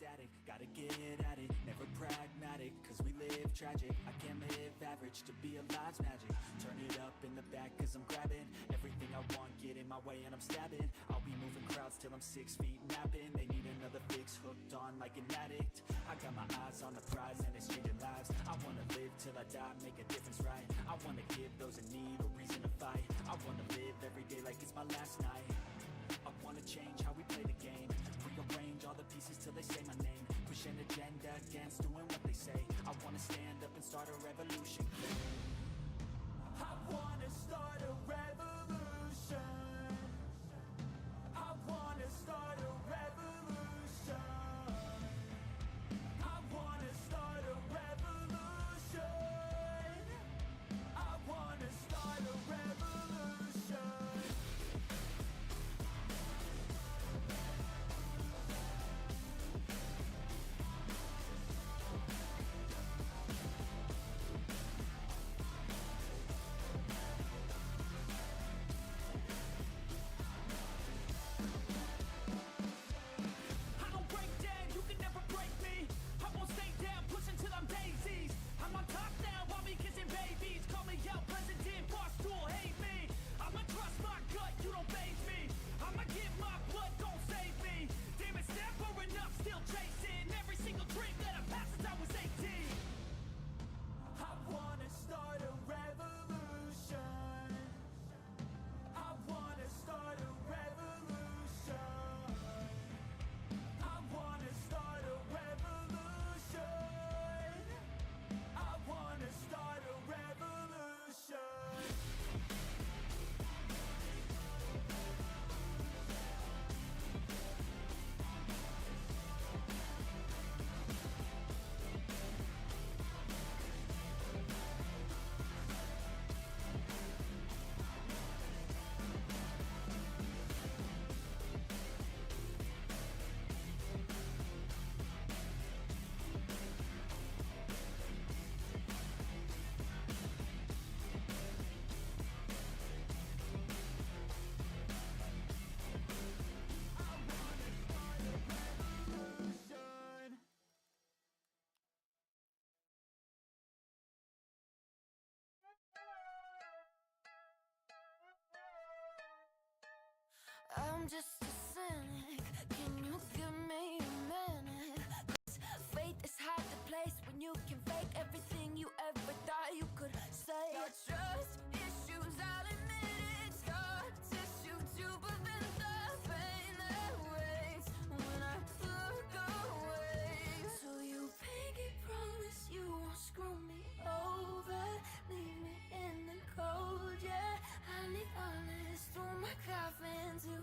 static, gotta get at it, never pragmatic, cause we live tragic. I can't live average, to be alive's magic. Turn it up in the back cause I'm grabbing everything I want, get in my way and I'm stabbing. I'll be moving crowds till I'm 6 feet napping. They need another fix, hooked on like an addict. I got my eyes on the prize and it's changing lives. I wanna live till I die, make a difference, right? I wanna give those in need a reason to fight. I wanna live every day like it's my last night. I wanna change how we play the game, rearrange all the pieces till they say my name. Push an agenda against doing what they say. I wanna stand up and start a revolution. I wanna start a revolution. I wanna start a revolution. I wanna start a revolution. I wanna start a revolution. I don't break down, you can never break me. I won't stay down, pushing till I'm daisies. I'm on top now, I'll be kissing babies. Call me out, president, boss tool, hate me. I'ma trust my gut, you don't faze me. I'ma give my blood, don't save me. Damn it's never enough, still chasing every single dream that I've had since I was 18. I wanna start a revolution. I wanna start a revolution. I wanna start a revolution. I wanna start a revolution. I'm just a cynic. Can you give me a minute? 'Cause faith is hard to place when you can fake everything you ever thought you could say. Your trust issues, I'll admit it. Scar tissue to prevent the pain that waits when I look away. So you pinky promise you won't screw me over, leave me in the cold, yeah. I need honest through my coffin to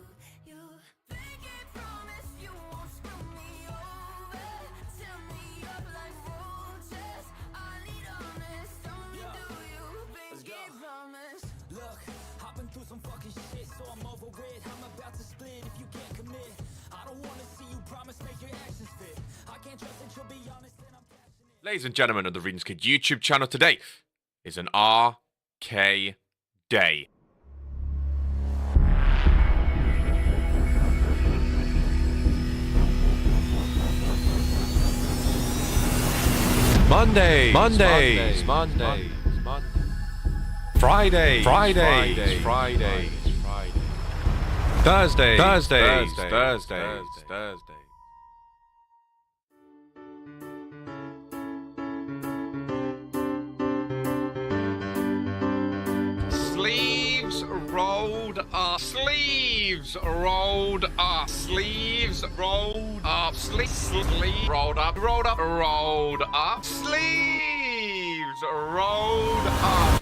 you. Pinky promise you won't screw me over, tear me up like roaches. I need honest, tell me do you pinky promise? Look, I've been through some fucking shit, so I'm over it. I'm about to split if you can't commit. I don't wanna see you promise, make your actions fit. I can't trust that you'll be honest and I'm passionate. Ladies and gentlemen of the RPW YouTube channel, today is an RK day. Mondays, Fridays, Thursdays. Sleeves rolled up, sleeves rolled up, sleeves rolled up, sleeves rolled up, rolled up, sleeves rolled up.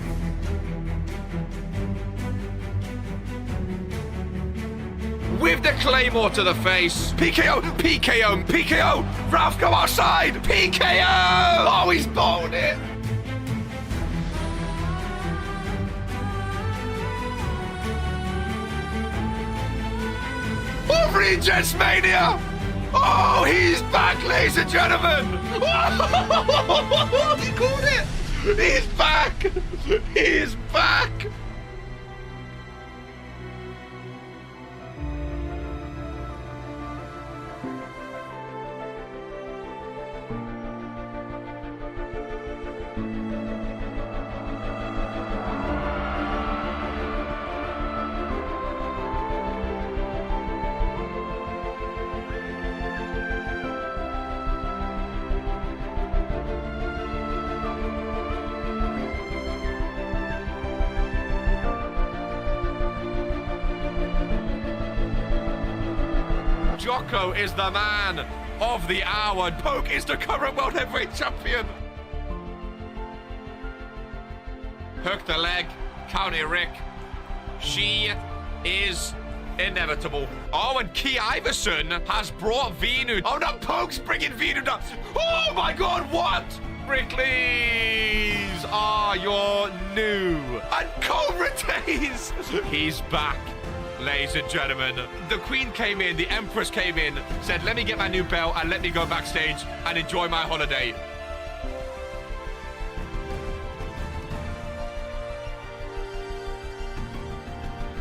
With the claymore to the face, PKO, Ralph, go outside, PKO! Oh, he's bowled it. Regents Mania! Oh, he's back, ladies and gentlemen! Oh, he called it! He's back! He's back! Jocko is the man of the hour. And Poke is the current world heavyweight champion. Hook the leg. County Rick. She is inevitable. Oh, and Key Iverson has brought Venu. Oh, no, Poke's bringing Venu down. Oh, my God, what? Brickleys are your new. And Cole retains. He's back, ladies and gentlemen. The Queen came in, the Empress came in, said, let me get my new belt and let me go backstage and enjoy my holiday.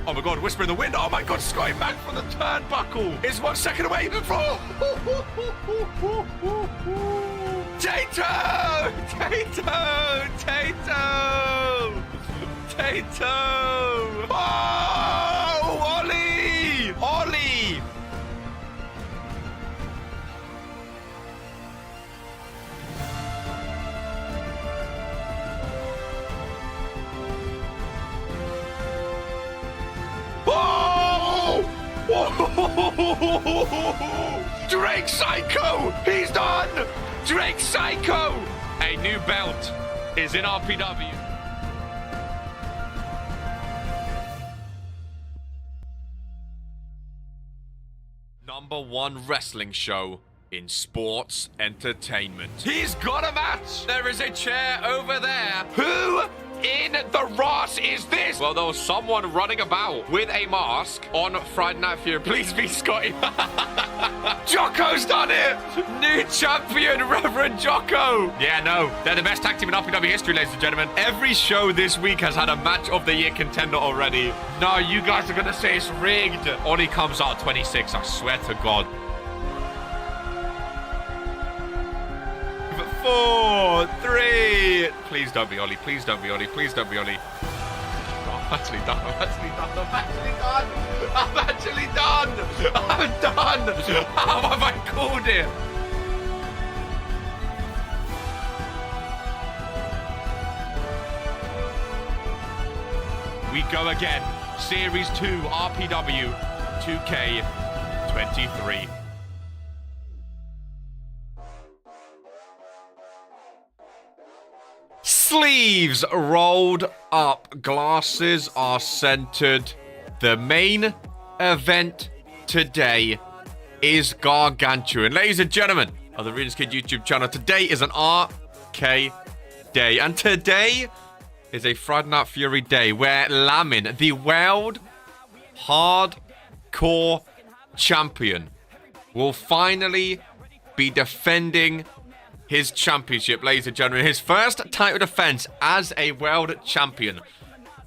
Oh my God, Whisper in the Wind. Oh my God, Scotty back from the turnbuckle. Is 1 second away. Tato! Tato! Tato! Tato! Oh! Ollie! Ollie! Drake Psycho! He's done! Drake Psycho! A new belt is in RPW. #1 wrestling show in sports entertainment. He's got a match! There is a chair over there. Who in the Ross is this? Well, there was someone running about with a mask on Friday Night Fury. Please be Scotty. Jocko's done it! New champion, Reverend Jocko! Yeah, no, they're the best tag team in RPW history, ladies and gentlemen. Every show this week has had a match of the year contender already. No, you guys are gonna say it's rigged. Ollie comes out 26, I swear to God. 4, 3. Please don't be Ollie. Please don't be Ollie. Please don't be Ollie. Oh, I'm actually done. I'm actually done. I'm actually done. I'm actually done. I'm done. How have I called it? We go again. Series 2 RPW 2K23. Sleeves rolled up, glasses are centered. The main event today is gargantuan. Ladies and gentlemen of the Ruden's Kid YouTube channel, today is an RK day. And today is a Friday Night Fury day where Lamin, the world hardcore champion, will finally be defending his championship, ladies and gentlemen. His first title defense as a world champion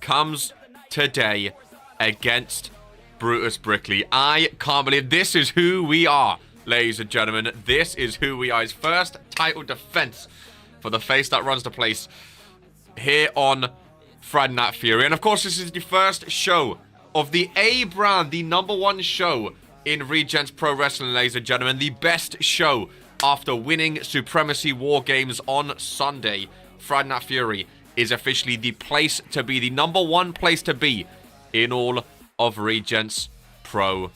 comes today against Brutus Brickley. I can't believe this is who we are, ladies and gentlemen. This is who we are. His first title defense for the face that runs the place here on Friday Night Fury. And of course, this is the first show of the A brand, the #1 show in Regents Pro Wrestling, ladies and gentlemen. The best show after winning Supremacy War Games on Sunday. Friday Night Fury is officially the place to be, the #1 place to be in all of Regents Pro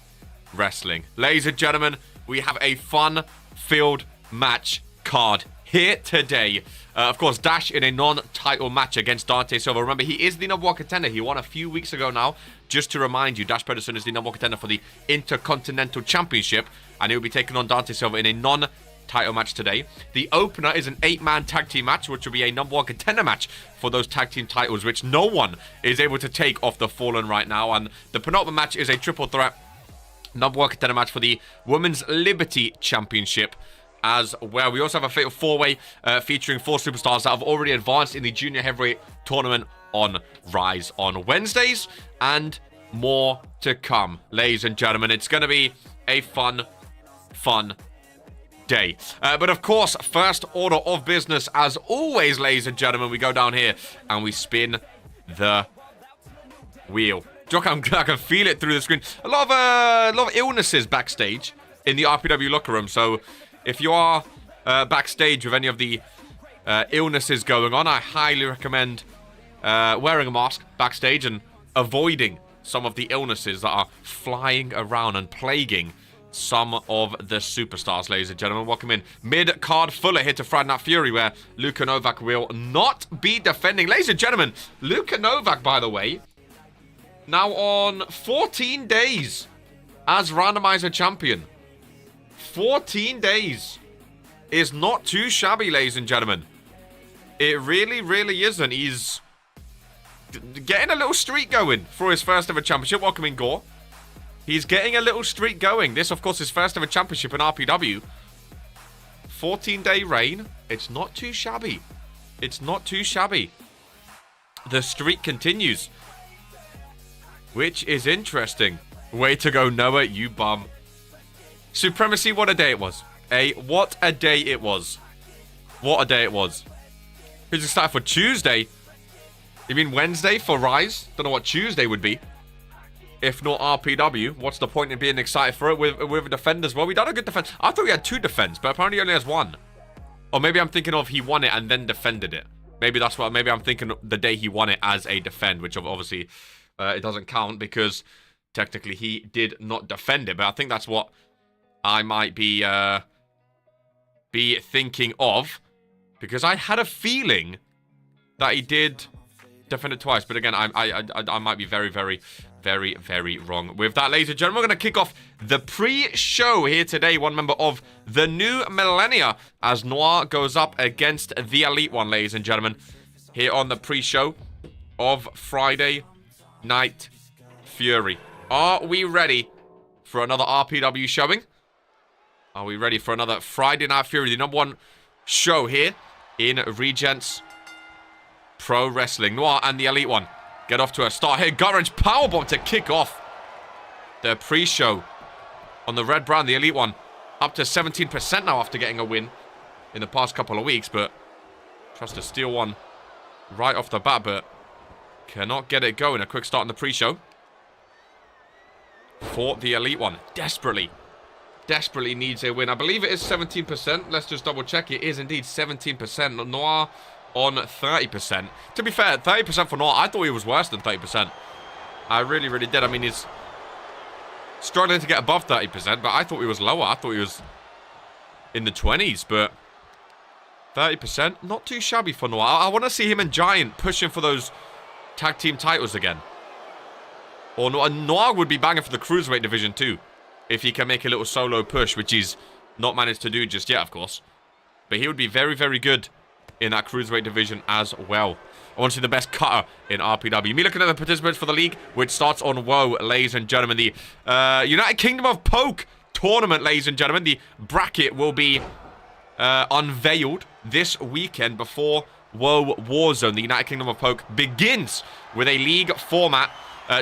Wrestling. Ladies and gentlemen, we have a fun-filled match card here today. Of course, Dash in a non-title match against Dante Silva. Remember, he is the #1 contender. He won a few weeks ago now. Just to remind you, Dash Pedersen is the #1 contender for the Intercontinental Championship, and he will be taking on Dante Silva in a non-title match today. The opener is an 8-man tag team match, which will be a #1 contender match for those tag team titles, which no one is able to take off the Fallen right now. And the penultimate match is a triple threat #1 contender match for the Women's Liberty Championship as well. We also have a fatal 4-way featuring 4 superstars that have already advanced in the junior heavyweight tournament on Rise on Wednesdays, and more to come, ladies and gentlemen. It's going to be a fun day. But of course, first order of business, as always, ladies and gentlemen, we go down here and we spin the wheel. Jock, I can feel it through the screen. A lot of illnesses backstage in the RPW locker room. So if you are backstage with any of the illnesses going on, I highly recommend wearing a mask backstage and avoiding some of the illnesses that are flying around and plaguing some of the superstars, ladies and gentlemen. Welcome in. Mid-card fuller here to Friday Night Fury, where Luka Novak will not be defending. Ladies and gentlemen, Luka Novak, by the way, now on 14 days as randomizer champion. 14 days is not too shabby, ladies and gentlemen. It really, really isn't. He's getting a little streak going for his first ever championship. Welcome in, Gore. He's getting a little streak going. This, of course, is first ever championship in RPW. 14-day reign. It's not too shabby. It's not too shabby. The streak continues, which is interesting. Way to go, Noah, you bum. Supremacy, what a day it was. What a day it was. What a day it was. Who's excited for Tuesday? You mean Wednesday for Rise? Don't know what Tuesday would be. If not RPW, what's the point in being excited for it with a defend as well? We done a good defense. I thought we had 2 defends, but apparently he only has 1. Or maybe I'm thinking of he won it and then defended it. Maybe that's what. Maybe I'm thinking the day he won it as a defend, which obviously it doesn't count because technically he did not defend it. But I think that's what I might be thinking of, because I had a feeling that he did defend it twice. But again, I might be very, very, very, very wrong with that, ladies and gentlemen. We're going to kick off the pre-show here today. One member of the new millennia as Noir goes up against the Elite One, ladies and gentlemen, here on the pre-show of Friday Night Fury. Are we ready for another RPW showing? Are we ready for another Friday Night Fury, the #1 show here in Regents Pro Wrestling? Noir and the Elite One get off to a start here. Gut-wrench powerbomb to kick off the pre-show on the Red Brown. The Elite One up to 17% now after getting a win in the past couple of weeks, but tries to steal one right off the bat, but cannot get it going. A quick start in the pre-show for the Elite One. Desperately needs a win. I believe it is 17%. Let's just double check. It is indeed 17%. Noir on 30%. To be fair, 30% for Noir. I thought he was worse than 30%. I really, really did. I mean, he's struggling to get above 30%, but I thought he was lower. I thought he was in the 20s, but 30%, not too shabby for Noir. I want to see him and Giant pushing for those tag team titles again. Or Noir would be banging for the Cruiserweight division too, if he can make a little solo push, which he's not managed to do just yet, of course. But he would be very, very good in that Cruiserweight division as well. I want to see the best cutter in RPW. Me looking at the participants for the league, which starts on WoW, ladies and gentlemen. The United Kingdom of Poke tournament, ladies and gentlemen. The bracket will be unveiled this weekend before WoW Warzone. The United Kingdom of Poke begins with a league format.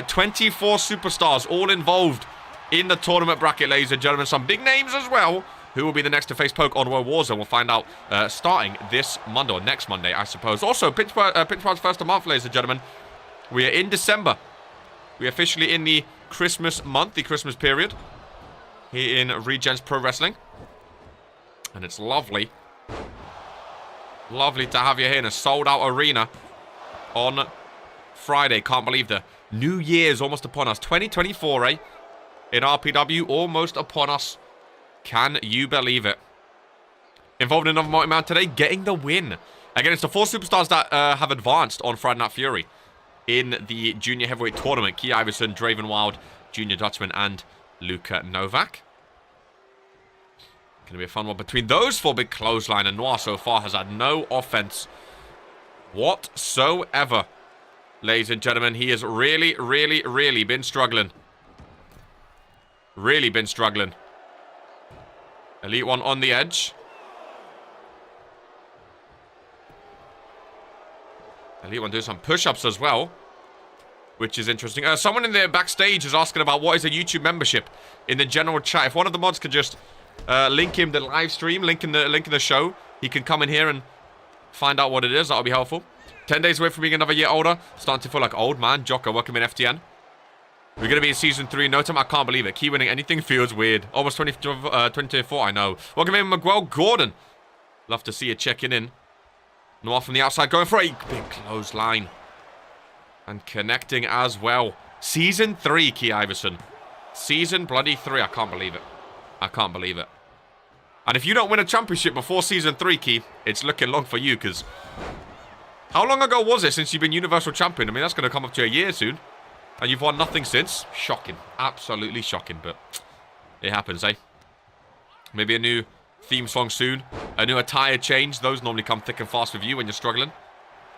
24 superstars all involved in the tournament bracket, ladies and gentlemen. Some big names as well. Who will be the next to face Poke on World Warzone? We'll find out starting this Monday, or next Monday, I suppose. Also, Pinchpod's first of the month, ladies and gentlemen. We are in December. We are officially in the Christmas month, the Christmas period, here in Regents Pro Wrestling. And it's lovely. Lovely to have you here in a sold-out arena on Friday. Can't believe the New Year's almost upon us. 2024, eh? In RPW, almost upon us. Can you believe it? Involved in another multi-man today, getting the win. Again, it's the 4 superstars that have advanced on Friday Night Fury in the Junior Heavyweight Tournament. Key Iverson, Draven Wild, Junior Dutchman, and Luka Novak. Going to be a fun one between those 4. Big clothesline, and Noir so far has had no offense whatsoever. Ladies and gentlemen, he has really, really, really been struggling. Really been struggling. Elite One on the edge. Elite One doing some push-ups as well, which is interesting. Someone in the backstage is asking about what is a YouTube membership in the general chat. If one of the mods could just link him the live stream, link in the show, he can come in here and find out what it is. That would be helpful. 10 days away from being another year older. Starting to feel like old man. Jocko, welcome in FTN. We're going to be in Season 3 in no time. I can't believe it. Key winning anything feels weird. Almost 2024, I know. Welcome in, Miguel Gordon. Love to see you checking in. Noir from the outside going for a big clothesline. And connecting as well. Season 3, Key Iverson. Season bloody 3. I can't believe it. I can't believe it. And if you don't win a championship before Season 3, Key, it's looking long for you, because... How long ago was it since you've been Universal Champion? I mean, that's going to come up to a year soon. And you've won nothing since. Shocking. Absolutely shocking, but it happens, eh? Maybe a new theme song soon. A new attire change. Those normally come thick and fast with you when you're struggling.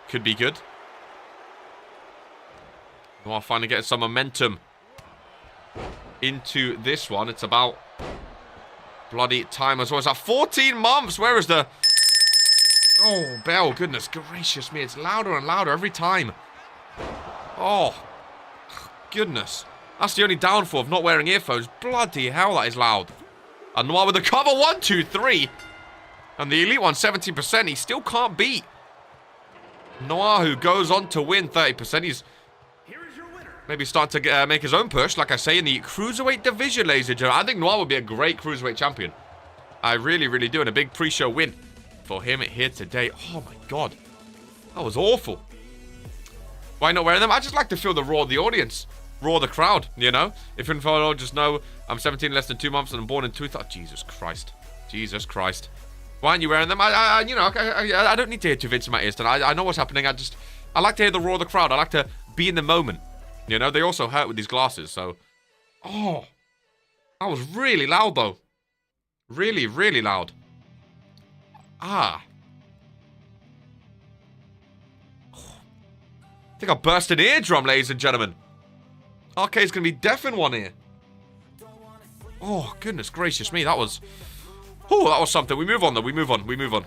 Could be good. Noir finally getting some momentum into this one. It's about bloody time as well. It's at 14 months. Where is the... Oh, bell. Goodness gracious me. It's louder and louder every time. Oh, goodness. That's the only downfall of not wearing earphones. Bloody hell, that is loud. And Noir with the cover. 1, 2, 3. And the Elite one, 17%. He still can't beat Noir, who goes on to win 30%. He's maybe starting to make his own push, like I say, in the Cruiserweight division, ladies and gentlemen. I think Noir would be a great Cruiserweight champion. I really, really do. And a big pre-show win for him here today. Oh, my God. That was awful. Why not wearing them? I just like to feel the roar of the audience. Roar of the crowd, you know? If you're in just know I'm 17 less than 2 months and I'm born in 2000. Jesus Christ. Jesus Christ. Why aren't you wearing them? I don't need to hear 2 Vince in my ears tonight. I know what's happening. I like to hear the roar of the crowd. I like to be in the moment. You know, they also hurt with these glasses, so... Oh. That was really loud, though. Really, really loud. Ah. I think I burst an eardrum, ladies and gentlemen. RK's going to be deaf in one ear. Oh, goodness gracious me. That was... Oh, that was something. We move on, though. We move on.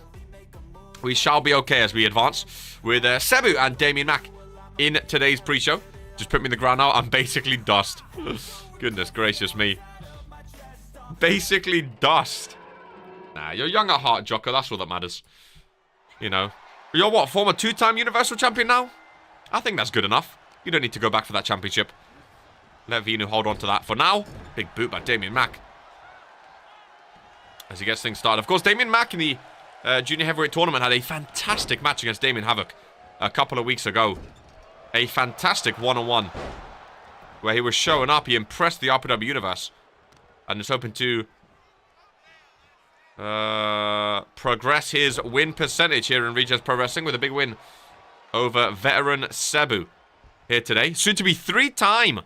We shall be okay as we advance with Sebu and Damian Mack in today's pre-show. Just put me in the ground now. I'm basically dust. Goodness gracious me. Basically dust. Nah, you're young at heart, Jocko. That's all that matters. You know. You're what? Former 2-time Universal Champion now? I think that's good enough. You don't need to go back for that championship. Let Vinu hold on to that for now. Big boot by Damian Mack. As he gets things started. Of course, Damian Mack in the Junior Heavyweight Tournament had a fantastic match against Damien Havoc a couple of weeks ago. A fantastic one-on-one where he was showing up. He impressed the RPW universe. And is hoping to progress his win percentage here in Regents Pro Wrestling with a big win over veteran Sebu here today. Soon to be 3-time.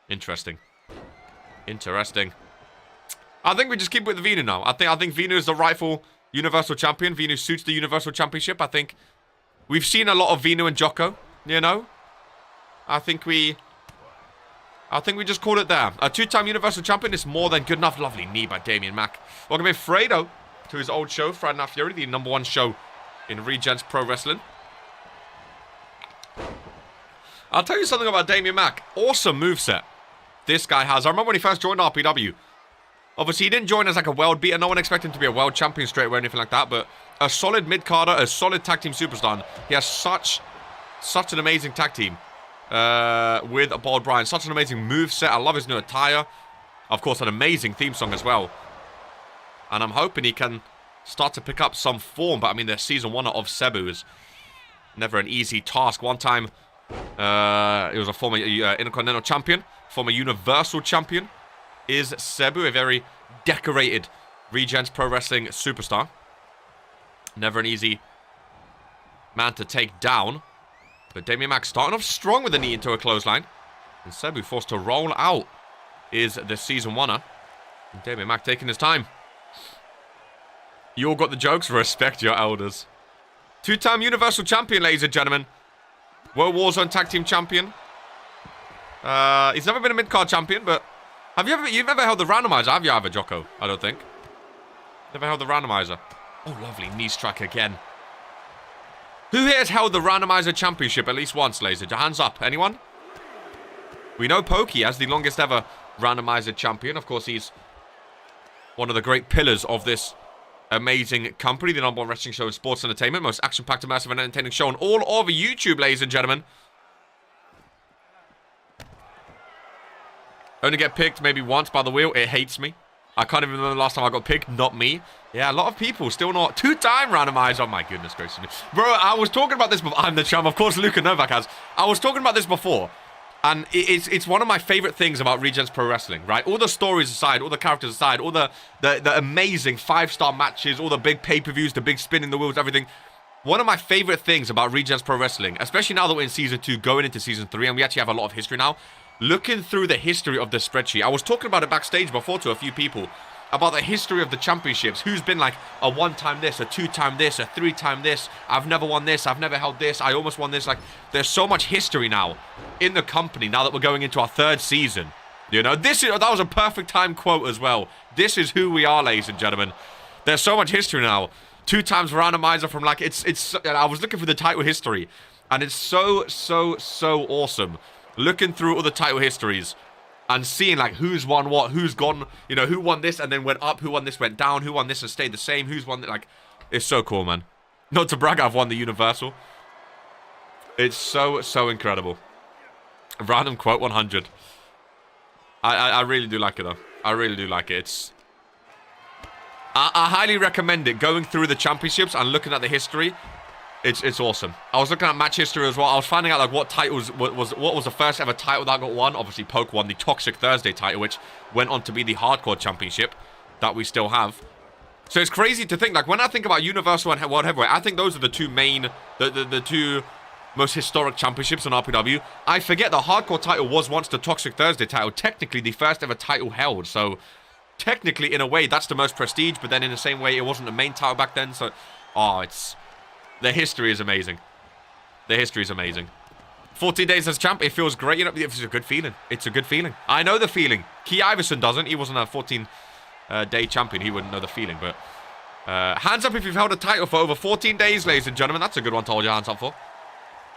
Interesting. Interesting. I think we just keep with Vinu now. I think Vinu is the rightful Universal Champion. Vinu suits the Universal Championship. I think we've seen a lot of Vinu and Jocko, you know. I think we just call it there. A 2-time Universal Champion is more than good enough. Lovely knee by Damian Mack. Welcome in Fredo to his old show, Friday Night Fury, the #1 show in Regents Pro Wrestling. I'll tell you something about Damian Mack. Awesome moveset this guy has. I remember when he first joined RPW. Obviously, he didn't join as like a world beater. No one expected him to be a world champion straight away or anything like that. But a solid mid-carder, a solid tag team superstar. And he has such an amazing tag team with Bold Bryan. Such an amazing moveset. I love his new attire. Of course, an amazing theme song as well. And I'm hoping he can start to pick up some form. But I mean, the season 1 of Sebu is never an easy task. One time, he was a former Intercontinental champion, former Universal champion. Is Sebu, a very decorated Regents Pro Wrestling superstar. Never an easy man to take down. But Damian Mack starting off strong with a knee into a clothesline. And Sebu forced to roll out is the season 1er. And Damian Mack taking his time. You all got the jokes? Respect your elders. 2-time Universal Champion, ladies and gentlemen. World Warzone Tag Team Champion. He's never been a mid-card champion, but... You've never held the randomizer, have you ever, Jocko? I don't think. Never held the randomizer. Oh, lovely knee strike again. Who here has held the randomizer championship at least once, ladies? Hands up. Anyone? We know Pokey as the longest ever randomizer champion. Of course, he's one of the great pillars of this amazing company. The #1 wrestling show in sports entertainment. Most action-packed, immersive, and entertaining show on all over YouTube, ladies and gentlemen. Only get picked maybe once by the wheel. It hates me. I can't even remember the last time I got picked. Not me. Yeah, a lot of people still not. 2-time randomizer. Oh, my goodness gracious me. Bro, I was talking about this before. I'm the chum. Of course, Luka Novak has. I was talking about this before. And it's one of my favorite things about Regen's Pro Wrestling, right? All the stories aside, all the characters aside, all the amazing 5-star matches, all the big pay-per-views, the big spin in the wheels, everything. One of my favorite things about Regen's Pro Wrestling, especially now that we're in Season 2, going into Season 3, and we actually have a lot of history now, looking through the history of the spreadsheet. I was talking about it backstage before to a few people, about the history of the championships. Who's been like a 1-time this, a 2-time this, a 3-time this. I've never won this. I've never held this. I almost won this. Like, there's so much history now in the company now that we're going into our 3rd season. You know, that was a perfect time quote as well. This is who we are, ladies and gentlemen. There's so much history now. 2 times randomizer from like, I was looking for the title history, and it's so awesome. Looking through all the title histories and seeing like who's won what, who's gone, you know, who won this and then went up, who won this went down, who won this and stayed the same, who's won that, like, it's so cool, man. Not to brag, I've won the Universal. It's so incredible. Random quote 100. I really do like it though. I really do like it. I highly recommend it, going through the championships and looking at the history. It's awesome. I was looking at match history as well. I was finding out like what titles what was the first ever title that got won. Obviously, Poke won the Toxic Thursday title, which went on to be the Hardcore Championship that we still have. So it's crazy to think, like, when I think about Universal and World Heavyweight, I think those are the two main, the two most historic championships in RPW. I forget the Hardcore title was once the Toxic Thursday title, technically the first ever title held. So technically, in a way, that's the most prestige, but then in the same way, it wasn't the main title back then. So, the history is amazing. The history is amazing. 14 days as champ, it feels great. You know, it's a good feeling. It's a good feeling. I know the feeling. Key Iverson doesn't. He wasn't a 14-day champion. He wouldn't know the feeling. But hands up if you've held a title for over 14 days, ladies and gentlemen. That's a good one to hold your hands up for.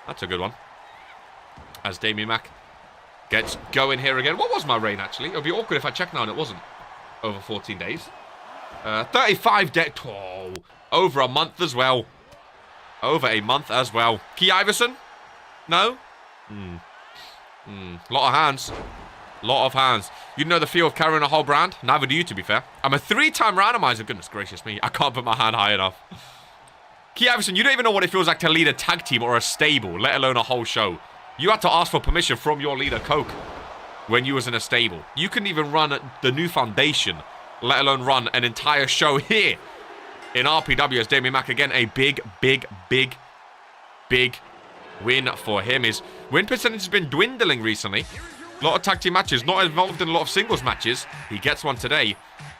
That's a good one. As Damian Mack gets going here again. What was my reign, actually? It would be awkward if I checked now and it wasn't over 14 days. 35 days. Oh, over a month as well. Over a month as well. Key Iverson? No? Lot of hands. Lot of hands. You know the feel of carrying a whole brand? Neither do you, to be fair. I'm a 3-time randomizer. Goodness gracious me. I can't put my hand high enough. Key Iverson, you don't even know what it feels like to lead a tag team or a stable, let alone a whole show. You had to ask for permission from your leader, Coke, when you was in a stable. You couldn't even run the new foundation, let alone run an entire show here in RPW as Damian Mack. Again, a big win for him. His win percentage has been dwindling recently. A lot of tag team matches, not involved in a lot of singles matches. He gets one today,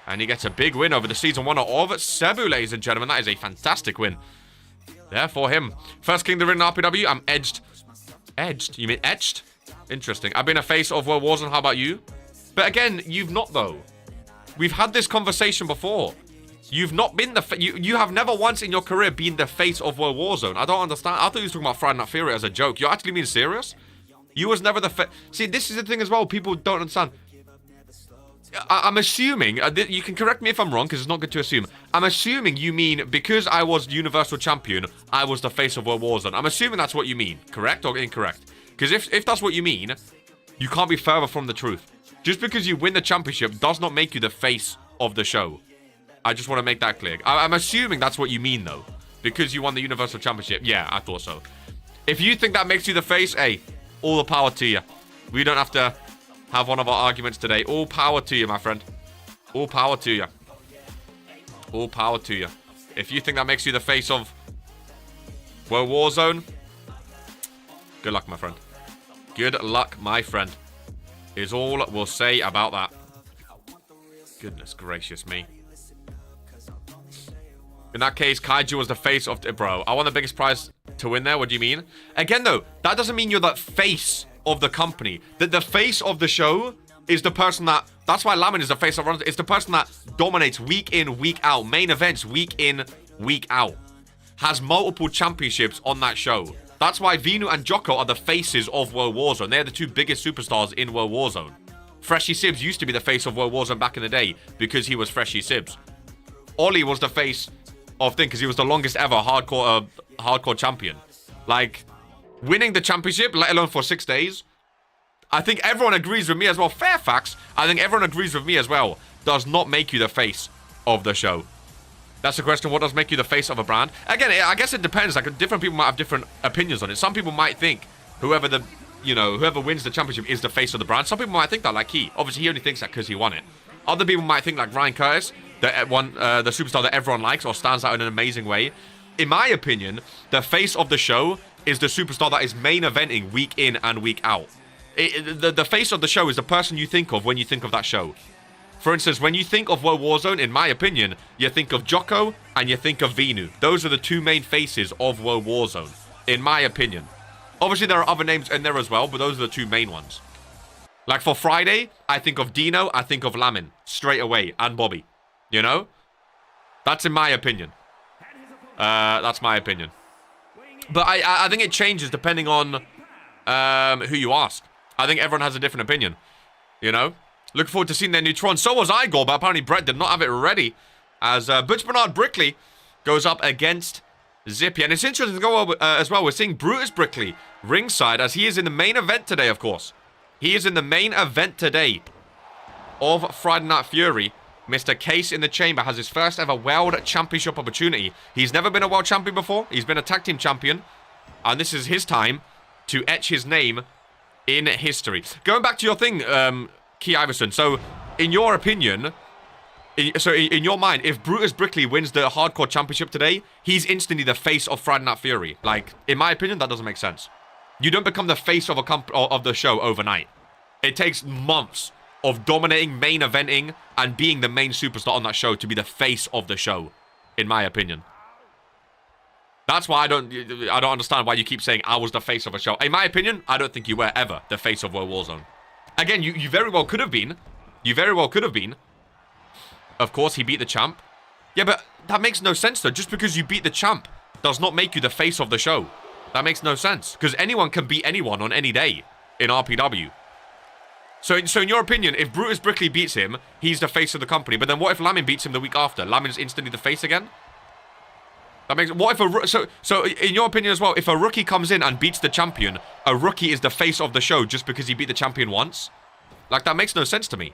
and he gets a big win over the season winner of Sebu, ladies and gentlemen. That is a fantastic win there for him. First King of the Ring in RPW. I'm edged. Edged? You mean etched? Interesting. I've been a face of World Warzone. How about you? But again, you've not, though. We've had this conversation before. You've not been the... You have never once in your career been the face of World Warzone. I don't understand. I thought you were talking about Friday Night Fury as a joke. You're actually being serious? You was never the face... See, this is the thing as well. People don't understand. I'm assuming... you can correct me if I'm wrong, because it's not good to assume. I'm assuming you mean because I was Universal Champion, I was the face of World Warzone. I'm assuming that's what you mean. Correct or incorrect? Because if that's what you mean, you can't be further from the truth. Just because you win the championship does not make you the face of the show. I just want to make that clear. I'm assuming that's what you mean, though. Because you won the Universal Championship. Yeah, I thought so. If you think that makes you the face, hey, all the power to you. We don't have to have one of our arguments today. All power to you, my friend. All power to you. All power to you. If you think that makes you the face of World Warzone, good luck, my friend. Good luck, my friend. Is all we'll say about that. Goodness gracious me. In that case, Kaiju was the face of... Bro, I won the biggest prize to win there. What do you mean? Again, though, that doesn't mean you're the face of the company. The face of the show is the person that... That's why Lamin is the face of... It's the person that dominates week in, week out. Main events, week in, week out. Has multiple championships on that show. That's why Vinu and Jocko are the faces of World Warzone. They're the two biggest superstars in World Warzone. Freshie Sibs used to be the face of World Warzone back in the day because he was Freshie Sibs. Ollie was the face... of thing because he was the longest ever hardcore champion. Like, winning the championship, let alone for 6 days, I think everyone agrees with me as well. Fairfax, I think everyone agrees with me as well, does not make you the face of the show. That's the question. What does make you the face of a brand? Again, I guess it depends. Like, different people might have different opinions on it. Some people might think whoever the you know, whoever wins the championship is the face of the brand. Some people might think that, like he. Obviously, he only thinks that because he won it. Other people might think like Ryan Curtis, the superstar that everyone likes or stands out in an amazing way. In my opinion, the face of the show is the superstar that is main eventing week in and week out. The face of the show is the person you think of when you think of that show. For instance, when you think of World Warzone, in my opinion, you think of Jocko and you think of Vinu. Those are the two main faces of World Warzone, in my opinion. Obviously, there are other names in there as well, but those are the two main ones. Like for Friday, I think of Dino, I think of Lamin, straight away, and Bobby. You know? That's in my opinion. That's my opinion. But I think it changes depending on who you ask. I think everyone has a different opinion. You know? Looking forward to seeing their new Tron. So was Igor, but apparently Brett did not have it ready. As Butch Bernard Brickley goes up against Zippy. And it's interesting to go as well. We're seeing Brutus Brickley ringside as he is in the main event today, of course. He is in the main event today of Friday Night Fury. Mr. Case in the Chamber has his first ever World Championship opportunity. He's never been a World Champion before. He's been a Tag Team Champion. And this is his time to etch his name in history. Going back to your thing, Key Iverson. So, in your opinion, in your mind, if Brutus Brickley wins the Hardcore Championship today, he's instantly the face of Friday Night Fury. Like, in my opinion, that doesn't make sense. You don't become the face of the show overnight. It takes months of dominating, main eventing, and being the main superstar on that show to be the face of the show, in my opinion. That's why I don't understand why you keep saying I was the face of a show. In my opinion, I don't think you were ever the face of World Warzone. Again, you very well could have been. You very well could have been. Of course, he beat the champ. Yeah, but that makes no sense, though. Just because you beat the champ does not make you the face of the show. That makes no sense. Because anyone can beat anyone on any day in RPW. So in your opinion, if Brutus Brickley beats him, he's the face of the company. But then what if Lamin beats him the week after? Lamin's instantly the face again? That makes... What if so in your opinion as well, if a rookie comes in and beats the champion, a rookie is the face of the show just because he beat the champion once? Like, that makes no sense to me.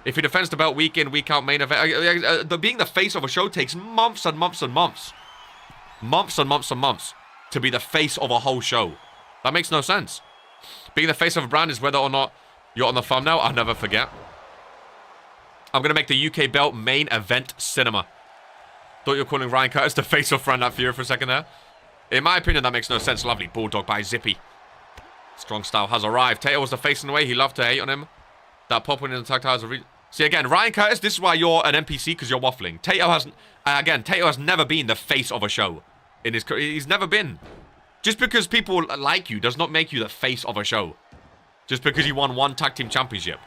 If he defends the belt week in, week out, main event... being the face of a show takes months and months and months. Months and months and months to be the face of a whole show. That makes no sense. Being the face of a brand is whether or not you're on the thumbnail. I'll never forget. I'm going to make the UK belt main event cinema. Thought you were calling Ryan Curtis the face of Friday Night Fury for a second there. In my opinion, that makes no sense. Lovely. Bulldog by Zippy. Strong style has arrived. Tato was the face in the way. He loved to hate on him. That pop in the tag titles. See, again, Ryan Curtis, this is why you're an NPC, because you're waffling. Tato has... again, Tato has never been the face of a show. In his career. He's never been. Just because people like you does not make you the face of a show. Just because he won one tag team championship.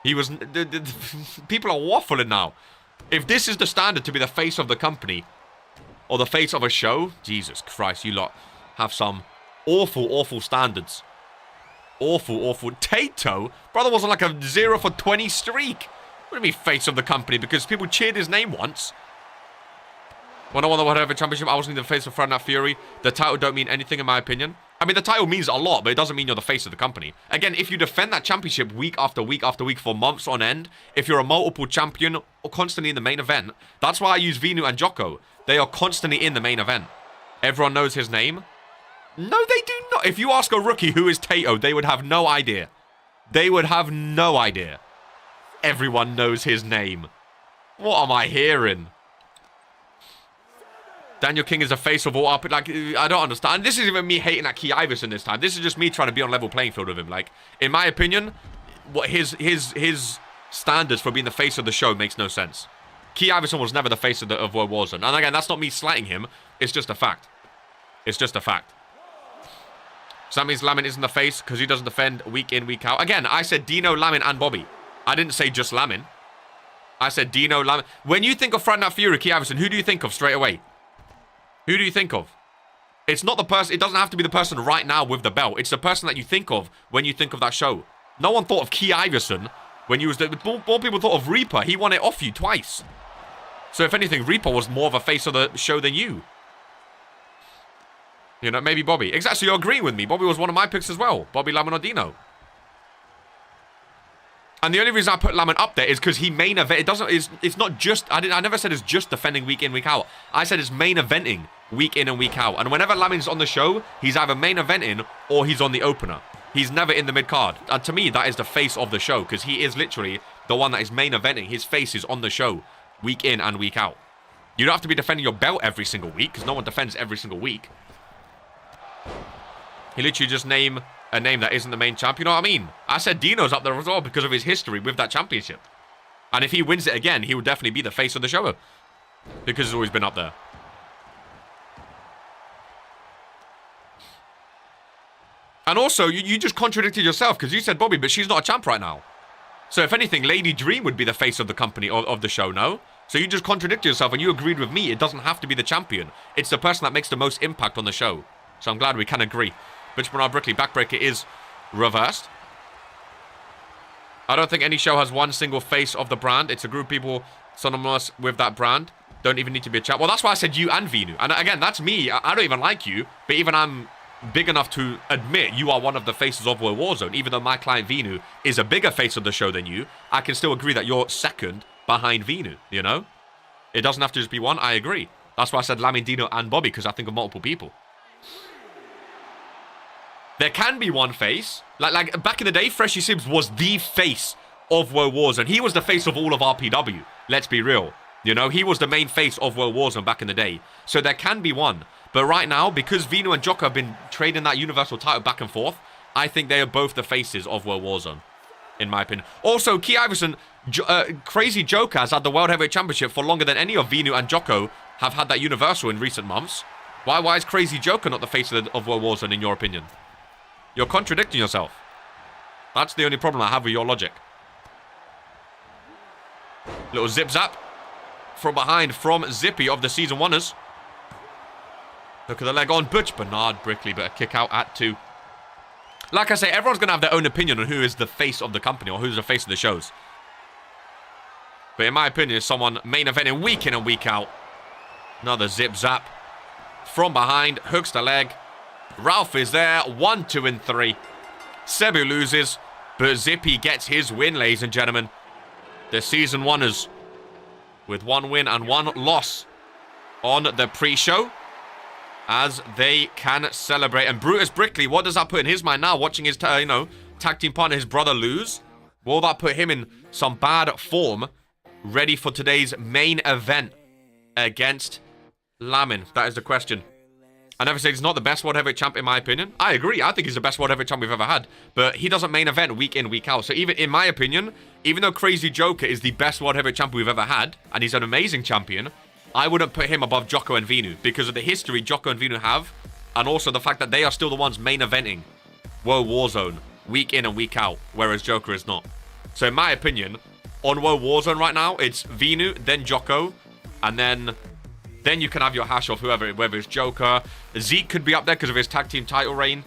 He was... people are waffling now. If this is the standard to be the face of the company, or the face of a show, Jesus Christ, you lot have some awful, awful standards. Awful, awful. Tato? Brother was on like a 0 for 20 streak. What do you mean face of the company? Because people cheered his name once. When I won the whatever championship, I wasn't the face of Friday Night Fury. The title don't mean anything in my opinion. I mean, the title means a lot, but it doesn't mean you're the face of the company. Again, if you defend that championship week after week after week for months on end, if you're a multiple champion or constantly in the main event, that's why I use Vinu and Jocko. They are constantly in the main event. Everyone knows his name. No, they do not. If you ask a rookie who is Tato, they would have no idea. They would have no idea. Everyone knows his name. What am I hearing? Daniel King is the face of all up. Like, I don't understand. This isn't even me hating at Key Iverson this time. This is just me trying to be on level playing field with him. Like, in my opinion, what his standards for being the face of the show makes no sense. Key Iverson was never the face of World Warzone. And again, that's not me slighting him. It's just a fact. It's just a fact. So that means Lamin isn't the face because he doesn't defend week in, week out. Again, I said Dino, Lamin, and Bobby. I didn't say just Lamin. I said Dino, Lamin. When you think of Friday Night Fury, Key Iverson, who do you think of straight away? Who do you think of? It's not the person... It doesn't have to be the person right now with the belt. It's the person that you think of when you think of that show. No one thought of Key Iverson when you was... More people thought of Reaper. He won it off you twice. So if anything, Reaper was more of a face of the show than you. You know, maybe Bobby. Exactly, so you're agreeing with me. Bobby was one of my picks as well. Bobby, Lamin, or Dino. And the only reason I put Lamin up there is because he main event. It's not just. I never said it's just defending week in, week out. I said it's main eventing week in and week out. And whenever Lamin's on the show, he's either main eventing or he's on the opener. He's never in the mid card. And to me, that is the face of the show because he is literally the one that is main eventing. His face is on the show week in and week out. You don't have to be defending your belt every single week because no one defends every single week. He literally just name a name that isn't the main champ. You know what I mean? I said Dino's up there as well because of his history with that championship. And if he wins it again, he will definitely be the face of the show because he's always been up there. And also, you just contradicted yourself because you said Bobby, but she's not a champ right now. So if anything, Lady Dream would be the face of the company, of the show, no? So you just contradicted yourself and you agreed with me. It doesn't have to be the champion. It's the person that makes the most impact on the show. So I'm glad we can agree. Bitch Bernard Brickley, backbreaker is reversed. I don't think any show has one single face of the brand. It's a group of people synonymous with that brand. Don't even need to be a champ. Well, that's why I said you and Vinu. And again, that's me. I don't even like you. But even I'm big enough to admit you are one of the faces of World Warzone. Even though my client Vinu is a bigger face of the show than you, I can still agree that you're second behind Vinu, you know? It doesn't have to just be one. I agree. That's why I said Lamin, Dino, and Bobby, because I think of multiple people. There can be one face. Like back in the day, Freshy Sibs was the face of World Warzone. He was the face of all of RPW. Let's be real. You know, he was the main face of World Warzone back in the day. So there can be one. But right now, because Vino and Jocko have been trading that Universal title back and forth, I think they are both the faces of World Warzone, in my opinion. Also, Key Iverson, Crazy Joker has had the World Heavyweight Championship for longer than any of Vino and Jocko have had that Universal in recent months. Why is Crazy Joker not the face of World Warzone, in your opinion? You're contradicting yourself. That's the only problem I have with your logic. Little zip-zap from behind from Zippy of the Season 1ers. Look at the leg on Butch Bernard Brickley, but a kick out at 2. Like I say, everyone's going to have their own opinion on who is the face of the company or who's the face of the shows. But in my opinion, it's someone main eventing week in and week out. Another zip-zap from behind, hooks the leg. Ralph is there, 1, 2, and 3. Sebu loses, but Zippy gets his win, ladies and gentlemen. The Season 1ers with 1 win and 1 loss on the pre-show as they can celebrate. And Brutus Brickley, what does that put in his mind now, watching his, tag team partner, his brother, lose? Will that put him in some bad form, ready for today's main event against Lamin? That is the question. I never said he's not the best World Heavyweight Champ, in my opinion. I agree. I think he's the best World Heavyweight Champ we've ever had. But he doesn't main event week in, week out. So even in my opinion, even though Crazy Joker is the best World Heavyweight Champ we've ever had, and he's an amazing champion, I wouldn't put him above Jocko and Vinu because of the history Jocko and Vinu have, and also the fact that they are still the ones main eventing World Warzone week in and week out, whereas Joker is not. So in my opinion, on World Warzone right now, it's Vinu, then Jocko, and then you can have your hash of whoever, whether it's Joker. Zeke could be up there because of his tag team title reign.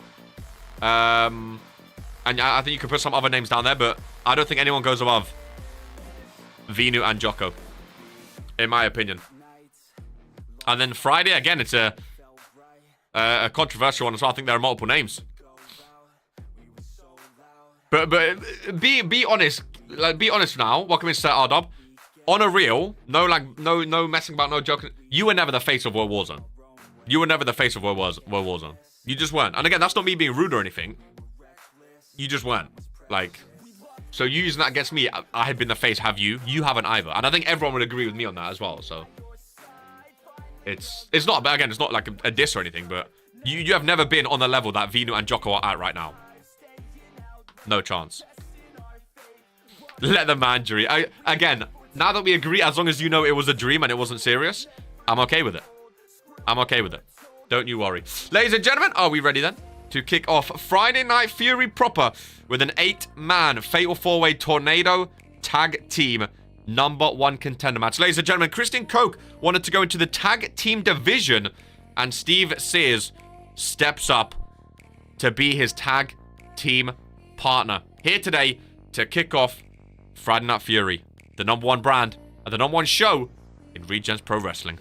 And I think you could put some other names down there, but I don't think anyone goes above Vinu and Jocko, in my opinion. And then Friday, again, it's a controversial one as well. I think there are multiple names. But be honest. Like, be honest now. Welcome in, Sir R-Dub. On a real, no messing about, no joking. You were never the face of World Warzone. You were never the face of World Warzone. You just weren't. And again, that's not me being rude or anything. You just weren't. Like, so you using that against me, I had been the face, have you? You haven't either. And I think everyone would agree with me on that as well, so. It's not, but again, it's not like a diss or anything, but you have never been on the level that Vinu and Jocko are at right now. No chance. Let the man dream. Again, now that we agree, as long as you know it was a dream and it wasn't serious, I'm okay with it. I'm okay with it. Don't you worry. Ladies and gentlemen, are we ready then to kick off Friday Night Fury proper with an 8-man Fatal 4-Way Tornado Tag Team #1 contender match. Ladies and gentlemen, Christian Koch wanted to go into the tag team division, and Steve Sears steps up to be his tag team partner. Here today to kick off Friday Night Fury, the #1 brand and the #1 show in Regens Pro Wrestling.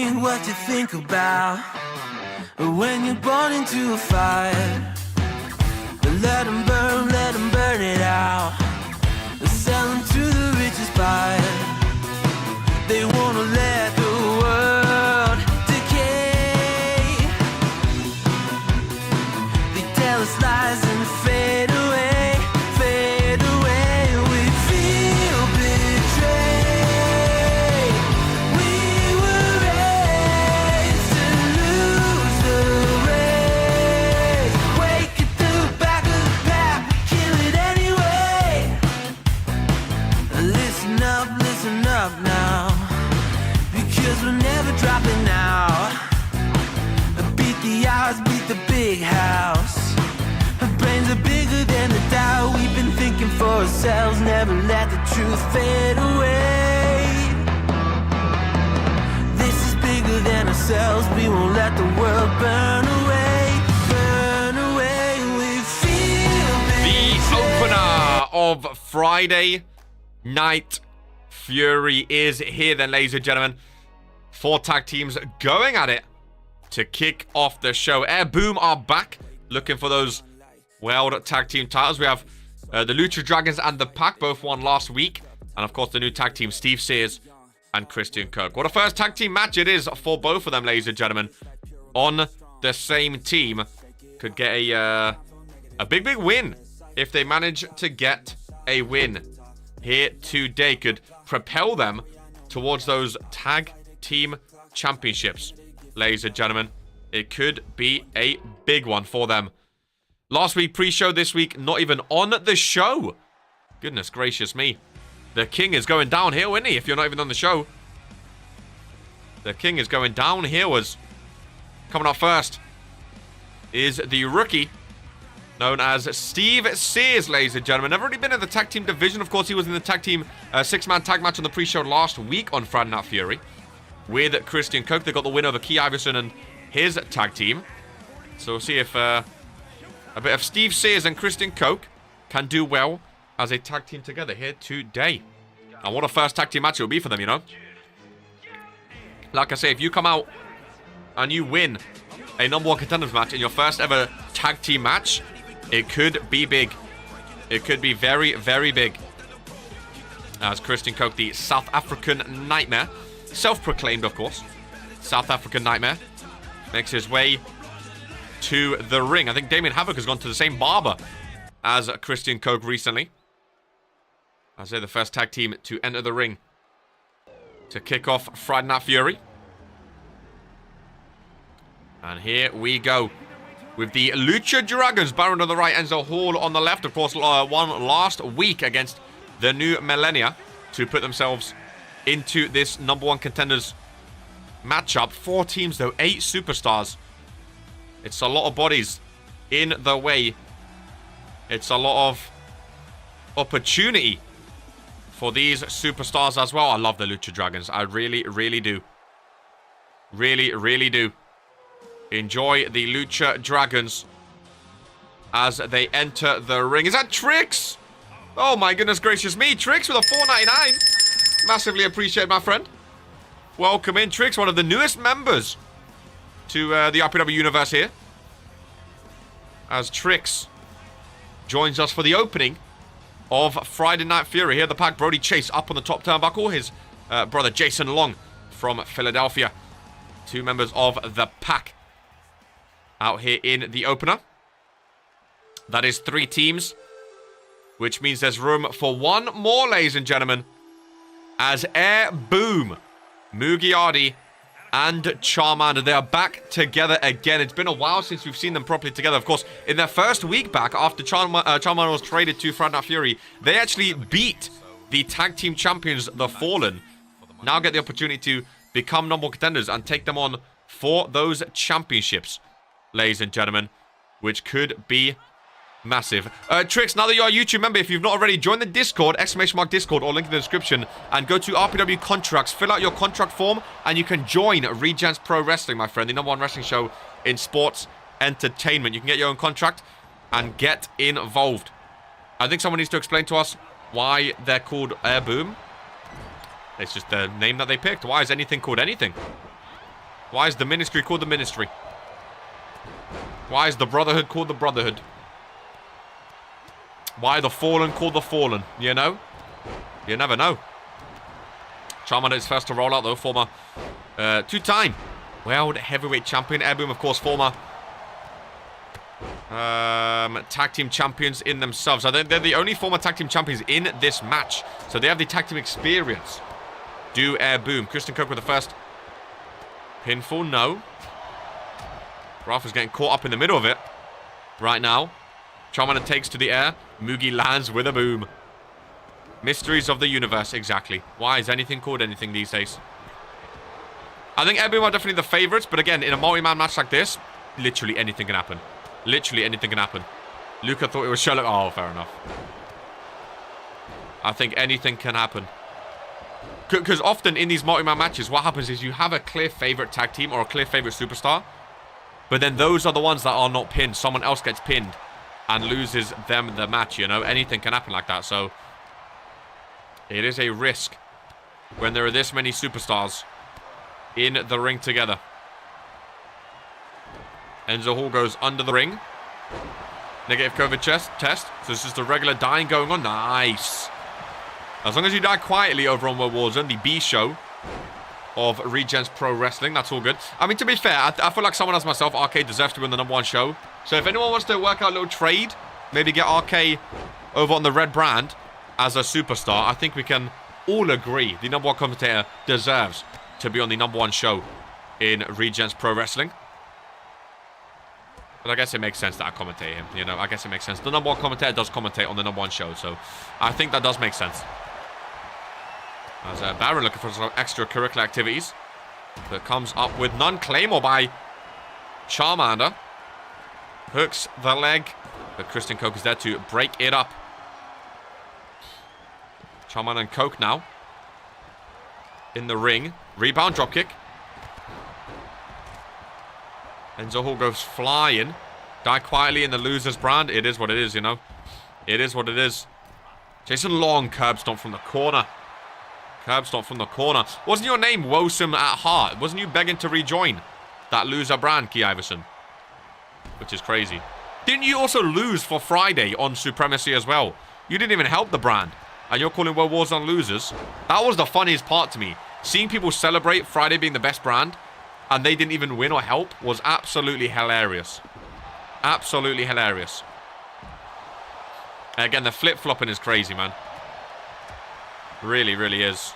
ain't what you think about when you're born into a fire. Let them burn it out. Sell them to the richest buyer. They wanna let the world decay. They tell us lies and fade away, fade away. We feel betrayed. We were raised to lose the race. Wake at the back of the pack, kill it anyway. Listen up now, because we're never dropping out. Beat the odds, beat the big house. Our brains are bigger than the doubt. We've been thinking for ourselves, never let the truth fade away. This is bigger than ourselves, we won't let the world burn away. Burn away, we feel The opener of Friday Night Fury is here then, ladies and gentlemen. 4 tag teams going at it to kick off the show. Air Boom are back, looking for those world tag team titles. We have the Lucha Dragons and the Pack, both won last week. And of course, the new tag team, Steve Sears and Christian Kirk. What a first tag team match it is for both of them, ladies and gentlemen. On the same team. Could get a big win if they manage to get a win here today. Could propel them towards those tag team championships, ladies and gentlemen. It could be a big one for them. Last week pre-show, this week not even on the show. Goodness gracious me. The king is going downhill, isn't he, if you're not even on the show? The king is going downhill. Was coming up first is the rookie known as Steve Sears, ladies and gentlemen. Never really been in the tag team division. Of course, he was in the tag team 6-man tag match on the pre-show last week on Friday Night Fury with Christian Kirk. They got the win over Key Iverson and his tag team. So we'll see if a bit of Steve Sears and Christian Kirk can do well as a tag team together here today. And what a first tag team match it will be for them, you know. Like I say, if you come out and you win a #1 contenders match in your first ever tag team match, it could be big. It could be very, very big. As Christian Kirk, the South African Nightmare, self-proclaimed, of course, South African Nightmare, makes his way to the ring. I think Damian Havoc has gone to the same barber as Christian Kirk recently. As they're the first tag team to enter the ring to kick off Friday Night Fury. And here we go with the Lucha Dragons. Baron on the right, Enzo Hall on the left. Of course, won last week against the New Millennia to put themselves into this #1 contenders matchup. 4 teams, though, 8 superstars. It's a lot of bodies in the way. It's a lot of opportunity for these superstars as well. I love the Lucha Dragons. I really, really do. Really, really do. Enjoy the Lucha Dragons as they enter the ring. Is that Trix? Oh my goodness gracious me. Trix with a $4.99. Massively appreciate, my friend. Welcome in, Trix, one of the newest members to the RPW universe here. As Trix joins us for the opening of Friday Night Fury. Here the Pack, Brody Chase up on the top turnbuckle. His brother Jason Long from Philadelphia. 2 members of the Pack out here in the opener. That is 3 teams, which means there's room for 1 more, ladies and gentlemen, as Air Boom, Mugiardi, and Charmander, they are back together again. It's been a while since we've seen them properly together. Of course, in their first week back after Charmander was traded to Friday Night Fury, they actually beat the tag team champions, the Fallen. Now get the opportunity to become #1 contenders and take them on for those championships, ladies and gentlemen, which could be massive. Trix, now that you're a YouTube member, if you've not already, join the Discord, !Discord, or link in the description, and go to RPW Contracts, fill out your contract form, and you can join Regents Pro Wrestling, my friend, the #1 wrestling show in sports entertainment. You can get your own contract and get involved. I think someone needs to explain to us why they're called Air Boom. It's just the name that they picked. Why is anything called anything? Why is the ministry called the ministry? Why is the brotherhood called the brotherhood? Why the fallen called the fallen? You know? You never know. Charmander is first to roll out, though. Former two-time world heavyweight champion. Airboom, of course, former tag team champions in themselves. So they're the only former tag team champions in this match. So they have the tag team experience. Do Airboom. Kristen Coke with the first pinfall. No. Ralph is getting caught up in the middle of it right now. Charmander takes to the air. Mugi lands with a boom. Mysteries of the universe, exactly. Why is anything called anything these days? I think Airboom are definitely the favorites, but again, in a multi-man match like this, literally anything can happen. Literally anything can happen. Luca thought it was Sherlock. Oh, fair enough. I think anything can happen. Because often in these multi-man matches, what happens is you have a clear favorite tag team or a clear favorite superstar, but then those are the ones that are not pinned. Someone else gets pinned and loses them the match, you know? Anything can happen like that, so it is a risk when there are this many superstars in the ring together. Enzo Hall goes under the ring. Negative COVID test. So it's just a regular dying going on. Nice. As long as you die quietly over on World Warzone, the B show of Regen's Pro Wrestling, that's all good. I mean, to be fair, I feel like someone as myself, RK, deserves to be on the #1 show. So if anyone wants to work out a little trade, maybe get RK over on the red brand as a superstar, I think we can all agree the #1 commentator deserves to be on the #1 show in Regen's Pro Wrestling. But I guess it makes sense that I commentate him, you know. I guess it makes sense. The #1 commentator does commentate on the #1 show, so I think that does make sense. As Baron looking for some extracurricular activities, but comes up with none. Claymore by Charmander. Hooks the leg, but Kristen Coke is there to break it up. Charmander and Coke now in the ring. Rebound, dropkick. Enzo Hall goes flying. Die quietly in the loser's brand. It is what it is, you know. It is what it is. Jason Long, curb stomp from the corner. Curb stomp from the corner. Wasn't your name Woesome at heart? Wasn't you begging to rejoin that loser brand, Key Iverson? Which is crazy. Didn't you also lose for Friday on Supremacy as well? You didn't even help the brand. And you're calling World Warzone losers? That was the funniest part to me. Seeing people celebrate Friday being the best brand, and they didn't even win or help, was absolutely hilarious. Absolutely hilarious. Again, the flip-flopping is crazy, man. Really, really is.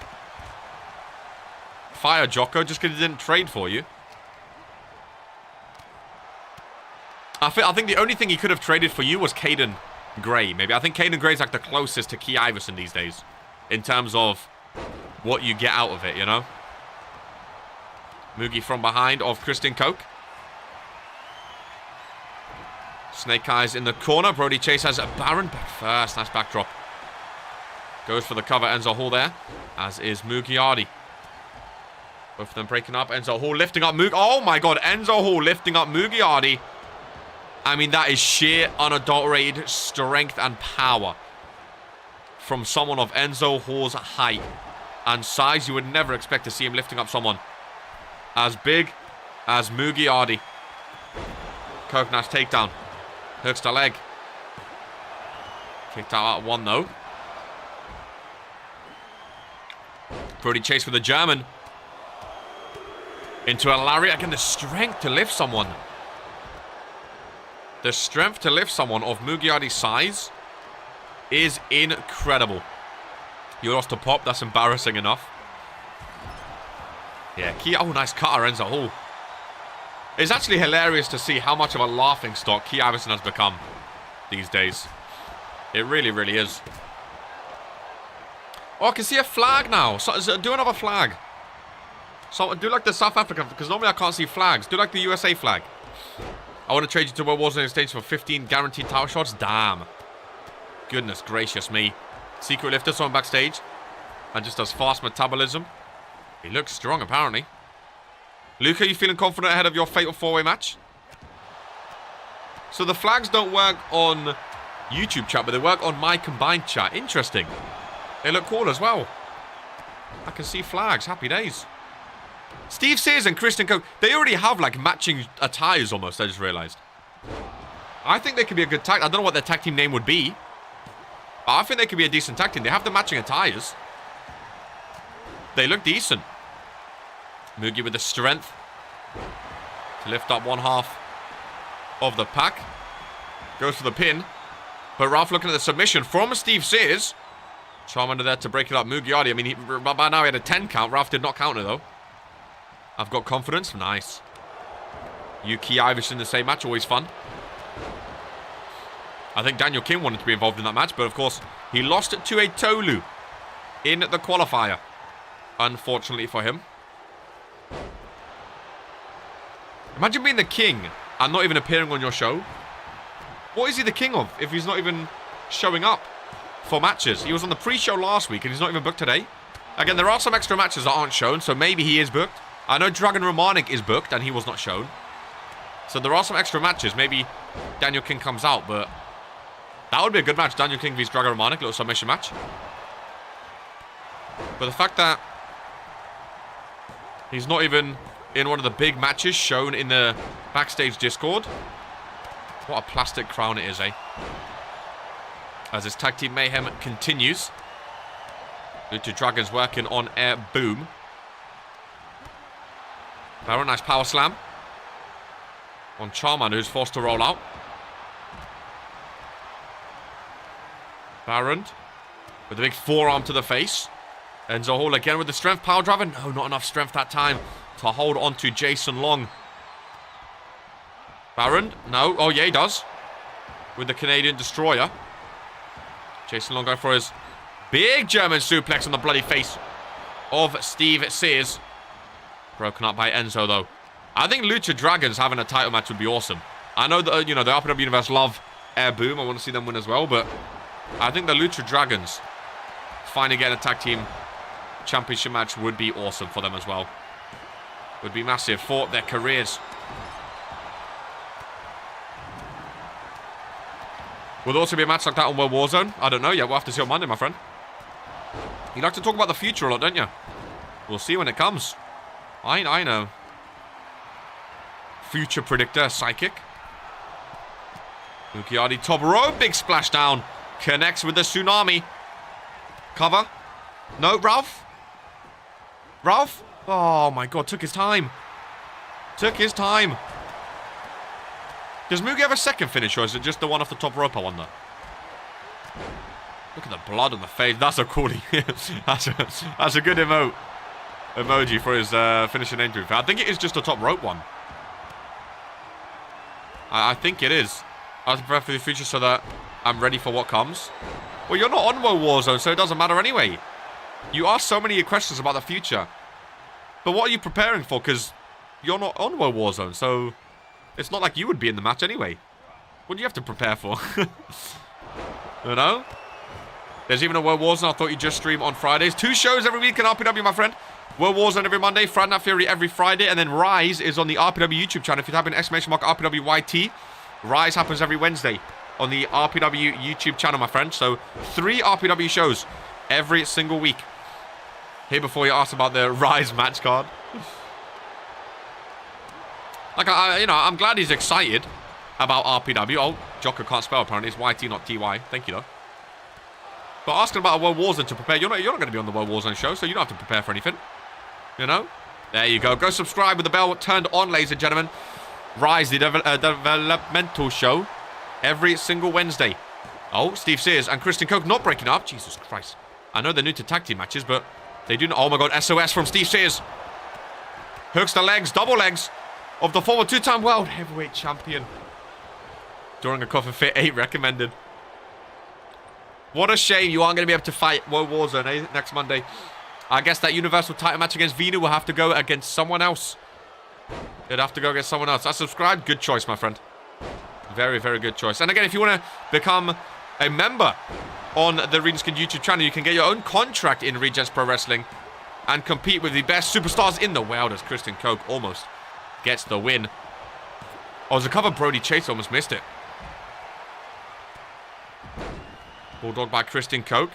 Fire Jocko just because he didn't trade for you. I think the only thing he could have traded for you was Caden Gray, maybe. I think Caden Gray's like the closest to Key Iverson these days in terms of what you get out of it, you know? Mugi from behind of Kristen Coke. Snake Eyes in the corner. Brody Chase has a Baron back first. Nice backdrop. Goes for the cover. Enzo Hall there, as is Mugiardi. Both of them breaking up. Enzo Hall lifting up Mugi. Oh my god, Enzo Hall lifting up Mugiardi. I mean, that is sheer, unadulterated strength and power from someone of Enzo Hall's height and size. You would never expect to see him lifting up someone as big as Mugiardi. Koknash takedown. Hooks the leg. Kicked out at one, though. Brody Chase with the German. Into a lariat. Again, the strength to lift someone. The strength to lift someone of Mugiardi's size is incredible. You lost to Pop. That's embarrassing enough. Yeah, oh, nice cutter, Enzo Hall. It's actually hilarious to see how much of a laughing stock Key Iverson has become these days. It really, really is. Oh, I can see a flag now. So, do another flag. So, do like the South African, because normally I can't see flags. Do like the USA flag. I want to trade you to World Warzone in exchange for 15 guaranteed title shots. Damn. Goodness gracious me. Secret lifter, someone backstage. And just does fast metabolism. He looks strong, apparently. Luca, you feeling confident ahead of your fatal four-way match? So the flags don't work on YouTube chat, but they work on my combined chat. Interesting. They look cool as well. I can see flags. Happy days. Steve Sears and Christian Coke, they already have, like, matching attires almost, I just realized. I think they could be a good tag. I don't know what their tag team name would be. But I think they could be a decent tag team. They have the matching attires. They look decent. Mugi with the strength to lift up one half of the pack. Goes for the pin. But Ralph looking at the submission from Steve Sears. Charmander there to break it up. Mugiardi, I mean, by now he had a 10 count. Ralph did not counter, though. I've got confidence. Nice. Yuki Irish in the same match. Always fun. I think Daniel King wanted to be involved in that match. But, of course, he lost to a Tolu in the qualifier. Unfortunately for him. Imagine being the king and not even appearing on your show. What is he the king of if he's not even showing up for matches? He was on the pre-show last week and he's not even booked today. Again, there are some extra matches that aren't shown, so maybe he is booked. I know Dragon Romanic is booked and he was not shown. So there are some extra matches. Maybe Daniel King comes out, but that would be a good match. Daniel King vs Dragon Romanic, little submission match. But the fact that he's not even in one of the big matches shown in the backstage Discord. What a plastic crown it is, eh? As this tag team mayhem continues. Lucha Dragons working on air boom. Very nice power slam on Charmander, who's forced to roll out. Baron with a big forearm to the face. Enzo Hall again with the strength power driver. No, not enough strength that time to hold on to Jason Long. Baron, no. Oh, yeah, he does. With the Canadian Destroyer. Jason Long going for his big German suplex on the bloody face of Steve Sears. Broken up by Enzo, though. I think Lucha Dragons having a title match would be awesome. I know that, you know, the RPW Universe love Air Boom. I want to see them win as well, but I think the Lucha Dragons finally getting a tag team championship match would be awesome for them as well. Would be massive for their careers. Will there also be a match like that on World Warzone? I don't know yet. We'll have to see on Monday, my friend. You like to talk about the future a lot, don't you? We'll see when it comes. I know. Future predictor, psychic. Mukiardi top row, big splashdown. Connects with the tsunami. Cover. No, Ralph. Ralph? Oh my god, took his time. Took his time. Does Mugi have a second finish, or is it just the one off the top rope, I wonder? Look at the blood on the face. That's a coolie. that's a good emoji for his finishing entry. I think it is just a top rope one. I think it is. I was prepared for the future so that I'm ready for what comes. Well, you're not on World Warzone, so it doesn't matter anyway. You ask so many questions about the future. But what are you preparing for? Because you're not on World Warzone, so it's not like you would be in the match anyway. What do you have to prepare for? You know? There's even a World Warzone. I thought you'd just stream on Fridays. 2 shows every week in RPW, my friend. World Warzone every Monday, Friday Night Fury every Friday, and then Rise is on the RPW YouTube channel. If you type in !RPWYT, Rise happens every Wednesday on the RPW YouTube channel, my friend. So 3 RPW shows every single week. Here before you ask about the Rise match card. Like, I'm glad he's excited about RPW. Oh, Joker can't spell apparently. It's YT, not TY. Thank you, though. But asking about a World Warzone to prepare, you're not going to be on the World Warzone show, so you don't have to prepare for anything. You know? There you go. Go subscribe with the bell turned on, ladies and gentlemen. Rise, the developmental show, every single Wednesday. Oh, Steve Sears and Christian Coke not breaking up. Jesus Christ. I know they're new to tag team matches, but they do not. Oh my god, SOS from Steve Sears. Hooks the legs, double legs of the former 2-time world heavyweight champion. During a coffin fit, 8 recommended. What a shame you aren't going to be able to fight World Warzone next Monday. I guess that Universal title match against Vina will have to go against someone else. It'd have to go against someone else. I subscribed. Good choice, my friend. Very, very good choice. And again, if you want to become a member on the Regenskin YouTube channel, you can get your own contract in Regents Pro Wrestling and compete with the best superstars in the world, as Christian Coke almost gets the win. Oh, there's a cover. Brody Chase almost missed it. Bulldog by Christian Coke.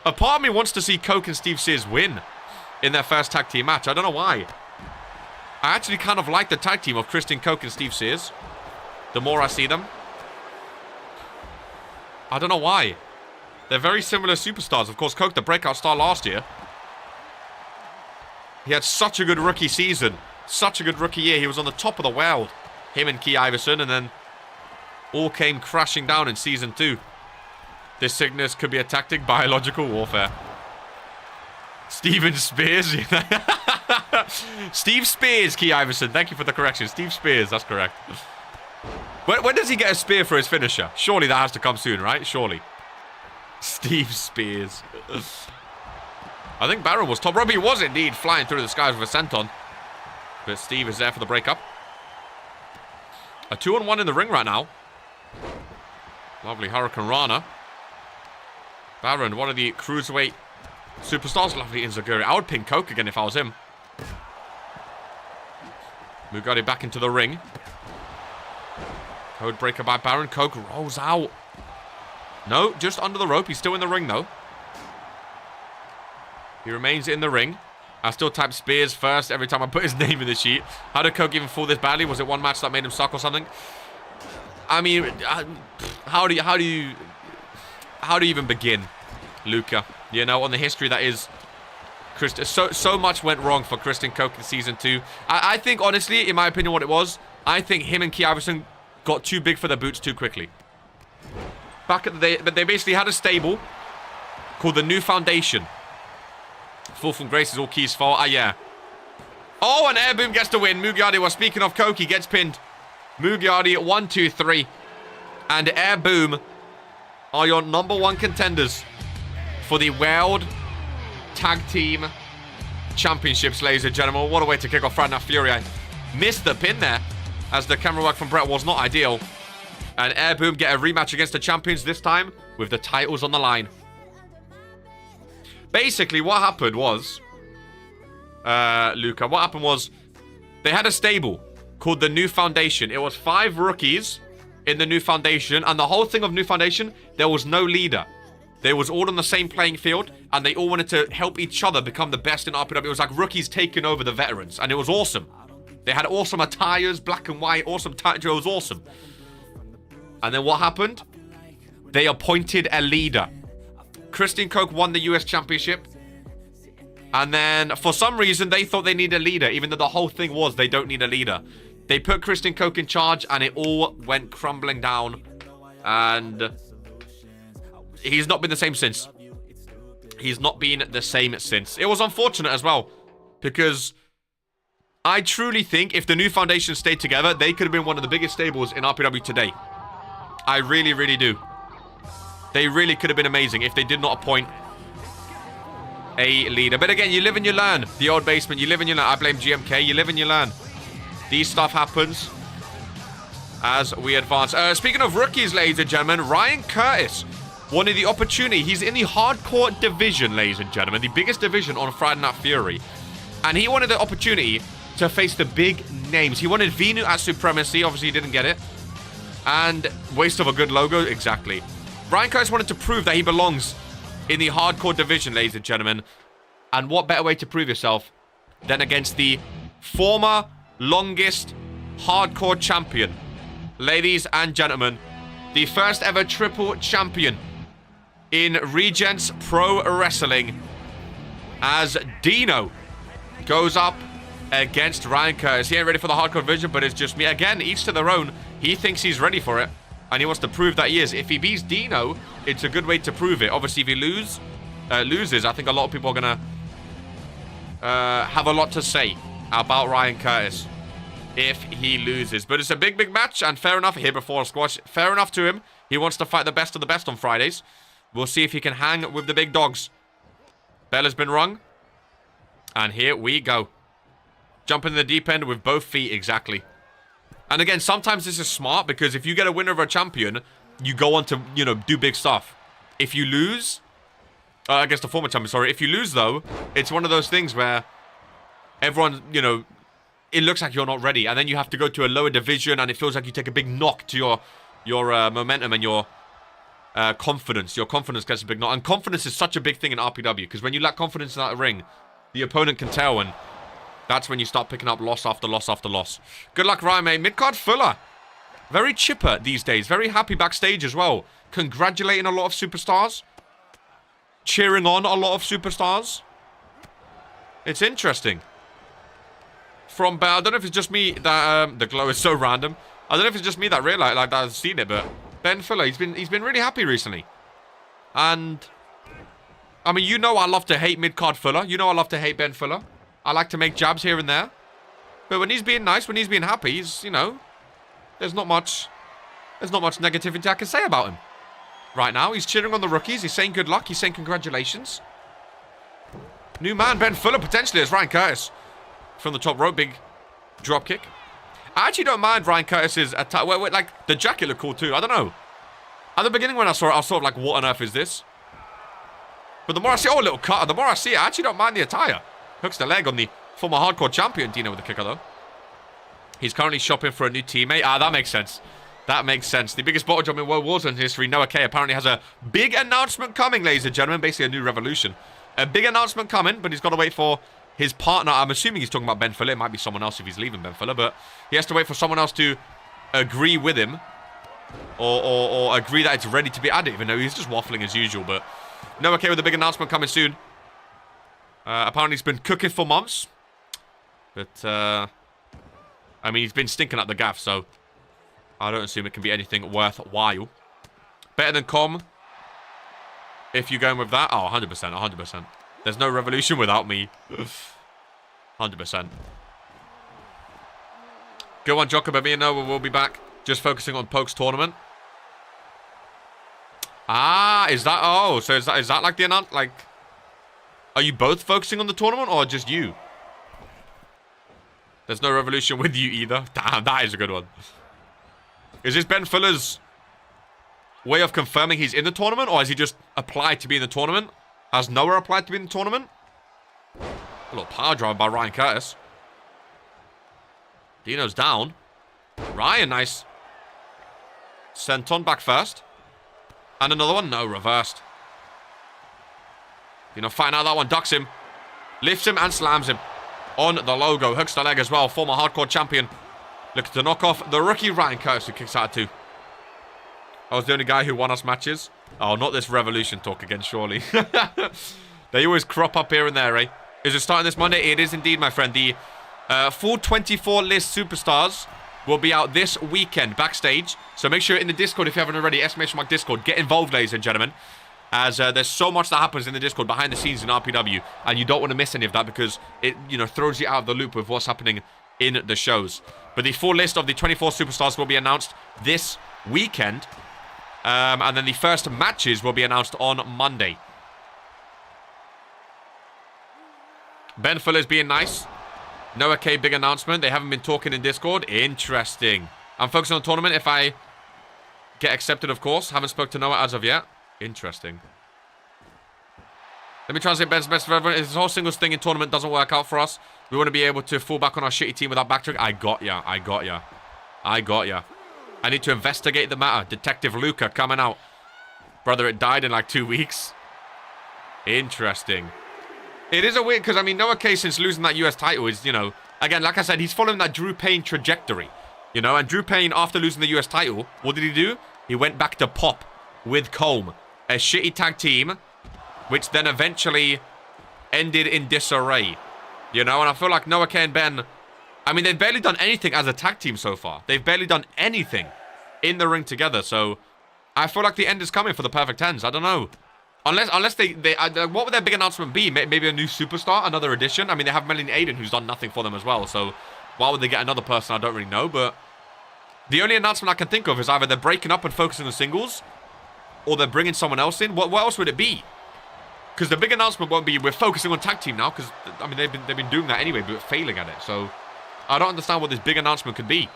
A part of me wants to see Coke and Steve Sears win in their first tag team match. I don't know why. I actually kind of like the tag team of Christian Coke and Steve Sears. The more I see them. I don't know why. They're very similar superstars. Of course, Coke, the breakout star last year. He had such a good rookie season. Such a good rookie year. He was on the top of the world. Him and Key Iverson. And then all came crashing down in Season 2. This sickness could be a tactic. Biological warfare. Steven Spears. Steve Spears, Key Iverson. Thank you for the correction. Steve Spears. That's correct. When does he get a spear for his finisher? Surely that has to come soon, right? Surely. Steve Spears. I think Baron was top rope. He was indeed flying through the skies with a senton. But Steve is there for the breakup. A 2-on-1 in the ring right now. Lovely Hurricane Rana. Baron, one of the cruiserweight superstars. Lovely Inzaguri. I would pin Coke again if I was him. Mugari back into the ring. Code breaker by Baron. Coke rolls out. No, just under the rope. He's still in the ring, though. He remains in the ring. I still type Spears first every time I put his name in the sheet. How did Coke even fall this badly? Was it one match that made him suck or something? I mean, how do you even begin, Luca? You know, on the history that is Christian. So much went wrong for Christian Coke in Season 2. I think, honestly, in my opinion, what it was, I think him and Key Iverson got too big for their boots too quickly. Back at the day, but they basically had a stable called the New Foundation. Fall from Grace is all Key's fault. Ah, yeah. Oh, and Air Boom gets the win. Mugiardi was speaking of Coke. He gets pinned. Mugiardi 1, 2, 3. And Air Boom are your #1 contenders for the World Tag Team Championships, ladies and gentlemen. What a way to kick off Friday Night Fury. I missed the pin there, as the camera work from Brett was not ideal. And Air Boom get a rematch against the champions, this time with the titles on the line. Basically, what happened was, Luca, what happened was, they had a stable called the New Foundation. It was 5 rookies in the New Foundation, and the whole thing of New Foundation, there was no leader. They was all on the same playing field, and they all wanted to help each other become the best in RPW. It was like rookies taking over the veterans, and it was awesome. They had awesome attires, black and white, awesome it was awesome. And then what happened? They appointed a leader. Christian Coke won the US Championship. And then, for some reason, they thought they needed a leader, even though the whole thing was they don't need a leader. They put Christian Coke in charge, and it all went crumbling down. And he's not been the same since. He's not been the same since. It was unfortunate as well, because I truly think if the New Foundation stayed together, they could have been one of the biggest stables in RPW today. I really, really do. They really could have been amazing if they did not appoint a leader. But again, you live and you learn. The old basement, you live and you learn. I blame GMK. You live and you learn. These stuff happens as we advance. Speaking of rookies, ladies and gentlemen, Ryan Curtis wanted the opportunity. He's in the hardcore division, ladies and gentlemen. The biggest division on Friday Night Fury. And he wanted the opportunity to face the big names. He wanted Venu at Supremacy. Obviously, he didn't get it. And waste of a good logo. Exactly. Ryan Curtis wanted to prove that he belongs in the hardcore division, ladies and gentlemen. And what better way to prove yourself than against the former longest hardcore champion. Ladies and gentlemen, the first ever triple champion in Regents Pro Wrestling, as Dino goes up against Ryan Curtis. He ain't ready for the hardcore division, but it's just me. Again, each to their own. He thinks he's ready for it, and he wants to prove that he is. If he beats Dino, it's a good way to prove it. Obviously, if he loses, I think a lot of people are going to have a lot to say about Ryan Curtis if he loses. But it's a big, big match, and fair enough here before a squash. Fair enough to him. He wants to fight the best of the best on Fridays. We'll see if he can hang with the big dogs. Bell has been rung, and here we go. Jump in the deep end with both feet, exactly. And again, sometimes this is smart, because if you get a winner of a champion, you go on to, you know, do big stuff. If you lose, I guess the former champion, sorry. If you lose, though, it's one of those things where everyone, you know, it looks like you're not ready. And then you have to go to a lower division, and it feels like you take a big knock to your momentum and your confidence. Your confidence gets a big knock. And confidence is such a big thing in RPW, because when you lack confidence in that ring, the opponent can tell, and That's when you start picking up loss after loss after loss. Good luck, Ryan, mate. Mid-card Fuller. Very chipper these days. Very happy backstage as well. Congratulating a lot of superstars. Cheering on a lot of superstars. It's interesting. From, I don't know if it's just me that, the glow is so random. I don't know if it's just me that realized, like, that I've seen it, but Ben Fuller, he's been really happy recently. And, I mean, you know I love to hate mid-card Fuller. You know I love to hate Ben Fuller. I like to make jabs here and there. But when he's being nice, when he's being happy, he's, you know, there's not much negativity I can say about him. Right now, he's cheering on the rookies. He's saying good luck. He's saying congratulations. New man, Ben Fuller, potentially, as Ryan Curtis. From the top rope, big drop kick. I actually don't mind Ryan Curtis's attack. Wait, like, the jacket looked cool too. I don't know. At the beginning when I saw it, I was sort of like, what on earth is this? But the more I see, oh, a little cut. The more I see it, I actually don't mind the attire. Hooks the leg on the former hardcore champion, Dino, with the kicker, though. He's currently shopping for a new teammate. Ah, that makes sense. That makes sense. The biggest bottle job in World Warzone history, Noah K, apparently has a big announcement coming, ladies and gentlemen. Basically a new revolution. A big announcement coming, but he's got to wait for his partner. I'm assuming he's talking about Ben Fuller. It might be someone else if he's leaving Ben Fuller, but he has to wait for someone else to agree with him or agree that it's ready to be added, even though he's just waffling as usual. But Noah K with a big announcement coming soon. Apparently he's been cooking for months, but I mean, he's been stinking at the gaff, so I don't assume it can be anything worthwhile. Better than Com, if you're going with that. Oh, 100%, 100%. There's no revolution without me. 100%. Go on, Jacob. Me and Noah will be back. Just focusing on Poke's tournament. Ah, is that... Oh, so is that like the announcement? Like, are you both focusing on the tournament or just you? There's no revolution with you either. Damn, that is a good one. Is this Ben Fuller's way of confirming he's in the tournament, or has he just applied to be in the tournament? Has Noah applied to be in the tournament? A little power drive by Ryan Curtis. Dino's down. Ryan, nice. Sent on back first. And another one. No, reversed. Dino fighting out that one. Ducks him. Lifts him and slams him. On the logo. Hooks the leg as well. Former hardcore champion. Looking to knock off the rookie Ryan Curtis, who kicks out at 2. I was the only guy who won us matches. Oh, not this revolution talk again, surely. They always crop up here and there, eh? Is it starting this Monday? It is indeed, my friend. The full 24 list superstars will be out this weekend backstage. So make sure in the Discord, if you haven't already, ! Discord, get involved, ladies and gentlemen. As there's so much that happens in the Discord behind the scenes in RPW. And you don't want to miss any of that because it, you know, throws you out of the loop with what's happening in the shows. But the full list of the 24 superstars will be announced this weekend. And then the first matches will be announced on Monday. Ben Fuller's being nice. Noah K, big announcement. They haven't been talking in Discord. Interesting. I'm focusing on the tournament if I get accepted, of course. Haven't spoke to Noah as of yet. Interesting. Let me translate Ben's best for everyone. If this whole singles thing in tournament doesn't work out for us, we want to be able to fall back on our shitty team without backtrack. I got ya. I got ya. I got ya. I need to investigate the matter. Detective Luca coming out. Brother, it died in like 2 weeks. Interesting. It is a weird, because I mean, Noah K, since losing that US title is, you know, again, like I said, he's following that Drew Payne trajectory. You know, and Drew Payne, after losing the US title, what did he do? He went back to Pop with Colm. A shitty tag team, which then eventually ended in disarray. You know, and I feel like Noah K and Ben, I mean, they've barely done anything as a tag team so far. They've barely done anything in the ring together. So, I feel like the end is coming for the Perfect 10s. I don't know. Unless they what would their big announcement be? Maybe a new superstar, another addition? I mean, they have Marilyn Aiden, who's done nothing for them as well. So, why would they get another person? I don't really know. But the only announcement I can think of is either they're breaking up and focusing on singles, or they're bringing someone else in. What else would it be? Because the big announcement won't be we're focusing on tag team now. Because I mean, they've been doing that anyway, but failing at it. So, I don't understand what this big announcement could be.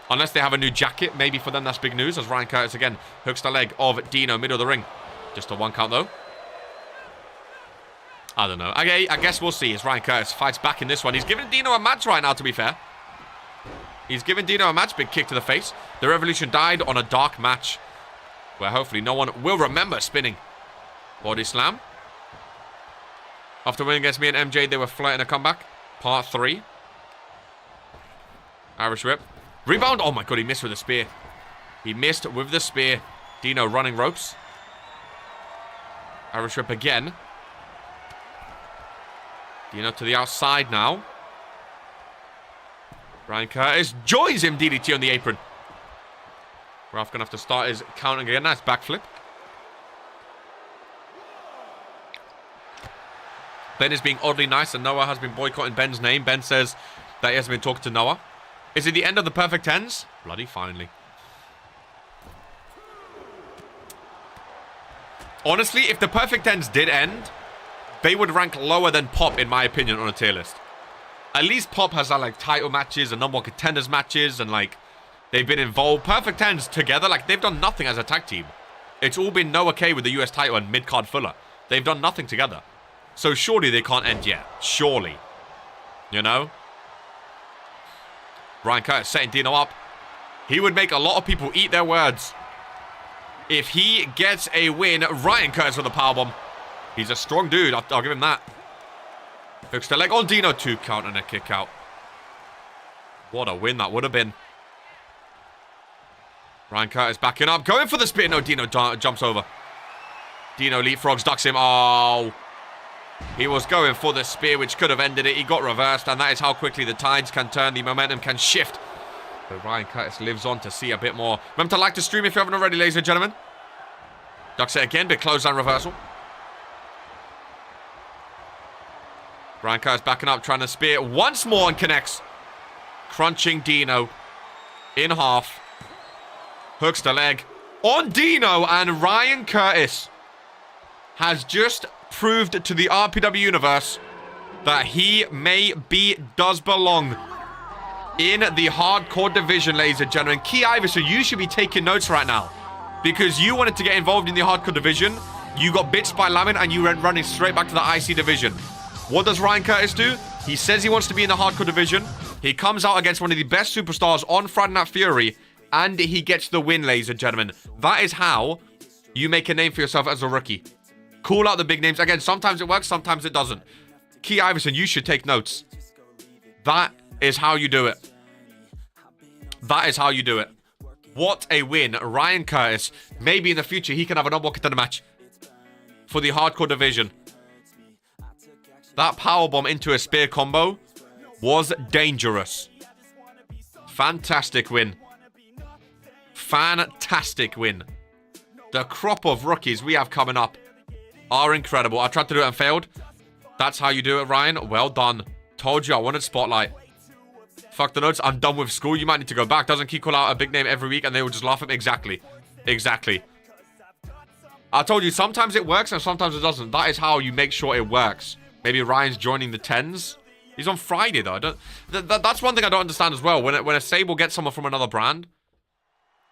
Unless they have a new jacket, maybe for them that's big news. As Ryan Curtis again hooks the leg of Dino, middle of the ring. Just a 1 count though. I don't know. Okay, I guess we'll see as Ryan Curtis fights back in this one. He's giving Dino a match right now, to be fair. He's giving Dino a match. Big kick to the face. The Revolution died on a dark match where hopefully no one will remember spinning. Body slam. After winning against me and MJ, they were flirting a comeback. Part 3. Irish whip. Rebound. Oh my god, he missed with the spear. He missed with the spear. Dino running ropes. Irish whip again. Dino to the outside now. Ryan Curtis joins him. DDT on the apron. Ralph going to have to start his counting again. Nice backflip. Ben is being oddly nice, and Noah has been boycotting Ben's name. Ben says that he hasn't been talking to Noah. Is it the end of the perfect tens? Bloody finally. Honestly, if the perfect tens did end, they would rank lower than Pop, in my opinion, on a tier list. At least Pop has like title matches and number one contenders matches, and like they've been involved. Perfect tens together, like they've done nothing as a tag team. It's all been Noah K with the US title and mid-card Fuller. They've done nothing together. So surely they can't end yet. Surely. You know? Ryan Curtis setting Dino up. He would make a lot of people eat their words. If he gets a win, Ryan Curtis with a powerbomb. He's a strong dude. I'll give him that. Hooks the leg on Dino. 2 count and a kick out. What a win that would have been. Ryan Curtis backing up. Going for the spear. No, Dino jumps over. Dino leapfrogs, ducks him. Oh. He was going for the spear, which could have ended it. He got reversed, and that is how quickly the tides can turn. The momentum can shift. But Ryan Curtis lives on to see a bit more. Remember to like the stream if you haven't already, ladies and gentlemen. Ducks it again, big clothesline reversal. Ryan Curtis backing up, trying to spear once more and connects. Crunching Dino in half. Hooks the leg on Dino, and Ryan Curtis has just proved to the RPW universe that he does belong in the hardcore division, ladies and gentlemen. Key Iverson, you should be taking notes right now, because you wanted to get involved in the hardcore division. You got bitsed by Lamin, and you went running straight back to the IC division. What does Ryan Curtis do? He says he wants to be in the hardcore division. He comes out against one of the best superstars on Friday Night Fury, and he gets the win, ladies and gentlemen. That is how you make a name for yourself as a rookie. Call out the big names. Again, sometimes it works, sometimes it doesn't. Key Iverson, you should take notes. That is how you do it. That is how you do it. What a win. Ryan Curtis. Maybe in the future he can have a number one contender match for the hardcore division. That powerbomb into a spear combo was dangerous. Fantastic win. Fantastic win. The crop of rookies we have coming up are incredible. I tried to do it and failed. That's how you do it, Ryan. Well done. Told you I wanted spotlight. Fuck the notes. I'm done with school. You might need to go back. Doesn't he call out a big name every week and they will just laugh at me? Exactly. Exactly. I told you, sometimes it works and sometimes it doesn't. That is how you make sure it works. Maybe Ryan's joining the 10s. He's on Friday, though. That's one thing I don't understand as well. When a Sable gets someone from another brand.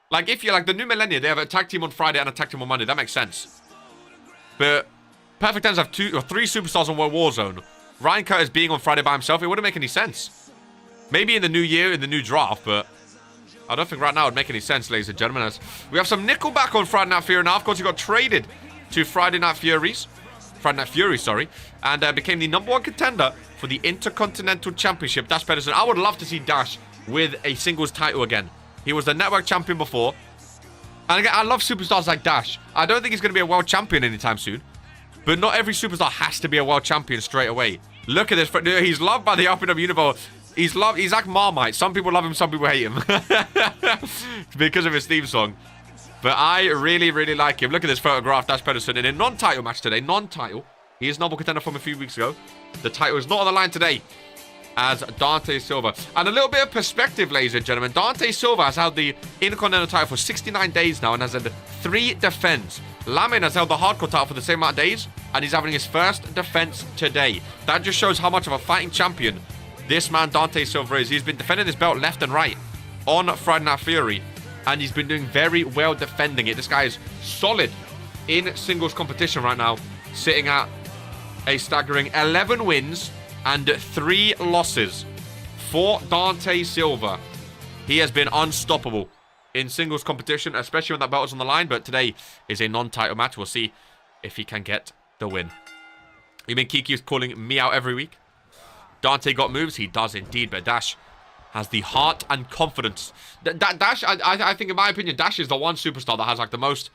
Like, if you're like the New Millennia, they have a tag team on Friday and a tag team on Monday. That makes sense. But Perfect Tens have 2 or 3 superstars on Warzone. Ryan Curtis being on Friday by himself, it wouldn't make any sense. Maybe in the new year, in the new draft, but I don't think right now it would make any sense, ladies and gentlemen. As we have some Nickelback on Friday Night Fury now. Of course, he got traded to Friday Night Fury, sorry, and became the number 1 contender for the Intercontinental Championship. Dash Pedersen. I would love to see Dash with a singles title again. He was the network champion before. And again, I love superstars like Dash. I don't think he's going to be a world champion anytime soon. But not every superstar has to be a world champion straight away. Look at this. He's loved by the RPW universe. He's like Marmite. Some people love him, some people hate him. Because of his theme song. But I really, really like him. Look at this photograph. Dash Pedersen in a non-title match today. Non-title. He is number contender from a few weeks ago. The title is not on the line today as Dante Silva. And a little bit of perspective, ladies and gentlemen. Dante Silva has held the Intercontinental title for 69 days now and has had 3 defense. Lamin has held the hardcore title for the same amount of days and he's having his first defense today. That just shows how much of a fighting champion this man Dante Silva is. He's been defending this belt left and right on Friday Night Fury and he's been doing very well defending it. This guy is solid in singles competition right now, sitting at a staggering 11 wins and 3 losses for Dante Silva. He has been unstoppable in singles competition, especially when that belt is on the line. But today is a non-title match. We'll see if he can get the win. You mean Kiki's calling me out every week? Dante got moves? He does indeed, but Dash has the heart and confidence. Dash, I think in my opinion, Dash is the one superstar that has like the most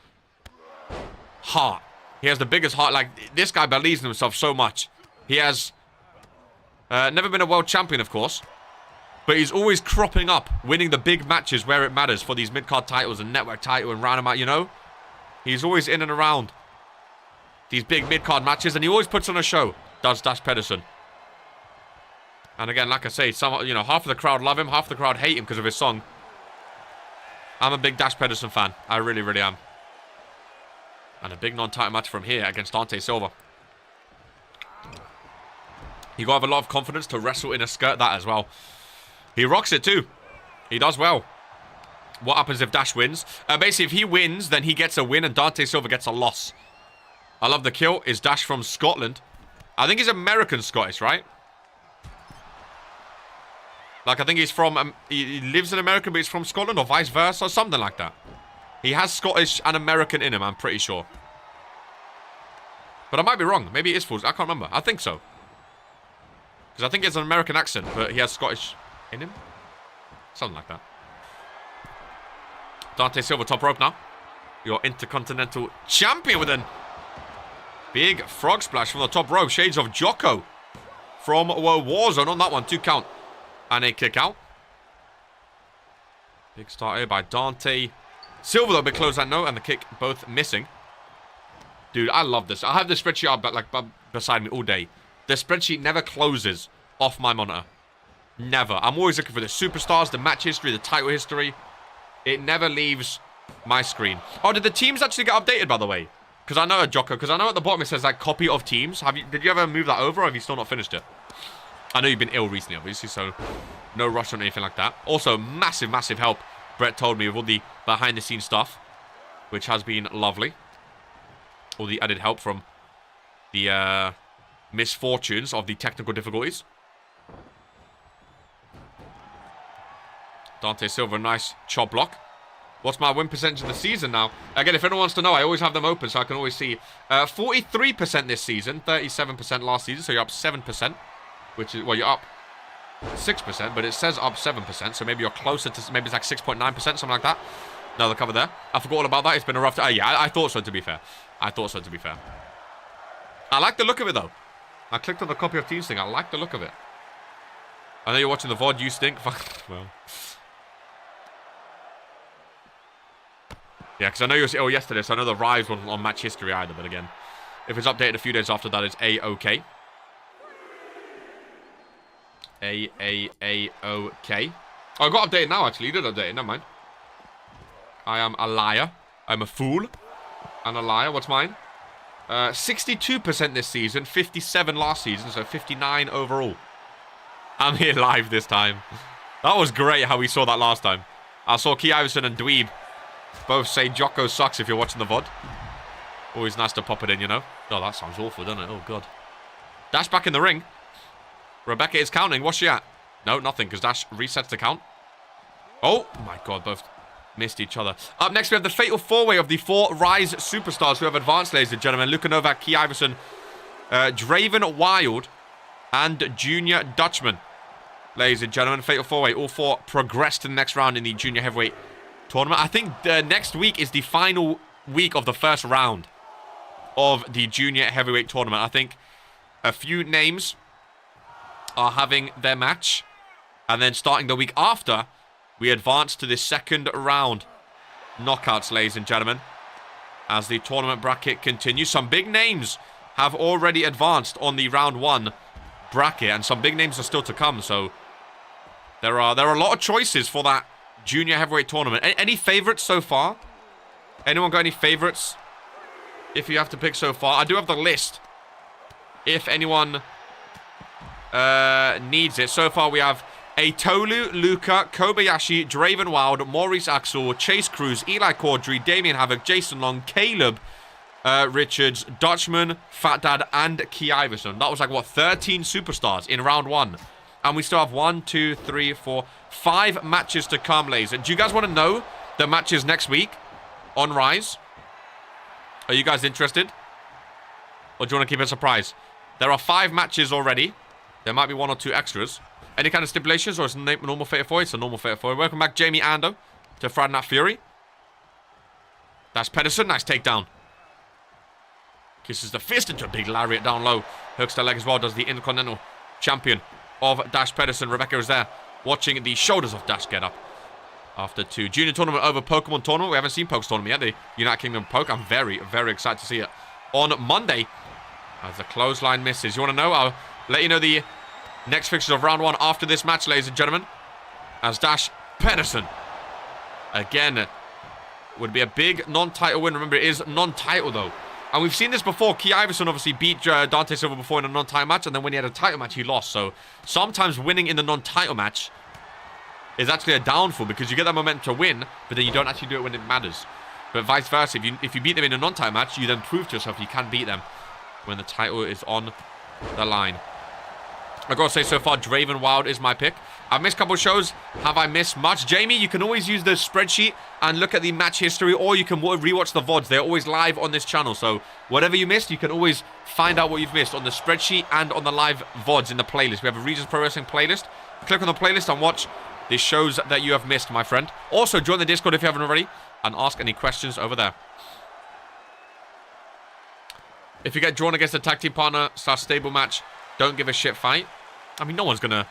heart. He has the biggest heart. Like, this guy believes in himself so much. He has never been a world champion, of course, but he's always cropping up, winning the big matches where it matters for these mid-card titles and network title and roundabout, you know? He's always in and around these big mid-card matches, and he always puts on a show, does Dash Pedersen. And again, like I say, some, you know, half of the crowd love him, half of the crowd hate him because of his song. I'm a big Dash Pedersen fan. I really, really am. And a big non-title match from here against Dante Silva. You got to have a lot of confidence to wrestle in a skirt that as well. He rocks it too. He does well. What happens if Dash wins? Basically, if he wins, then he gets a win and Dante Silva gets a loss. I love the kill. Is Dash from Scotland? I think he's American-Scottish, right? Like, I think he's from... he lives in America, but he's from Scotland, or vice versa, or something like that. He has Scottish and American in him, I'm pretty sure. But I might be wrong. Maybe it is Fools. I can't remember. I think so. Because I think it's an American accent, but he has Scottish in him. Something like that. Dante Silva top rope now. Your Intercontinental Champion with a big frog splash from the top rope. Shades of Jocko from Warzone on that one. 2 count. And a kick out. Big start here by Dante Silva, though, a bit close that note, and the kick both missing. Dude, I love this. I have this spreadsheet up, like, beside me all day. The spreadsheet never closes off my monitor. Never. I'm always looking for the superstars, the match history, the title history. It never leaves my screen. Oh, did the teams actually get updated, by the way? Because I know, Jocko, because I know at the bottom it says, like, copy of teams. Did you ever move that over, or have you still not finished it? I know you've been ill recently, obviously, so no rush on anything like that. Also, massive, massive help, Brett told me, with all the behind-the-scenes stuff, which has been lovely. All the added help from the misfortunes of the technical difficulties. Dante Silva, nice chop block. What's my win percentage of the season now? Again, if anyone wants to know, I always have them open, so I can always see. 43% this season, 37% last season, so you're up 7%. Which is, well, you're up 6%, but it says up 7%, so maybe you're closer to, maybe it's like 6.9%, something like that. Another cover there. I forgot all about that. It's been a rough time. Yeah, I thought so, to be fair. I thought so, to be fair. I like the look of it, though. I clicked on the copy of teams thing. I like the look of it. I know you're watching the VOD. You stink. Well. Yeah, because I know you were ill yesterday, so I know the rise wasn't on match history either, but again, if it's updated a few days after that, it's A-OK. A-OK. Oh, I got updated now, actually. You did update it. Never mind. I am a liar. I'm a fool. And a liar. What's mine? 62% this season. 57 last season. So 59 overall. I'm here live this time. That was great how we saw that last time. I saw Key Iverson and Dweeb both say Jocko sucks if you're watching the VOD. Always nice to pop it in, you know. Oh, that sounds awful, doesn't it? Oh, God. Dash back in the ring. Rebecca is counting. What's she at? No, nothing, because Dash resets the count. Oh, my God, both missed each other. Up next, we have the fatal four-way of the 4 Rise superstars who have advanced, ladies and gentlemen. Luka Novak, Key Iverson, Draven Wild, and Junior Dutchman. Ladies and gentlemen, fatal four-way. All 4 progressed to the next round in the Junior Heavyweight Tournament. I think next week is the final week of the first round of the Junior Heavyweight Tournament. I think a few names are having their match, and then starting the week after, we advance to the second round knockouts, ladies and gentlemen, as the tournament bracket continues. Some big names have already advanced on the round 1 bracket, and some big names are still to come, so there are a lot of choices for that Junior Heavyweight Tournament. Any favorites so far? Anyone got any favorites? If you have to pick so far, I do have the list if anyone needs it. So far, we have Atolu, Luca, Kobayashi, Draven Wild, Maurice Axel, Chase Cruz, Eli Caudry, Damian Havoc, Jason Long, Caleb Richards, Dutchman, Fat Dad, and Key Iverson. That was like, what, 13 superstars in round 1. And we still have 1, 2, 3, 4, 5 matches to come, ladies. And do you guys want to know the matches next week on Rise? Are you guys interested? Or do you want to keep it a surprise? There are 5 matches already There might be 1 or 2 extras. Any kind of stipulations, or is it a normal Fatal 4? It's a normal Fatal 4. Welcome back, Jamie Ando, to Friday Night Fury. That's Pedersen. Nice takedown. Kisses the fist into a big lariat down low. Hooks the leg as well. Does the Intercontinental Champion of Dash Pedersen. Rebecca is there watching the shoulders of Dash get up. After 2. Junior tournament over Pokemon tournament. We haven't seen Poke's tournament yet. The United Kingdom Poke. I'm very, very excited to see it on Monday. As the clothesline misses. You want to know? I'll let you know the next fixtures of round 1 after this match, ladies and gentlemen. As Dash Pedersen, again, would be a big non-title win. Remember, it is non-title, though. And we've seen this before. Key Iverson obviously beat Dante Silva before in a non-title match. And then when he had a title match, he lost. So sometimes winning in the non-title match is actually a downfall. Because you get that momentum to win, but then you don't actually do it when it matters. But vice versa. If you beat them in a non-title match, you then prove to yourself you can beat them when the title is on the line. I gotta say, so far, Draven Wild is my pick. I've missed a couple of shows. Have I missed much? Jamie, you can always use the spreadsheet and look at the match history, or you can rewatch the VODs. They're always live on this channel, so whatever you missed, you can always find out what you've missed on the spreadsheet and on the live VODs in the playlist. We have a Regions Pro Wrestling playlist. Click on the playlist and watch the shows that you have missed, my friend. Also, join the Discord if you haven't already, and ask any questions over there. If you get drawn against a tag team partner / stable match, don't give a shit fight. I mean, no one's going to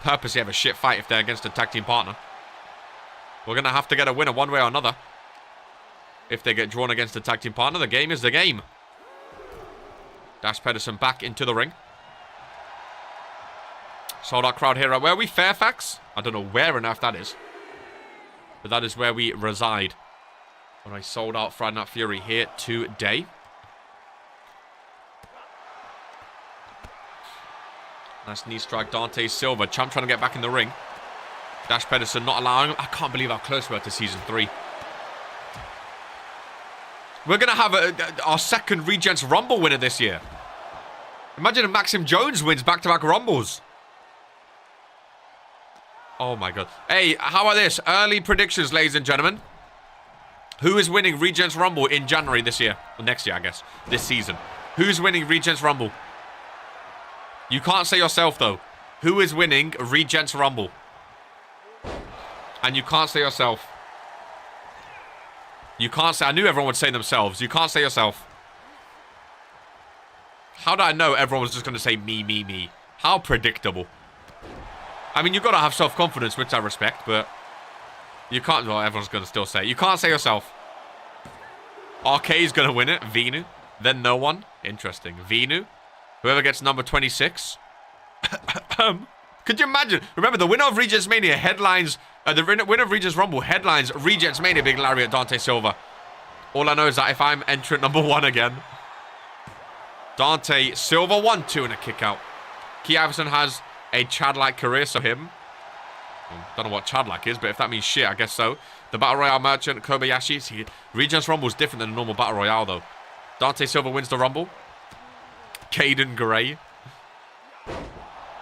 purposely have a shit fight if they're against a tag team partner. We're going to have to get a winner one way or another. If they get drawn against a tag team partner, the game is the game. Dash Pedersen back into the ring. Sold out crowd here. Where are we? Fairfax? I don't know where on earth that is. But that is where we reside. On a sold out Friday Night Fury here today. Nice knee strike, Dante Silva. Champ trying to get back in the ring. Dash Pedersen not allowing him. I can't believe how close we are to Season 3. We're going to have our second Regents Rumble winner this year. Imagine if Maxim Jones wins back-to-back Rumbles. Oh my god. Hey, how about this? Early predictions, ladies and gentlemen. Who is winning Regents Rumble in January this year? Well, next year, I guess. This season. Who's winning Regents Rumble? You can't say yourself, though. Who is winning Regents Rumble? And you can't say yourself. You can't say... I knew everyone would say themselves. You can't say yourself. How did I know everyone was just going to say me, me, me? How predictable. I mean, you've got to have self-confidence, which I respect, but... You can't... Well, everyone's going to still say it. You can't say yourself. RK is going to win it. Venu. Then no one. Interesting. Venu. Whoever gets number 26. Could you imagine? Remember, the winner of Regents Mania headlines... the winner of Regents Rumble headlines Regents Mania Big Lariat Dante Silva. All I know is that if I'm entrant number 1 again... Dante Silva 1-2 and a kick out. Key Iverson has a Chad-like career, so him... Don't know what Chad-like is, but if that means shit, I guess so. The Battle Royale Merchant, Kobayashi. Regents Rumble is different than a normal Battle Royale, though. Dante Silva wins the Rumble. Caden Gray.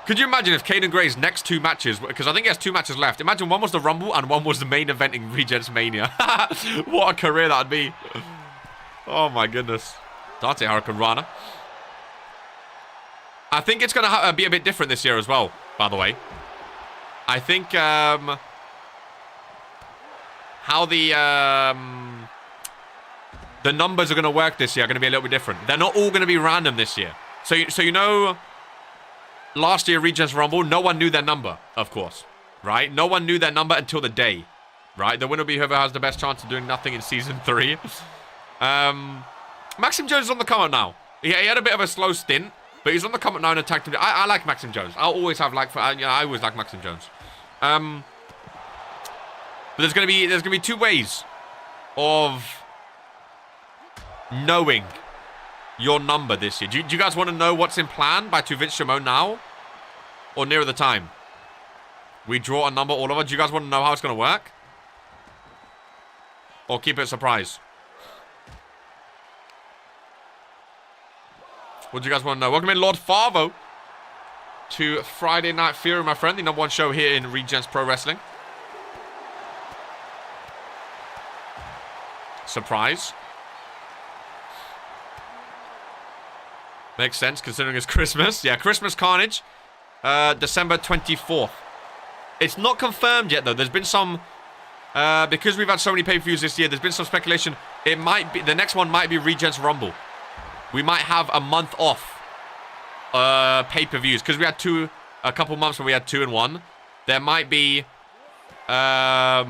Could you imagine if Caden Gray's next 2 matches, because I think he has 2 matches left. Imagine one was the Rumble and one was the main event in Regents Mania. What a career that'd be. Oh my goodness. Dante Hurricane Rana. I think it's going to be a bit different this year as well, by the way. I think how the numbers are going to work this year are going to be a little bit different. They're not all going to be random this year. So you know, last year, Regents Rumble, no one knew their number, of course. Right? No one knew their number until the day. Right? The winner will be whoever has the best chance of doing nothing in Season 3. Maxim Jones is on the come up now. He had a bit of a slow stint, but he's on the come up now and attacked him. I like Maxim Jones. I'll always have I always like Maxim Jones. But there's gonna be 2 ways of knowing your number this year. Do you guys want to know what's in plan by Vince Shimon now? Or nearer the time? We draw a number all over. Do you guys want to know how it's going to work? Or keep it a surprise? What do you guys want to know? Welcome in, Lord Farvo, to Friday Night Fury, my friend. The number 1 show here in Regents Pro Wrestling. Surprise. Makes sense considering it's Christmas. Yeah, Christmas Carnage. December 24th. It's not confirmed yet, though. There's been some... because we've had so many pay-per-views this year, there's been some speculation. It might be... The next one might be Regents Rumble. We might have a month off pay-per-views. Because we had a couple months where we had 2 in 1. There might be... there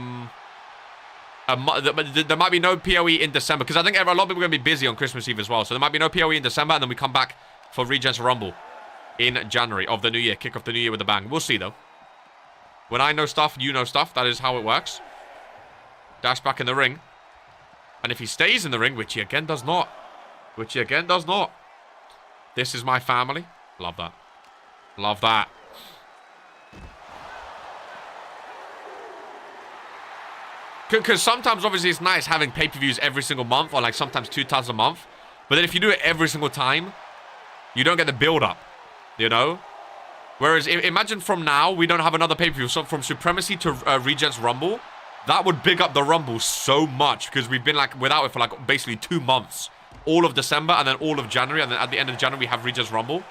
might be no PoE in December. Because I think a lot of people are going to be busy on Christmas Eve as well. So there might be no PoE in December. And then we come back for Regents Rumble in January of the new year. Kick off the new year with a bang. We'll see, though. When I know stuff, you know stuff. That is how it works. Dash back in the ring. And if he stays in the ring, which he again does not. This is my family. Love that. Love that. Because sometimes, obviously, it's nice having pay-per-views every single month. Or, like, sometimes 2 times a month. But then if you do it every single time, you don't get the build-up. You know? Whereas, imagine from now, we don't have another pay-per-view. So, from Supremacy to Regents Rumble, that would big up the Rumble so much. Because we've been, like, without it for, like, basically 2 months. All of December and then all of January. And then at the end of January, we have Regents Rumble.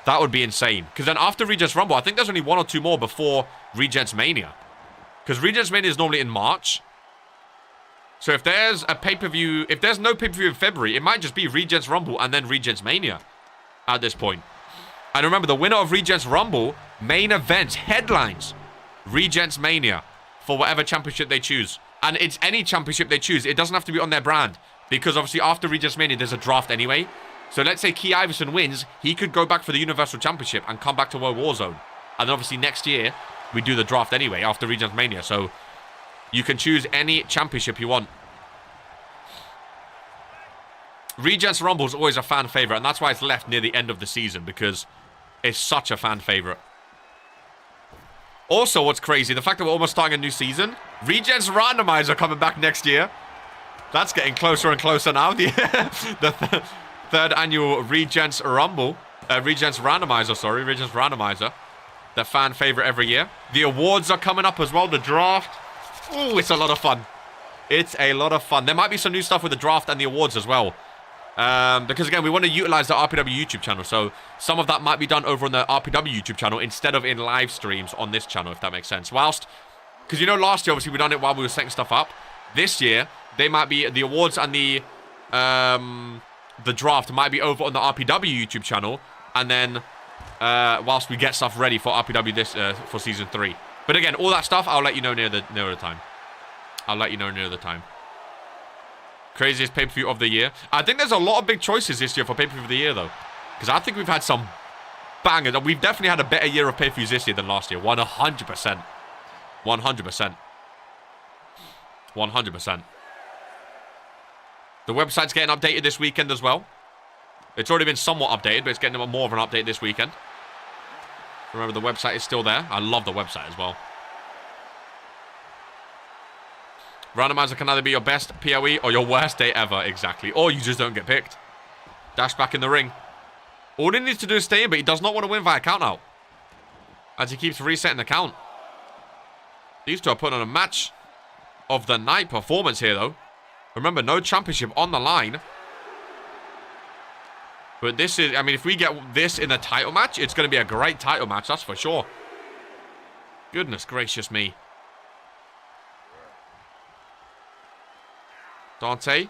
That would be insane. Because then after Regents Rumble, I think there's only 1 or 2 more before Regents Mania. Because Regents Mania is normally in March. So if there's a pay-per-view... If there's no pay-per-view in February, it might just be Regents Rumble and then Regents Mania at this point. And remember, the winner of Regents Rumble, main event, headlines, Regents Mania for whatever championship they choose. And it's any championship they choose. It doesn't have to be on their brand. Because obviously after Regents Mania, there's a draft anyway. So let's say Key Iverson wins. He could go back for the Universal Championship and come back to World Warzone. And then obviously next year, we do the draft anyway after Regents Mania. So you can choose any championship you want. Regents Rumble is always a fan favorite. And that's why it's left near the end of the season. Because it's such a fan favorite. Also, what's crazy, the fact that we're almost starting a new season. Regents Randomizer coming back next year. That's getting closer and closer now. The third annual Regents Rumble. Regents Randomizer, sorry. Regents Randomizer. The fan favorite every year. The awards are coming up as well. The draft. Oh, it's a lot of fun. It's a lot of fun. There might be some new stuff with the draft and the awards as well. Because again, we want to utilize the RPW YouTube channel. So some of that might be done over on the RPW YouTube channel instead of in live streams on this channel, if that makes sense. Whilst, because you know last year, obviously, we done it while we were setting stuff up. This year, they might be, the awards and the draft might be over on the RPW YouTube channel. And then, whilst we get stuff ready for RPW this, for Season 3. But again, all that stuff, I'll let you know near the time. I'll let you know near the time. Craziest pay-per-view of the year. I think there's a lot of big choices this year for pay-per-view of the year, though. Because I think we've had some bangers. We've definitely had a better year of pay-per-views this year than last year. 100%. 100%. 100%. The website's getting updated this weekend as well. It's already been somewhat updated, but it's getting more of an update this weekend. Remember, the website is still there. I love the website as well. Randomizer can either be your best PoE or your worst day ever. Exactly. Or you just don't get picked. Dash back in the ring. All he needs to do is stay in, but he does not want to win via count out. As he keeps resetting the count. These two are putting on a match of the night performance here, though. Remember, no championship on the line. But this is, I mean, if we get this in a title match, it's going to be a great title match, that's for sure. Goodness gracious me. Dante.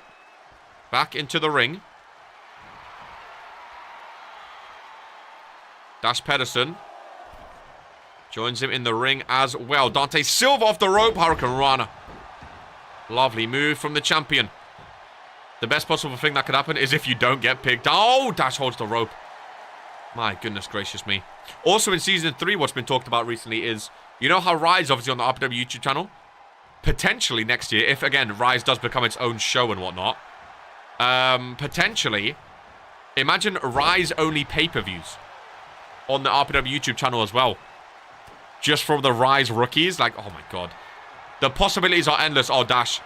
Back into the ring. Dash Pedersen. Joins him in the ring as well. Dante Silva off the rope. Hurricane Rana. Lovely move from the champion. The best possible thing that could happen is if you don't get picked. Oh, Dash holds the rope. My goodness gracious me. Also in Season 3, what's been talked about recently is, you know how Rise, obviously on the RPW YouTube channel, potentially next year, if again, Rise does become its own show and whatnot, potentially, imagine Rise only pay-per-views on the RPW YouTube channel as well. Just from the Rise rookies. Like, oh my god. The possibilities are endless. Oh, Dash.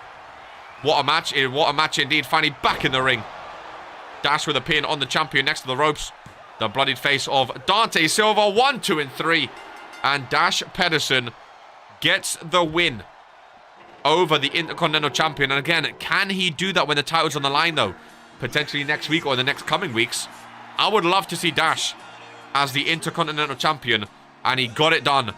What a match. What a match indeed. Finally back in the ring. Dash with a pin on the champion next to the ropes. The bloodied face of Dante Silva. 1, 2, and 3. And Dash Pedersen gets the win over the Intercontinental Champion. And again, can he do that when the title's on the line, though? Potentially next week or the next coming weeks. I would love to see Dash as the Intercontinental Champion. And he got it done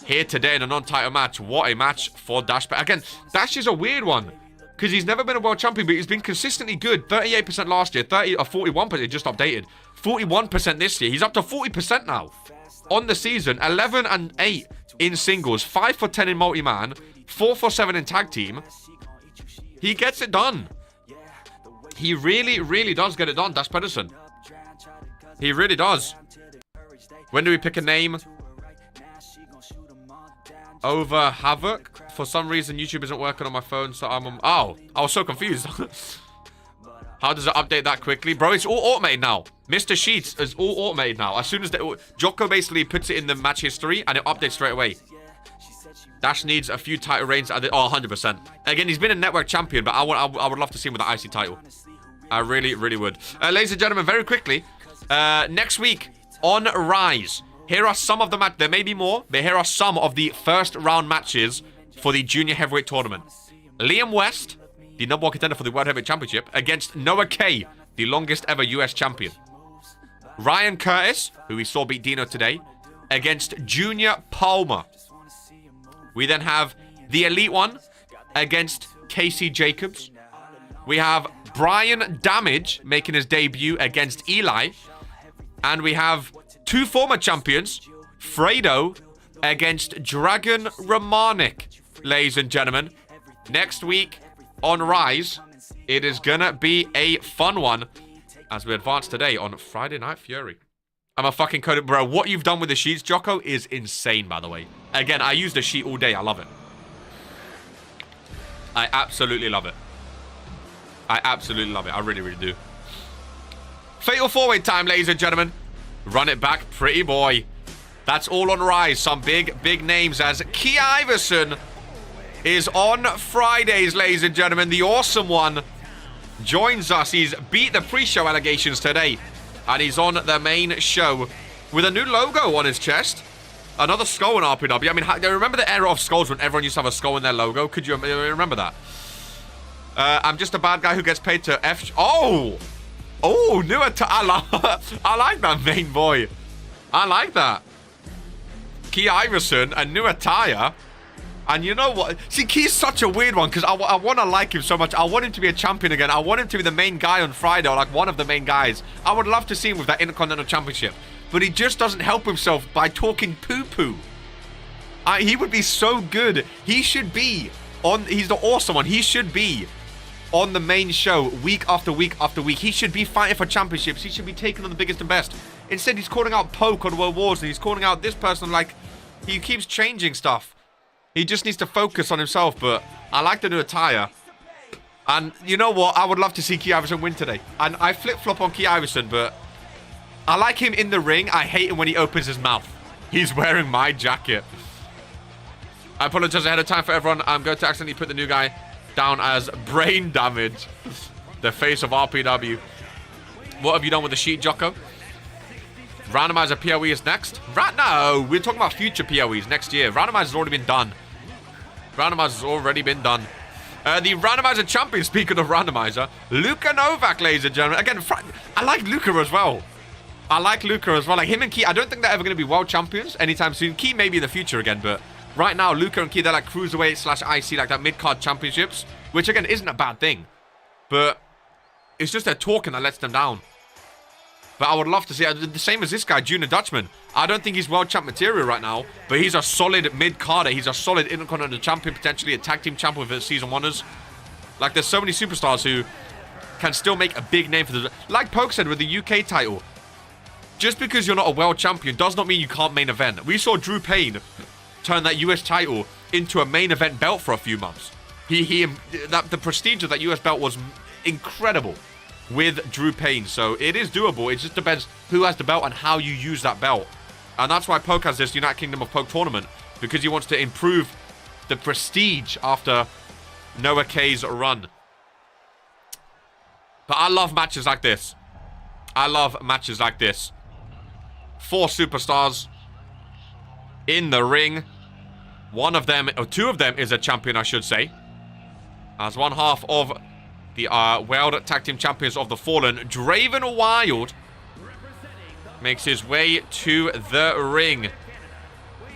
here today in a non-title match. What a match for Dash. But again, Dash is a weird one. Because he's never been a world champion, but he's been consistently good. 38% last year, 41%, just updated. 41% this year. He's up to 40% now. On the season, 11 and 8 in singles, 5 for 10 in multi-man, 4 for 7 in tag team. He gets it done. He really, really does get it done, Dash Pedersen. He really does. When do we pick a name? Over Havoc. For some reason, YouTube isn't working on my phone, so I'm on... Oh, I was so confused. How does it update that quickly? Bro, it's all automated now. Mr. Sheets is all automated now. As soon as Jocko basically puts it in the match history, and it updates straight away. Dash needs a few title reigns. Oh, 100%. Again, he's been a network champion, but I would love to see him with the IC title. I really, really would. Ladies and gentlemen, very quickly, next week on Rise, here are some of the matches. There may be more, but here are some of the first round matches for the Junior Heavyweight Tournament. Liam West, the number 1 contender for the World Heavyweight Championship, against Noah K, the longest ever US champion. Ryan Curtis, who we saw beat Dino today, against Junior Palmer. We then have the Elite One against Casey Jacobs. We have Brian Damage making his debut against Eli. And we have 2 former champions, Fredo against Dragon Romanic. Ladies and gentlemen, next week on Rise, it is gonna be a fun one as we advance today on Friday Night Fury. I'm a fucking coded, bro. What you've done with the sheets, Jocko, is insane, by the way. Again, I use the sheet all day. I love it. I absolutely love it. I absolutely love it. I really, really do. Fatal 4-way time, ladies and gentlemen. Run it back, pretty boy. That's all on Rise. Some big, big names as Key Iverson is on Fridays, ladies and gentlemen. The awesome one joins us. He's beat the pre-show allegations today. And he's on the main show with a new logo on his chest. Another skull in RPW. I mean, remember the era of skulls when everyone used to have a skull in their logo? Could you remember that? I'm just a bad guy who gets paid to F... Oh! Oh, new I like that, main boy. I like that. Key Iverson, a new attire. And you know what? See, Key's such a weird one because I want to like him so much. I want him to be a champion again. I want him to be the main guy on Friday, or like one of the main guys. I would love to see him with that Intercontinental Championship. But he just doesn't help himself by talking poo-poo. He would be so good. He should be on... He's the awesome one. He should be on the main show week after week after week. He should be fighting for championships. He should be taking on the biggest and best. Instead, he's calling out Poke on World Wars, and he's calling out this person like... He keeps changing stuff. He just needs to focus on himself, but I like the new attire. And you know what? I would love to see Key Iverson win today. And I flip-flop on Key Iverson, but I like him in the ring. I hate him when he opens his mouth. He's wearing my jacket. I apologize ahead of time for everyone. I'm going to accidentally put the new guy down as Brain Damage. The face of RPW. What have you done with the sheet, Jocko? Randomizer PoE is next? No, we're talking about future PoEs next year. Randomizer has already been done. Randomizer has already been done. The randomizer champion, speaking of randomizer, Luka Novak, ladies and gentlemen. Again, I like Luka as well. I like Luka as well. Like him and Key, I don't think they're ever going to be world champions anytime soon. Key maybe in the future again, but right now, Luka and Key, they're like cruiserweight/IC, like that mid-card championships, which again isn't a bad thing. But it's just their talking that lets them down. But I would love to see the same as this guy, Junior Dutchman. I don't think he's world champ material right now, but he's a solid mid-carder. He's a solid Intercontinental champion, potentially a tag team champion with the season oneers. Like, there's so many superstars who can still make a big name for the... Like Poke said with the UK title, just because you're not a world champion does not mean you can't main event. We saw Drew Payne turn that US title into a main event belt for a few months. The prestige of that US belt was incredible with Drew Payne. So it is doable. It just depends who has the belt and how you use that belt. And that's why Poke has this United Kingdom of Poke tournament, because he wants to improve the prestige after Noah K's run. But I love matches like this. I love matches like this. 4 superstars in the ring. One of them, or 2 of them, is a champion, I should say. As one half of the World Tag Team Champions of the Fallen, Draven Wild makes his way to the ring.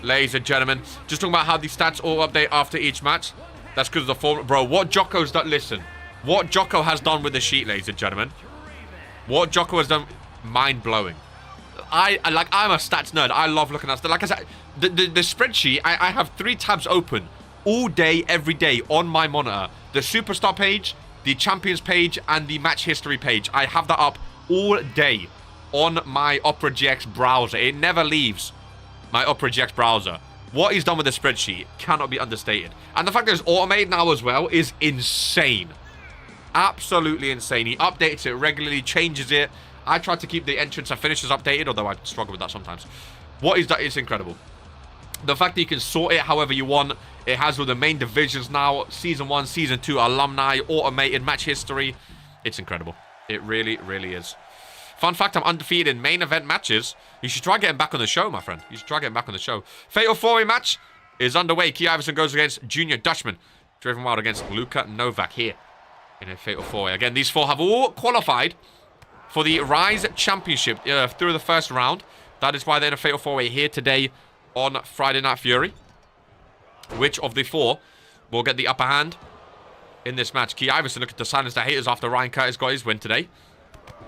Ladies and gentlemen, just talking about how the stats all update after each match. That's because of the form. Bro, what Jocko's done, listen. What Jocko has done with the sheet, ladies and gentlemen. What Jocko has done, mind-blowing. I'm a stats nerd. I love looking at stats. Like I said, the spreadsheet, I have 3 tabs open all day, every day on my monitor. The Superstar page, the Champions page, and the Match History page. I have that up all day on my Opera GX browser. It never leaves my Opera GX browser. What he's done with the spreadsheet cannot be understated. And the fact that it's automated now as well is insane. Absolutely insane. He updates it regularly, changes it. I try to keep the entrance and finishes updated, although I struggle with that sometimes. What he's done is incredible. The fact that you can sort it however you want. It has all the main divisions now. Season 1, Season 2, alumni, automated, match history. It's incredible. It really, really is. Fun fact, I'm undefeated in main event matches. You should try getting back on the show, my friend. You should try getting back on the show. Fatal 4-way match is underway. Key Iverson goes against Junior Dutchman. Driven Wild against Luka Novak here in a Fatal 4-way. Again, these 4 have all qualified for the Rise Championship through the first round. That is why they're in a Fatal 4-way here today on Friday Night Fury. Which of the 4 will get the upper hand in this match? Key Iverson looking to silence the haters after Ryan Curtis got his win today.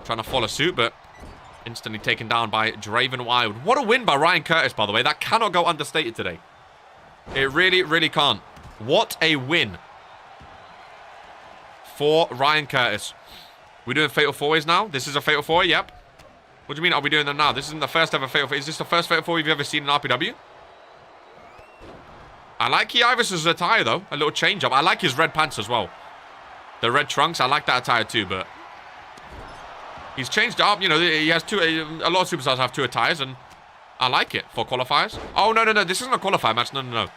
Trying to follow suit, but instantly taken down by Draven Wild. What a win by Ryan Curtis, by the way. That cannot go understated today. It really, really can't. What a win for Ryan Curtis. We're doing Fatal 4-ways now? This is a Fatal 4-way? Yep. What do you mean, are we doing them now? This isn't the first ever Fatal 4-way. Is this the first Fatal 4-way you've ever seen in RPW? I like Key Iverson's attire, though. A little change-up. I like his red pants as well. The red trunks, I like that attire too, but he's changed it up. You know, he has 2... A lot of superstars have 2 attires, and I like it for qualifiers. Oh, no. This isn't a qualifier match. No.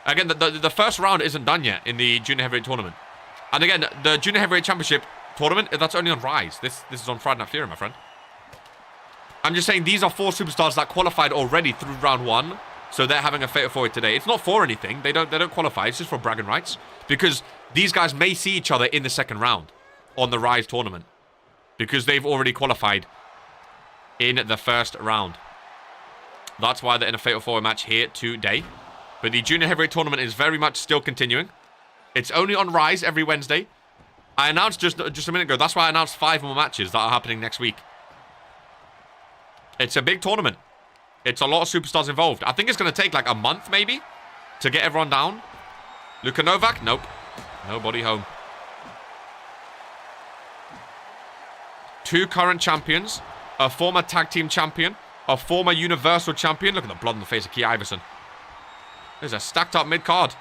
Again, the first round isn't done yet in the Junior Heavyweight Tournament. And again, the Junior Heavyweight Championship Tournament, that's only on Rise. This is on Friday Night Fury, my friend. I'm just saying these are 4 superstars that qualified already through round 1. So they're having a Fatal 4-way today. It's not for anything. They don't qualify. It's just for bragging rights. Because these guys may see each other in the second round on the Rise tournament. Because they've already qualified in the first round. That's why they're in a Fatal 4-way match here today. But the Junior Heavyweight Tournament is very much still continuing. It's only on Rise every Wednesday. I announced just a minute ago. That's why I announced 5 more matches that are happening next week. It's a big tournament. It's a lot of superstars involved. I think it's going to take like a month, maybe, to get everyone down. Luka Novak? Nope. Nobody home. 2 current champions. A former tag team champion. A former universal champion. Look at the blood on the face of Key Iverson. There's a stacked up mid-card.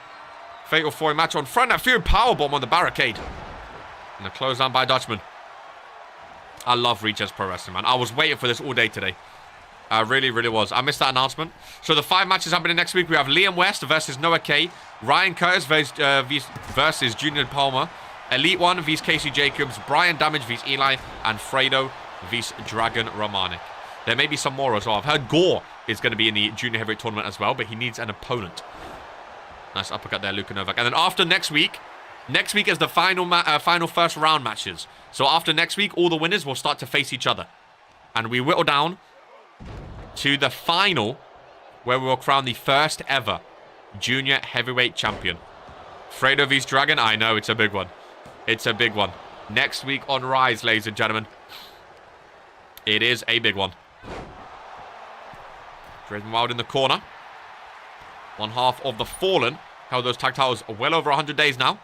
Fatal 4-way match on Friday Night Fury powerbomb on the barricade. And a close down by Dutchman. I love Regis Pro Wrestling, man. I was waiting for this all day today. I really, really was. I missed that announcement. So the 5 matches happening next week. We have Liam West versus Noah K. Ryan Curtis versus Junior Palmer. Elite 1 vs Casey Jacobs. Brian Damage vs Eli. And Fredo vs Dragon Romanic. There may be some more as well. I've heard Gore is going to be in the Junior Heavyweight Tournament as well. But he needs an opponent. Nice uppercut there, Luka Novak. And then after next week is the final first round matches. So after next week, all the winners will start to face each other. And we whittle down to the final, where we will crown the first ever Junior Heavyweight Champion. Fredo vs Dragon. I know, it's a big one. It's a big one. Next week on Rise, ladies and gentlemen. It is a big one. Driven Wild in the corner. One half of the Fallen. Held those tag titles well over 100 days now.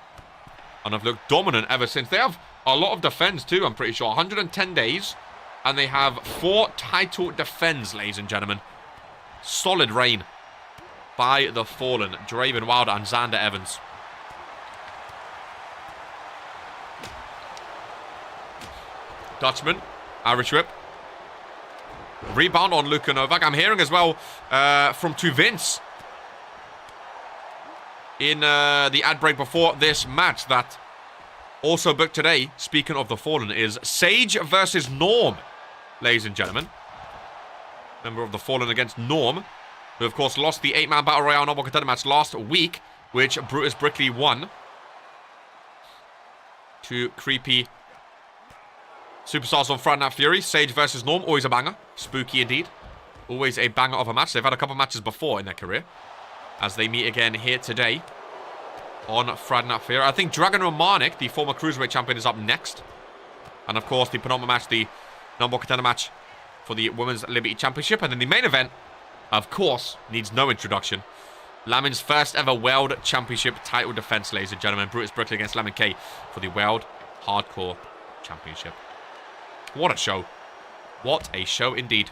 And have looked dominant ever since. They have a lot of defense too, I'm pretty sure. 110 days. And they have 4 title defends, ladies and gentlemen. Solid reign by the Fallen. Draven Wilder and Xander Evans. Dutchman. Irish whip. Rebound on Luka Novak. I'm hearing as well from Vince in the ad break before this match that also booked today, speaking of the Fallen, is Sage versus Norm. Ladies and gentlemen. Member of the Fallen against Norm, who of course lost the 8-man Battle Royale Noble Contender match last week, which Brutus Brickley won to creepy Superstars on Friday Night Fury. Sage versus Norm. Always a banger. Spooky indeed. Always a banger of a match. They've had a couple matches before in their career. As they meet again here today. On Friday Night Fury. I think Dragon Romanic, the former Cruiserweight champion, is up next. And of course, the penultimate match, the number one contender match for the Women's Liberty Championship. And then the main event, of course, needs no introduction. Lamin's first ever World Championship title defense, ladies and gentlemen. Brutus Brickley against Lamin K for the World Hardcore Championship. What a show. What a show indeed.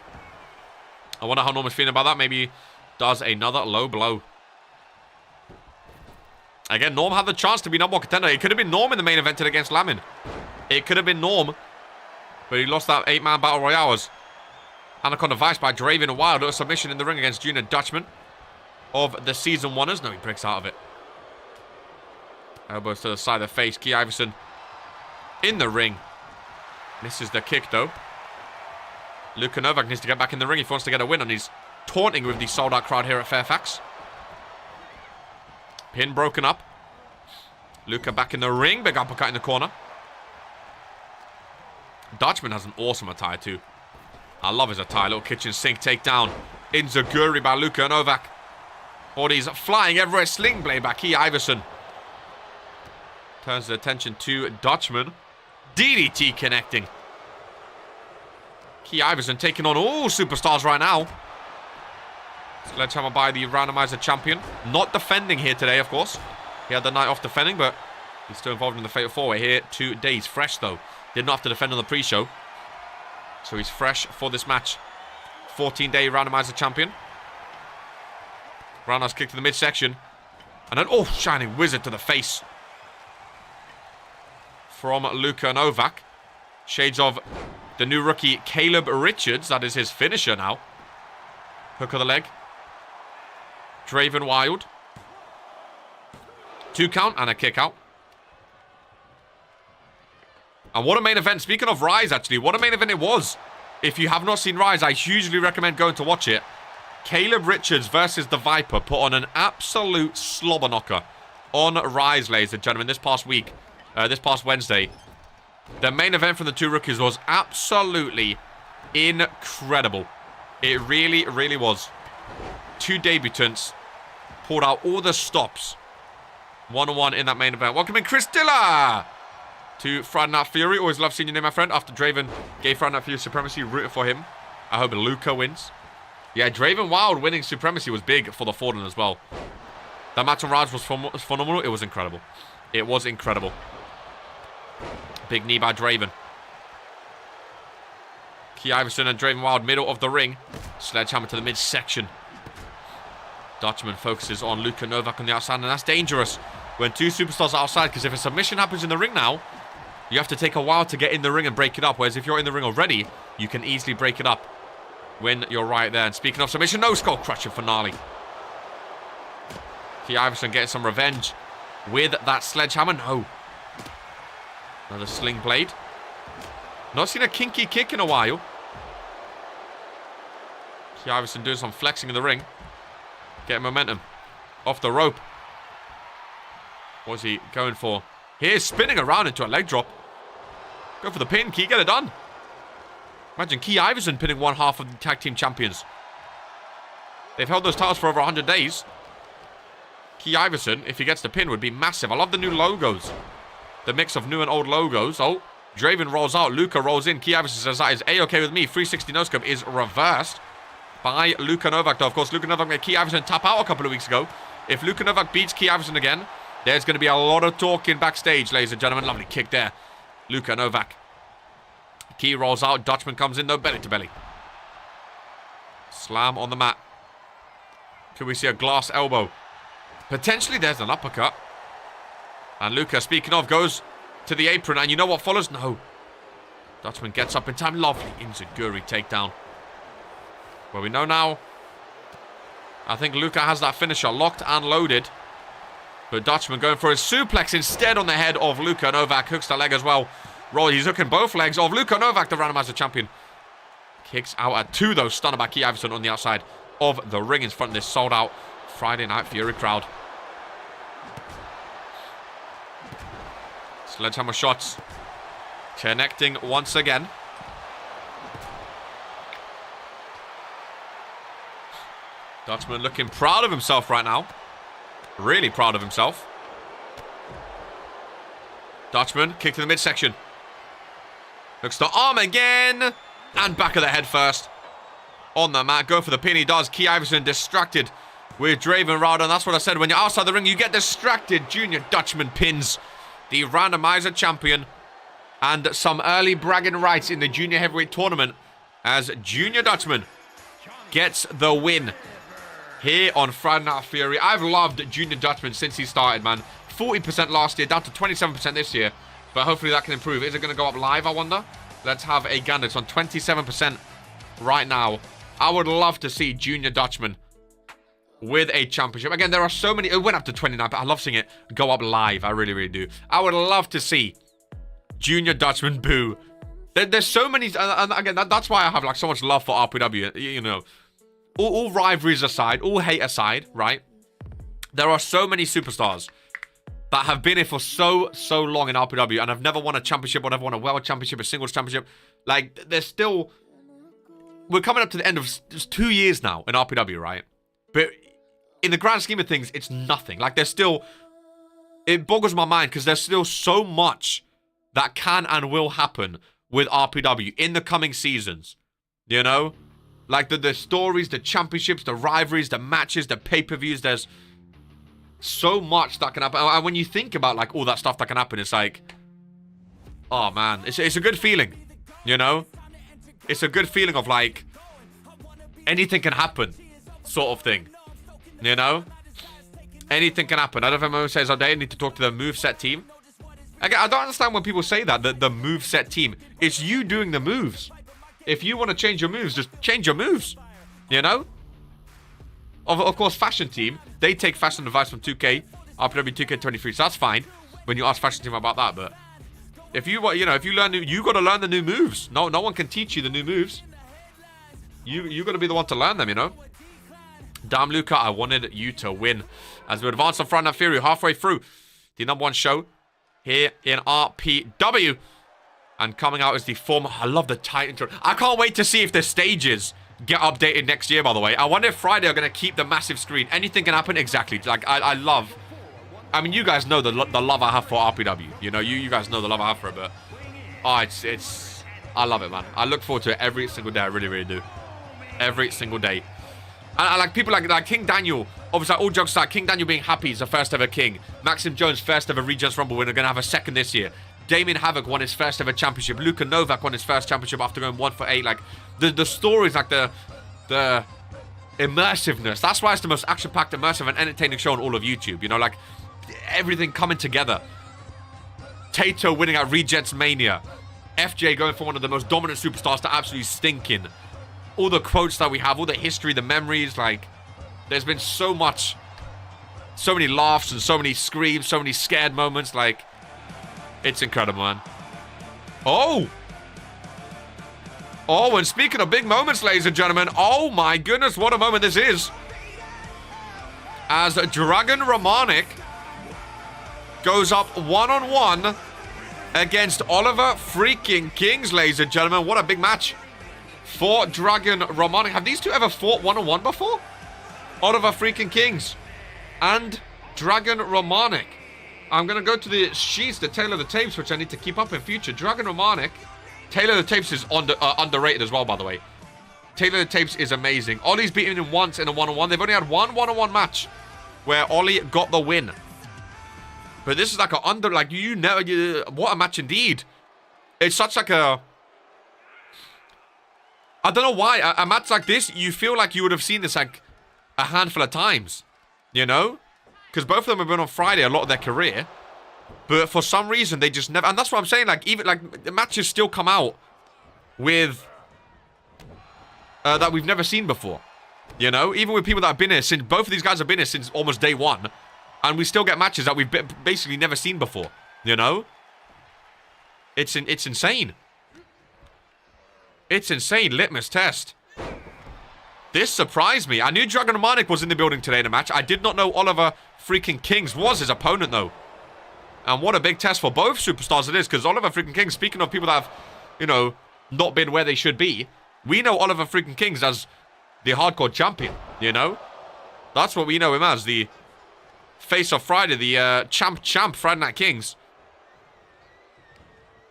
I wonder how Norm is feeling about that. Maybe he does another low blow. Again, Norm had the chance to be number one contender. It could have been Norm in the main event against Lamin. It could have been Norm. But he lost that 8-man battle royales. Anaconda Vice by Draven Wild. A submission in the ring against Junior Dutchman of the season oneers. No, he breaks out of it. Elbows to the side of the face. Key Iverson in the ring. Misses the kick, though. Luka Novak needs to get back in the ring if he wants to get a win. And he's taunting with the sold-out crowd here at Fairfax. Pin broken up. Luka back in the ring. Big uppercut in the corner. Dutchman has an awesome attire, too. I love his attire. Little kitchen sink takedown. Inzaguri by Luka Novak. Bodies flying everywhere. Sling blade by Key Iverson. Turns the attention to Dutchman. DDT connecting. Key Iverson taking on all superstars right now. Sledgehammer by the randomizer champion. Not defending here today, of course. He had the night off defending, but he's still involved in the Fatal 4-Way here today. He's fresh, though. Did not have to defend on the pre-show. So he's fresh for this match. 14-day randomizer champion. Roundhouse kick to the midsection. And then, oh, shining wizard to the face. From Luka Novak. Shades of the new rookie, Caleb Richards. That is his finisher now. Hook of the leg. Draven Wild. 2 count and a kick out. And what a main event. Speaking of Rise, actually, what a main event it was. If you have not seen Rise, I hugely recommend going to watch it. Caleb Richards versus the Viper put on an absolute slobber knocker on Rise, ladies and gentlemen, this past week. This past Wednesday. The main event from the two rookies was absolutely incredible. It really, really was. 2 debutants pulled out all the stops. 1-on-1 in that main event. Welcome in, Chris Dilla to Friday Night Fury. Always love seeing your name, my friend. After Draven gave Friday Night Fury supremacy, rooting for him. I hope Luka wins. Yeah, Draven Wild winning supremacy was big for the Forden as well. That match on Raj was phenomenal. It was incredible. It was incredible. Big knee by Draven. Key Iverson and Draven Wild, middle of the ring. Sledgehammer to the midsection. Dutchman focuses on Luka Novak on the outside, and that's dangerous when 2 superstars are outside, because if a submission happens in the ring now, you have to take a while to get in the ring and break it up, whereas if you're in the ring already, you can easily break it up when you're right there. And speaking of submission, no skull crushing finale. Key Iverson getting some revenge with that sledgehammer. No. Another sling blade. Not seen a kinky kick in a while. Key Iverson doing some flexing in the ring. Getting momentum. Off the rope. What's he going for? Here's spinning around into a leg drop. Go for the pin, Key. Get it done. Imagine Key Iverson pinning one half of the tag team champions. They've held those titles for over 100 days. Key Iverson, if he gets the pin, would be massive. I love the new logos. The mix of new and old logos. Oh, Draven rolls out. Luka rolls in. Key Iverson says that is A-okay with me. 360 no-scope is reversed by Luka Novak, though. Of course, Luka Novak made Key Iverson tap out a couple of weeks ago. If Luka Novak beats Key Iverson again, there's going to be a lot of talking backstage, ladies and gentlemen. Lovely kick there. Luka Novak. Key rolls out. Dutchman comes in, though, belly to belly. Slam on the mat. Could we see a glass elbow? Potentially, there's an uppercut. And Luka, speaking of, goes to the apron. And you know what follows? No. Dutchman gets up in time. Lovely Inzaguri takedown. Well, we know now. I think Luka has that finisher locked and loaded. But Dutchman going for his suplex instead on the head of Luka Novak. Hooks the leg as well. Roll. He's hooking both legs of Luka Novak, the randomizer champion. Kicks out at 2, though. Stunner by Key Iverson on the outside of the ring in front of this sold-out Friday Night Fury crowd. Sledgehammer shots. Connecting once again. Dutchman looking proud of himself right now. Really proud of himself. Dutchman, kick to the midsection. Looks to arm again. And back of the head first. On the mat, go for the pin. He does. Key Iverson distracted with Draven Rada. And that's what I said. When you're outside the ring, you get distracted. Junior Dutchman pins the randomizer champion. And some early bragging rights in the junior heavyweight tournament as Junior Dutchman gets the win here on Friday Night Fury. I've loved Junior Dutchman since he started, man. 40% last year, down to 27% this year. But hopefully that can improve. Is it going to go up live, I wonder? Let's have a gander. It's on 27% right now. I would love to see Junior Dutchman with a championship. Again, there are so many. It went up to 29, but I love seeing it go up live. I really, really do. I would love to see Junior Dutchman boo. There's so many. And again, that's why I have like so much love for RPW. You know, all rivalries aside, all hate aside, right? There are so many superstars that have been here for so long in RPW and have never won a championship or never won a world championship, a singles championship. Like, there's still... We're coming up to the end of just 2 years now in RPW, right? But in the grand scheme of things, it's nothing. Like, there's still... It boggles my mind because there's still so much that can and will happen with RPW in the coming seasons. You know? Like, the stories, the championships, the rivalries, the matches, the pay-per-views, there's so much that can happen. And when you think about, like, all that stuff that can happen, it's like... Oh, man. It's a good feeling. You know? It's a good feeling of, like... Anything can happen. Sort of thing. You know? Anything can happen. I don't know if anyone says, oh, they need to talk to the moveset team. Again, I don't understand when people say that, the moveset team. It's you doing the moves. If you want to change your moves, just change your moves. You know? Of course, fashion team, they take fashion advice from 2K, RPW2K23, so that's fine when you ask fashion team about that. But if you want, you know, if you learn new, you got to learn the new moves. No one can teach you the new moves. You got to be the one to learn them, you know. Damn, Luca, I wanted you to win. As we advance on Friday Night Fury, halfway through the #1 show here in RPW. And coming out is the former... I love the tight intro. I can't wait to see if the stages get updated next year, by the way. I wonder if Friday are going to keep the massive screen. Anything can happen. Exactly. Like, I love... I mean, you guys know the love I have for RPW. You know, you guys know the love I have for it, but... Oh, it's... I love it, man. I look forward to it every single day. I really, really do. Every single day. And I like people like King Daniel. Obviously, all jokes aside, King Daniel being happy he's the first ever king. Maxim Jones, first ever Regents Rumble winner, going to have a second this year. Damian Havoc won his first ever championship. Luka Novak won his first championship after going 1 for 8. Like, the stories, like the immersiveness. That's why it's the most action-packed, immersive, and entertaining show on all of YouTube. You know, like, everything coming together. Tato winning at Regents Mania. FJ going for one of the most dominant superstars to absolutely stinking. All the quotes that we have, all the history, the memories, like, there's been so much, so many laughs and so many screams, so many scared moments, like, it's incredible, man. Oh! Oh, and speaking of big moments, ladies and gentlemen, oh my goodness, what a moment this is. As Dragon Romanic goes up one-on-one against Oliver freaking Kings, ladies and gentlemen. What a big match for Dragon Romanic. Have these two ever fought one-on-one before? Oliver freaking Kings and Dragon Romanic. I'm going to go to the sheets, the tail of the tapes, which I need to keep up in future. Dragon Romanic. Tail of the tapes is underrated as well, by the way. Tail of the tapes is amazing. Ollie's beaten him once in a one-on-one. They've only had one one-on-one match where Ollie got the win. But this is like a what a match indeed. It's such like a... I don't know why. A match like this, you feel like you would have seen this like a handful of times. You know? Because both of them have been on Friday a lot of their career. But for some reason, they just never... And that's what I'm saying. Like, even like the matches still come out with... that we've never seen before. You know? Even with people that have been here since... Both of these guys have been here since almost day one. And we still get matches that we've basically never seen before. You know? It's insane. It's insane. Litmus test. This surprised me. I knew Dragon Romanic was in the building today in a match. I did not know Oliver freaking Kings was his opponent, though. And what a big test for both superstars it is, because Oliver freaking King, speaking of people that have, you know, not been where they should be, we know Oliver freaking Kings as the hardcore champion, you know? That's what we know him as, the face of Friday, the champ Friday Night Kings.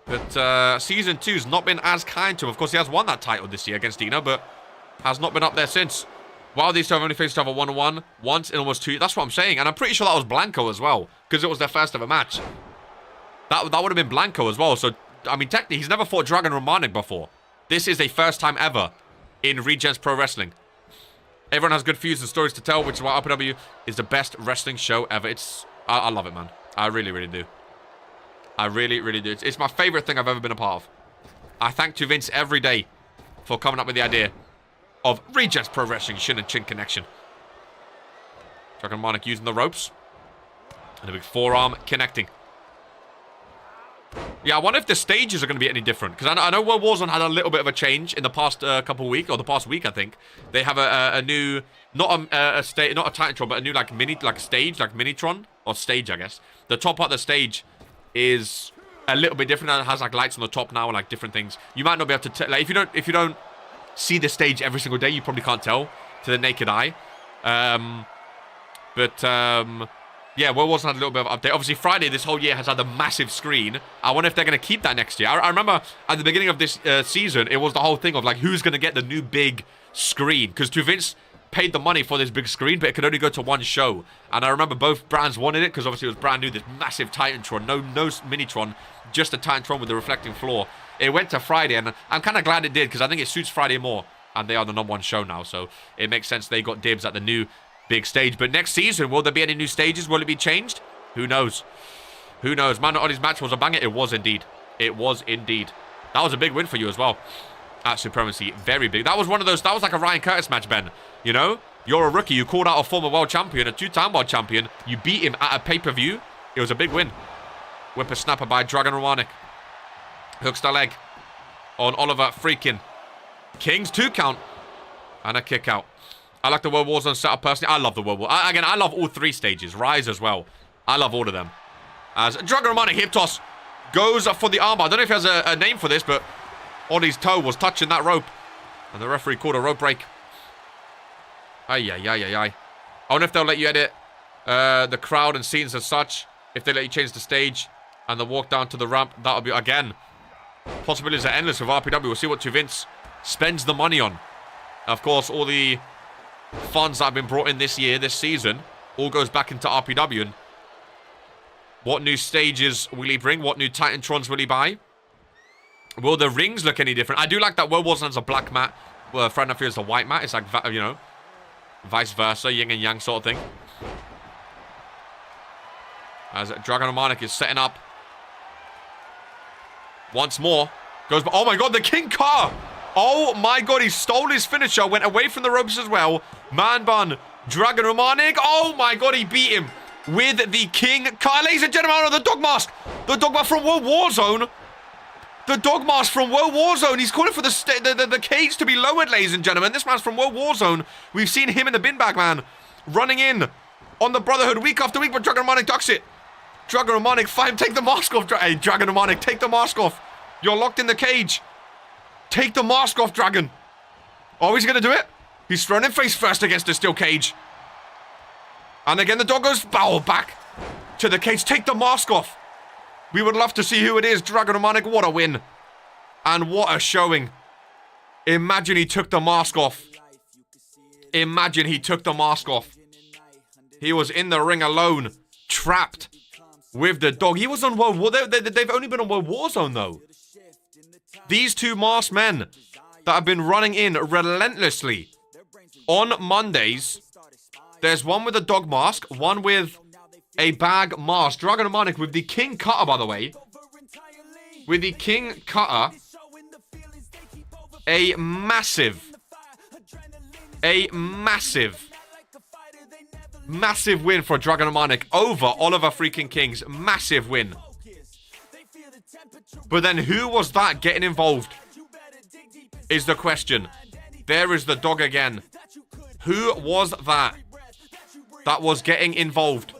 But Season 2's not been as kind to him. Of course, he has won that title this year against Dino, but has not been up there since. While these two have only faced each other 1-on-1 once in almost 2 years. That's what I'm saying. And I'm pretty sure that was Blanco as well, because it was their first ever match. That would have been Blanco as well. So, I mean, technically, he's never fought Dragon Romanic before. This is a first time ever in Regens Pro Wrestling. Everyone has good feuds and stories to tell, which is why RPW is the best wrestling show ever. I love it, man. I really, really do. I really, really do. It's my favorite thing I've ever been a part of. I thank to Vince every day for coming up with the idea of Regens Pro Wrestling Shin and Chin connection. Dragon Romanic using the ropes. And a big forearm connecting. Yeah, I wonder if the stages are going to be any different. Because I know World Warzone had a little bit of a change in the past couple of weeks, or the past week, I think. They have a new, not a Titantron, but a new stage, like Minitron, or stage, I guess. The top part of the stage is a little bit different. And it has like lights on the top now and like different things. You might not be able to tell. Like if you don't see the stage every single day, you probably can't tell to the naked eye. Yeah, World Warzone had a little bit of an update. Obviously, Friday this whole year has had a massive screen. I wonder if they're going to keep that next year. I remember at the beginning of this season, it was the whole thing of like, who's going to get the new big screen? Because Vince paid the money for this big screen, but it could only go to one show. And I remember both brands wanted it, because obviously it was brand new, this massive Titantron. No Minitron, just a Titantron with a reflecting floor. It went to Friday, and I'm kind of glad it did, because I think it suits Friday more. And they are the #1 show now, so it makes sense they got dibs at the new big stage. But next season, will there be any new stages? Will it be changed? Who knows? Who knows? Man Ollie's match was a banger. It was indeed. It was indeed. That was a big win for you as well. At Supremacy. Very big. That was one of those. That was like a Ryan Curtis match, Ben. You know? You're a rookie. You called out a former world champion, a 2-time world champion. You beat him at a pay-per-view. It was a big win. Whippersnapper by Dragon Romanic. Hooks the leg on Oliver freaking Kings. 2 count. And a kick out. I like the World Warzone setup personally. I love the World War. Again, I love all 3 stages. Rise as well. I love all of them. As Dragon Romanic hip toss goes for the armbar. I don't know if he has a name for this, but Ollie's toe was touching that rope. And the referee called a rope break. Ay. I wonder if they'll let you edit the crowd and scenes as such. If they let you change the stage and the walk down to the ramp, that'll be, again, possibilities are endless with RPW. We'll see what Vince spends the money on. Of course, all the funds that have been brought in this year, this season, all goes back into RPW. And what new stages will he bring? What new Titantrons will he buy? Will the rings look any different? I do like that World Warzone has a black mat. Well, Friday Night Fear is a white mat. It's like, you know, vice versa, yin and yang sort of thing. As Dragon Romanic is setting up. Once more. Goes, oh my god, the King Car! Oh my god, he stole his finisher, went away from the ropes as well. Man bun, Dragon Romanic. Oh my god, he beat him with the King Car. Ladies and gentlemen, the dog mask. The dog mask from World Warzone. The dog mask from World Warzone. He's calling for the cage to be lowered, ladies and gentlemen. This man's from World Warzone. We've seen him in the bin bag, man. Running in on the Brotherhood week after week, but Dragon Romanic ducks it. Dragon Romanic, fight him. Take the mask off. Hey, Dragon Romanic, take the mask off. You're locked in the cage. Take the mask off, Dragon. Oh, he's going to do it. He's thrown him face first against the steel cage. And again, the dog goes back to the cage. Take the mask off. We would love to see who it is. Dragon Romanic, what a win. And what a showing. Imagine he took the mask off. Imagine he took the mask off. He was in the ring alone. Trapped with the dog. He was on World War. They've only been on World Warzone, though. These 2 masked men that have been running in relentlessly on Mondays. There's one with a dog mask, one with a bag mask. Dragon Romanic with the King Cutter, by the way. With the King Cutter. A massive win for Dragon Romanic over Oliver freaking Kings. Massive win. But then who was that getting involved? Is the question. There is the dog again. Who was that was getting involved?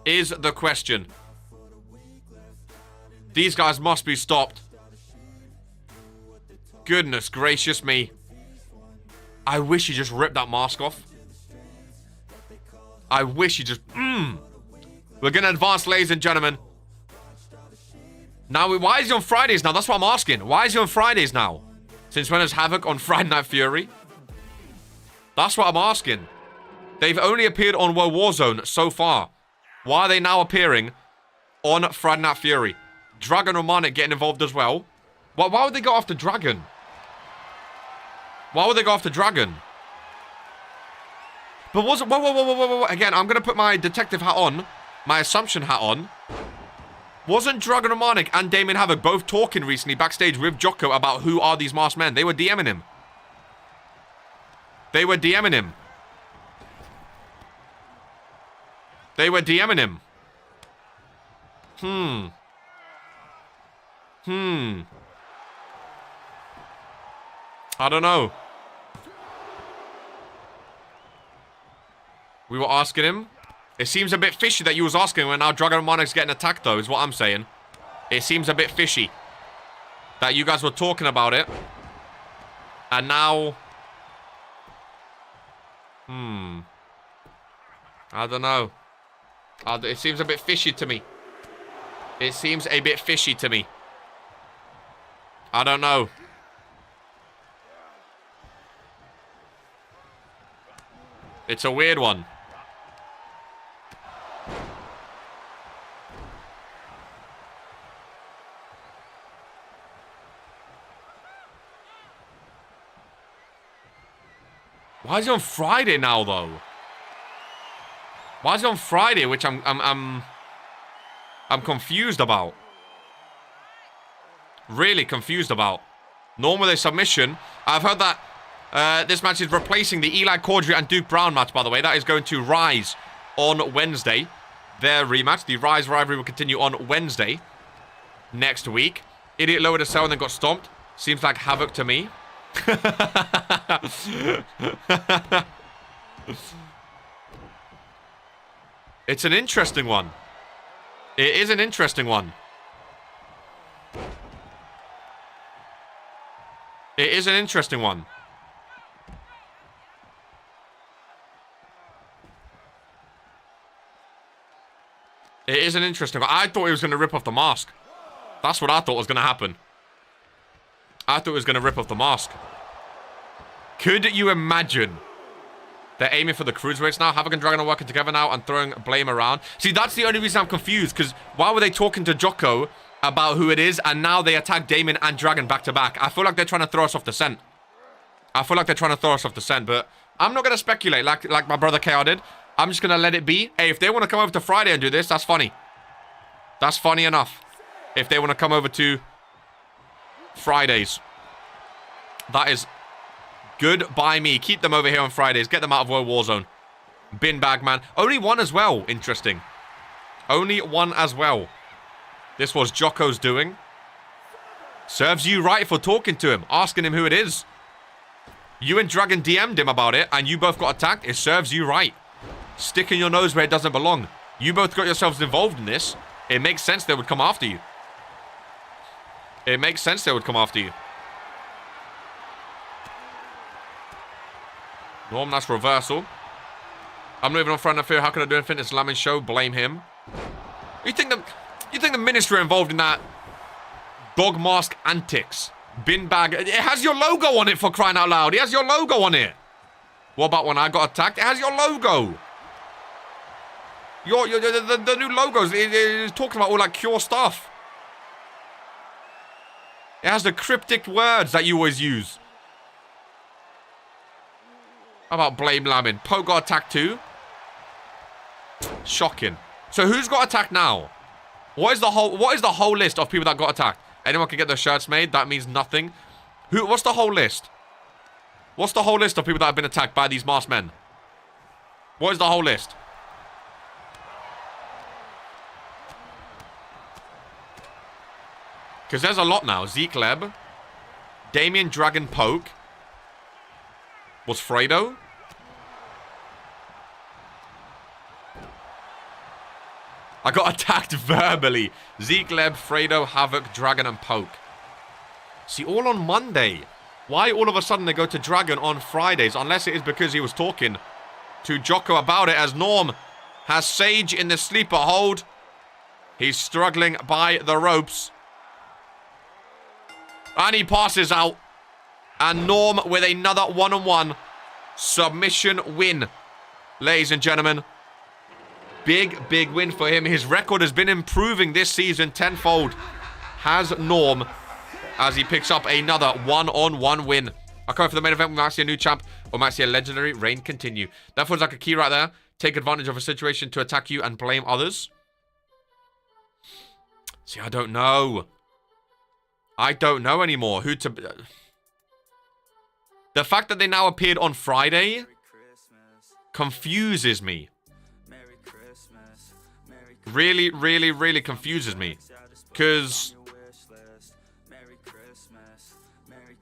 Is the question. These guys must be stopped. Goodness gracious me. I wish he just ripped that mask off. I wish he just... We're going to advance, ladies and gentlemen. Now, why is he on Fridays now? That's what I'm asking. Why is he on Fridays now? Since when is Havoc on Friday Night Fury? That's what I'm asking. They've only appeared on World Warzone so far. Why are they now appearing on Friday Night Fury? Dragon Romanic getting involved as well. Why would they go after Dragon? Why would they go after Dragon? But was it... Whoa. Again, I'm going to put my detective hat on. My assumption hat on. Wasn't Dragon Romanic and Damian Havoc both talking recently backstage with Jocko about who are these masked men? They were DMing him. They were DMing him. They were DMing him. I don't know. We were asking him. It seems a bit fishy that you was asking when now Dragon Romanic's getting attacked, though, is what I'm saying. It seems a bit fishy that you guys were talking about it. And now... I don't know. It seems a bit fishy to me. It seems a bit fishy to me. I don't know. It's a weird one. Why is it on Friday now, though? Why is it on Friday, which I'm confused about. Really confused about. Normally a submission. I've heard that this match is replacing the Eli Corddry and Duke Brown match, by the way. That is going to Rise on Wednesday. Their rematch. The Rise rivalry will continue on Wednesday next week. Idiot lowered a cell and then got stomped. Seems like Havoc to me. It's an interesting one. It is an interesting one. It is an interesting one. It is an interesting one. I thought he was going to rip off the mask. That's what I thought was going to happen. I thought he was going to rip off the mask. Could you imagine? They're aiming for the cruiserweights now. Havoc and Dragon are working together now and throwing blame around. See, that's the only reason I'm confused. Because why were they talking to Jocko about who it is? And now they attack Damian and Dragon back to back. I feel like they're trying to throw us off the scent. But I'm not going to speculate like my brother KR did. I'm just going to let it be. Hey, if they want to come over to Friday and do this, that's funny. That's funny enough. If they want to come over to Fridays. That is good by me. Keep them over here on Fridays. Get them out of World Warzone. Bin bag, man. Only one as well. Interesting. Only one as well. This was Jocko's doing. Serves you right for talking to him. Asking him who it is. You and Dragon DM'd him about it. And you both got attacked. It serves you right. Sticking your nose where it doesn't belong. You both got yourselves involved in this. It makes sense they would come after you. It makes sense they would come after you. Norm, that's reversal. I'm not even on front of fear. How can I do anything? It's Lamin's show. Blame him. You think the ministry are involved in that dog mask antics? Bin bag. It has your logo on it, for crying out loud. It has your logo on it. What about when I got attacked? It has your logo. The new logos. It's talking about all that cure stuff. It has the cryptic words that you always use. How about blame Lamin? Poe got attacked too. Shocking. So who's got attacked now? What is the whole list of people that got attacked? Anyone can get their shirts made. That means nothing. What's the whole list? What's the whole list of people that have been attacked by these masked men? What is the whole list? Because there's a lot now. Zeke Leb. Damian Dragon Poke. Was Fredo? I got attacked verbally. Zeke, Leb, Fredo, Havoc, Dragon, and Poke. See, all on Monday. Why all of a sudden they go to Dragon on Fridays? Unless it is because he was talking to Jocko about it, as Norm has Sage in the sleeper hold. He's struggling by the ropes. And he passes out. And Norm with another one-on-one submission win. Ladies and gentlemen. Big, big win for him. His record has been improving this season tenfold. Has Norm, as he picks up another one-on-one win. I come for the main event. We might see a new champ, or might see a legendary reign continue. That feels like a key right there. Take advantage of a situation to attack you and blame others. See, I don't know. I don't know anymore who to... The fact that they now appeared on Friday confuses me. Really, really, really confuses me. Because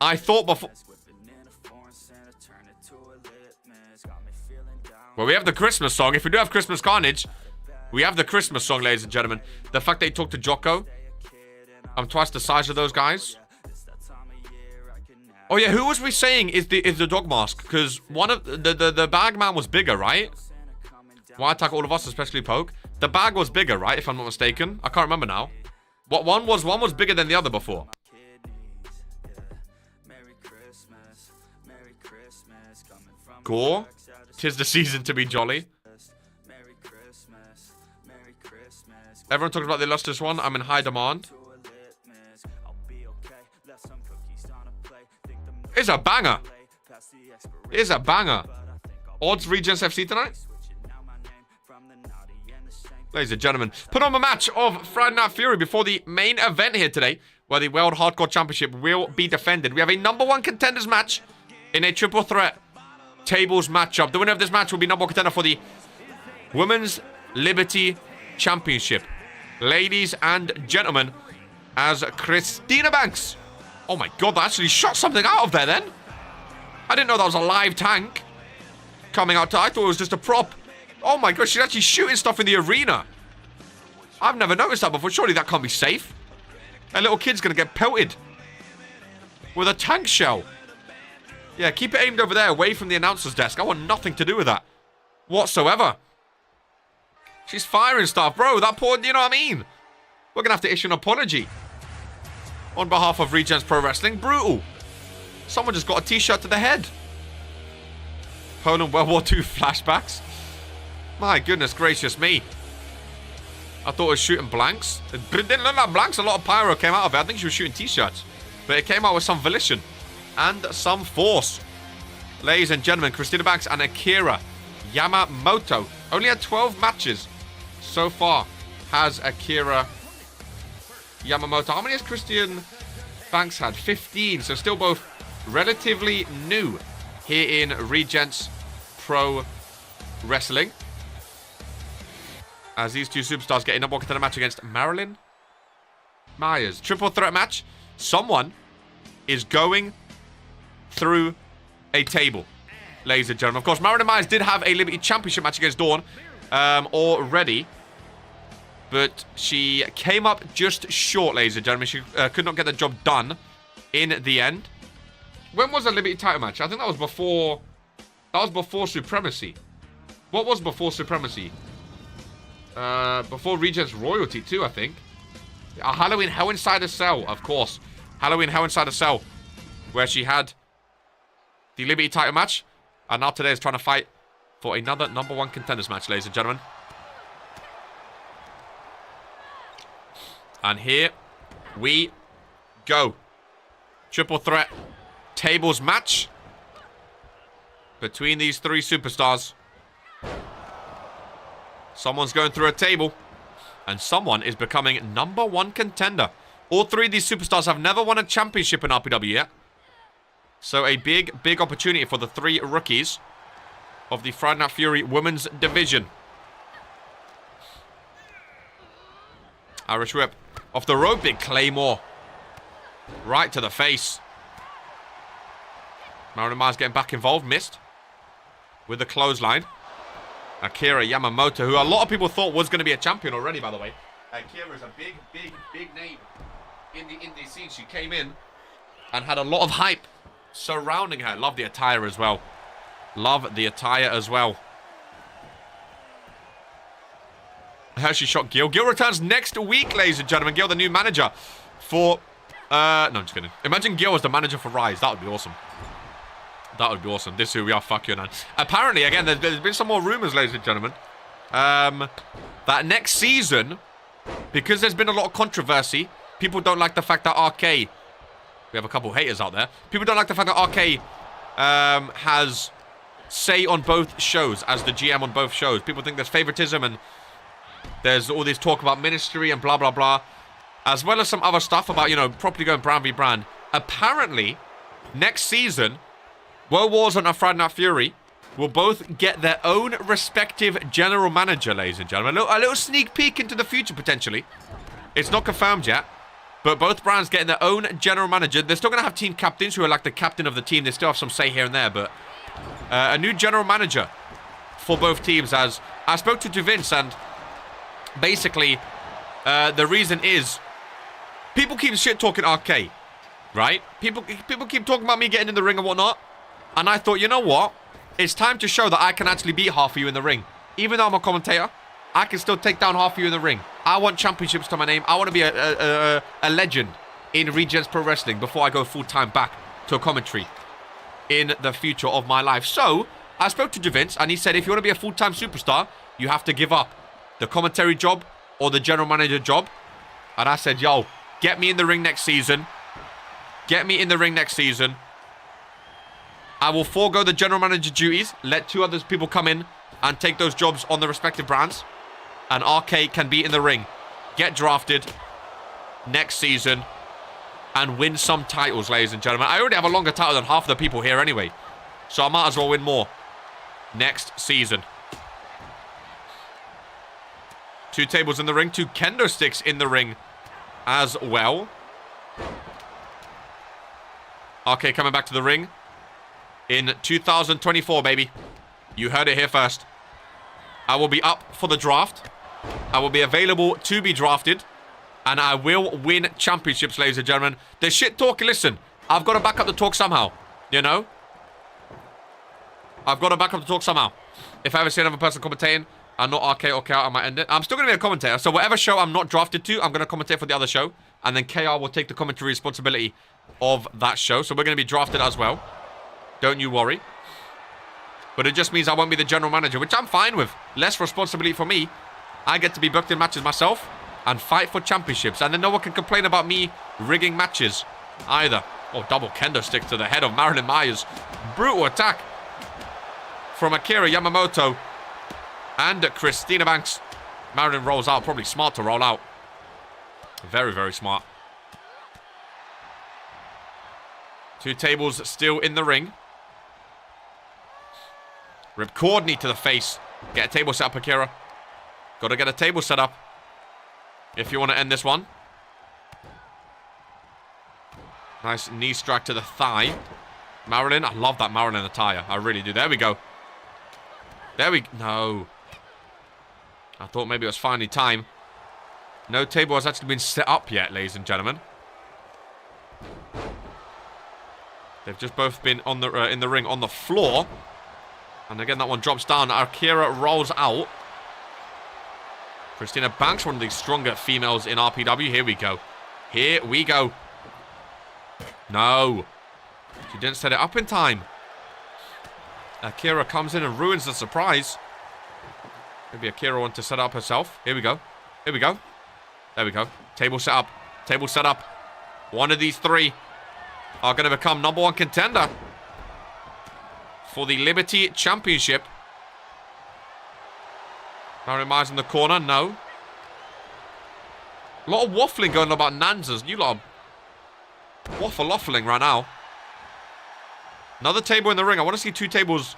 I thought before... Well, we have the Christmas song. If we do have Christmas Carnage, we have the Christmas song, ladies and gentlemen. The fact they talked to Jocko. I'm twice the size of those guys. Oh yeah, who was we saying is the dog mask? Because one of the bag man was bigger, right? Why attack all of us, especially Poke? The bag was bigger, right? If I'm not mistaken, I can't remember now. What one was bigger than the other before. Gore, 'tis the season to be jolly. Everyone talks about the illustrious one. I'm in high demand. It's a banger. It's a banger. Odds Regents FC tonight? Ladies and gentlemen, put on a match of Friday Night Fury before the main event here today, where the World Hardcore Championship will be defended. We have a #1 contenders match in a triple threat tables matchup. The winner of this match will be #1 contender for the Women's Liberty Championship. Ladies and gentlemen, as Christina Banks. Oh my god, that actually shot something out of there then. I didn't know that was a live tank coming out. I thought it was just a prop. Oh my god, she's actually shooting stuff in the arena. I've never noticed that before. Surely that can't be safe. A little kid's going to get pelted with a tank shell. Yeah, keep it aimed over there, away from the announcer's desk. I want nothing to do with that whatsoever. She's firing stuff. Bro, that poor, you know what I mean? We're going to have to issue an apology on behalf of Regents Pro Wrestling. Brutal. Someone just got a t-shirt to the head. Poland World War II flashbacks. My goodness gracious me. I thought it was shooting blanks. It didn't look like blanks. A lot of pyro came out of it. I think she was shooting t-shirts. But it came out with some volition and some force. Ladies and gentlemen, Christina Banks and Akira Yamamoto only had 12 matches so far. Has Akira Yamamoto. How many has Christian Banks had? 15. So still both relatively new here in Regents Pro Wrestling. As these two superstars get a #1 contender match against Marilyn Myers. Triple threat match. Someone is going through a table, ladies and gentlemen. Of course, Marilyn Myers did have a Liberty Championship match against Dawn already. But she came up just short, ladies and gentlemen. She could not get the job done in the end. When was the Liberty title match? I think that was before... That was before Supremacy. What was before Supremacy? Before Regents Royalty too, I think. Halloween Hell Inside a Cell, of course. Halloween Hell Inside a Cell. Where she had the Liberty title match. And now today is trying to fight for another #1 contenders match, ladies and gentlemen. And here we go. Triple threat tables match between these three superstars. Someone's going through a table, and someone is becoming #1 contender. All three of these superstars have never won a championship in RPW yet. So a big, big opportunity for the three rookies of the Friday Night Fury Women's Division. Irish whip. Off the rope, big Claymore. Right to the face. Marilyn Myers getting back involved. Missed. With the clothesline. Akira Yamamoto, who a lot of people thought was going to be a champion already, by the way. Akira is a big name in the indie scene. She came in and had a lot of hype surrounding her. Love the attire as well. Love the attire as well. Hershey shot Gil. Gil returns next week, ladies and gentlemen. Gil, the new manager for... no, I'm just kidding. Imagine Gil as the manager for Rise. That would be awesome. That would be awesome. This is who we are. Fuck you, man. Apparently, again, there's been some more rumors, ladies and gentlemen. That next season, because there's been a lot of controversy, people don't like the fact that RK... We have a couple of haters out there. People don't like the fact that RK has say on both shows, as the GM on both shows. People think there's favoritism and there's all this talk about ministry and blah, blah, blah. As well as some other stuff about, you know, properly going brand v brand. Apparently, next season, World Wars and Friday Night Fury will both get their own respective general manager, ladies and gentlemen. A little sneak peek into the future, potentially. It's not confirmed yet. But both brands getting their own general manager. They're still going to have team captains who are like the captain of the team. They still have some say here and there. But a new general manager for both teams. As I spoke to Vince, and basically the reason is people keep shit-talking RK, right? People keep talking about me getting in the ring and whatnot. And I thought, you know what? It's time to show that I can actually beat half of you in the ring. Even though I'm a commentator, I can still take down half of you in the ring. I want championships to my name. I want to be a legend in Regens Pro Wrestling before I go full-time back to a commentary in the future of my life. So, I spoke to Vince, and he said, if you want to be a full-time superstar, you have to give up the commentary job or the general manager job. And I said, yo, get me in the ring next season. Get me in the ring next season. I will forego the general manager duties, let two other people come in and take those jobs on the respective brands. And RK can be in the ring, get drafted next season, and win some titles, ladies and gentlemen. I already have a longer title than half of the people here anyway, so I might as well win more next season. 2 tables in the ring, 2 kendo sticks in the ring as well. RK coming back to the ring in 2024, baby. You heard it here first. I will be up for the draft. I will be available to be drafted. And I will win championships, ladies and gentlemen. The shit talk, listen. I've got to back up the talk somehow. You know? I've got to back up the talk somehow. If I ever see another person commentating, I'm not RK or KR, I might end it. I'm still going to be a commentator. So whatever show I'm not drafted to, I'm going to commentate for the other show. And then KR will take the commentary responsibility of that show. So we're going to be drafted as well. Don't you worry. But it just means I won't be the general manager, which I'm fine with. Less responsibility for me. I get to be booked in matches myself and fight for championships. And then no one can complain about me rigging matches either. Oh, double kendo stick to the head of Marilyn Myers. Brutal attack from Akira Yamamoto and Christina Banks. Marilyn rolls out. Probably smart to roll out. Very, very smart. 2 tables still in the ring. Ripcord knee to the face. Get a table set up, Akira. Got to get a table set up if you want to end this one. Nice knee strike to the thigh. Marilyn, I love that Marilyn attire. I really do. There we go. There we... No. I thought maybe it was finally time. No table has actually been set up yet, ladies and gentlemen. They've just both been on the in the ring on the floor. And again, that one drops down. Akira rolls out. Christina Banks, one of the stronger females in RPW. Here we go. Here we go. No. She didn't set it up in time. Akira comes in and ruins the surprise. Maybe Akira wants to set up herself. Here we go. Here we go. There we go. Table set up. Table set up. One of these 3 are going to become #1 contender for the Liberty Championship. Marilyn Myers in the corner. No. A lot of waffling going on about Nanzas. You lot are waffling right now. Another table in the ring. I want to see 2 tables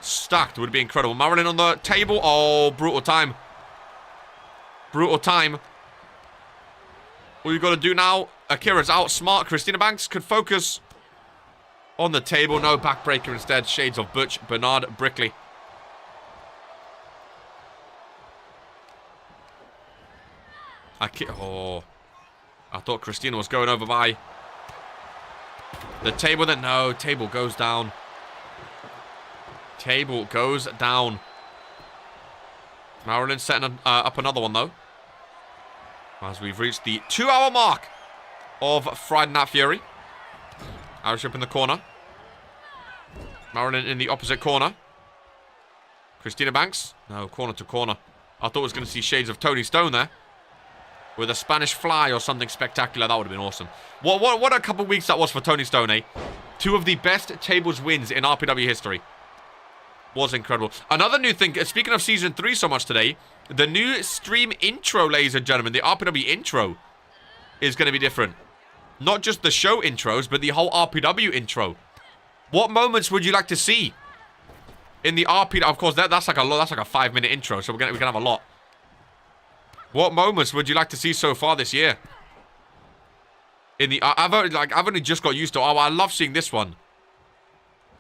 stacked. Would be incredible. Marilyn on the table. Oh, brutal time. Brutal time. All you got to do now, Akira's out smart. Christina Banks could focus on the table. No backbreaker instead. Shades of Butch Bernard Brickley. Oh. I thought Christina was going over by the table. Then no, table goes down. Table goes down. Marilyn setting up another one, though. As we've reached the 2-hour mark of Friday Night Fury. Irish up in the corner. Marilyn in the opposite corner. Christina Banks. No, corner to corner. I thought I was going to see shades of Tony Stone there. With a Spanish fly or something spectacular. That would have been awesome. What a couple of weeks that was for Tony Stone, eh? 2 of the best tables wins in RPW history. Was incredible. Another new thing, speaking of Season 3 so much today, the new stream intro, ladies and gentlemen, the RPW intro is going to be different. Not just the show intros, but the whole RPW intro. What moments would you like to see in the RPW? Of course, that's like a 5-minute intro, so we're gonna have a lot. What moments would you like to see so far this year? In the I've only just got used to. Oh, I love seeing this one.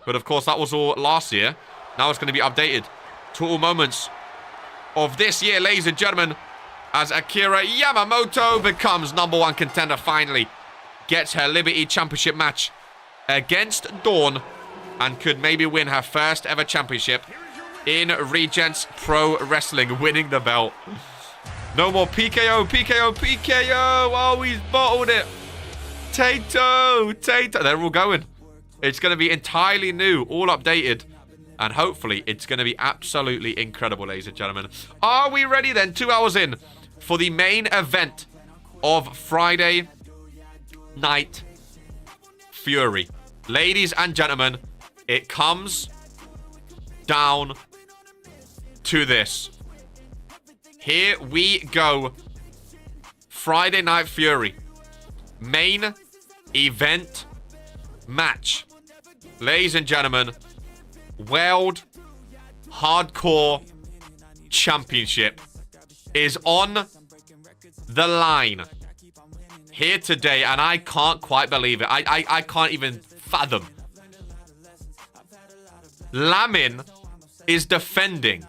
But of course, that was all last year. Now it's going to be updated to all moments of this year, ladies and gentlemen, as Akira Yamamoto becomes #1 contender finally. Gets her Liberty Championship match against Dawn and could maybe win her first ever championship in Regents Pro Wrestling, winning the belt. No more PKO, PKO, PKO. Oh, he's bottled it. Tato. They're all going. It's going to be entirely new, all updated. And hopefully, it's going to be absolutely incredible, ladies and gentlemen. Are we ready then? 2 hours in for the main event of Friday Night Fury. Ladies and gentlemen, it comes down to this. Here we go. Friday Night Fury. Main event match. Ladies and gentlemen, World Hardcore Championship is on the line here today, and I can't quite believe it. I can't even fathom. Lamin is defending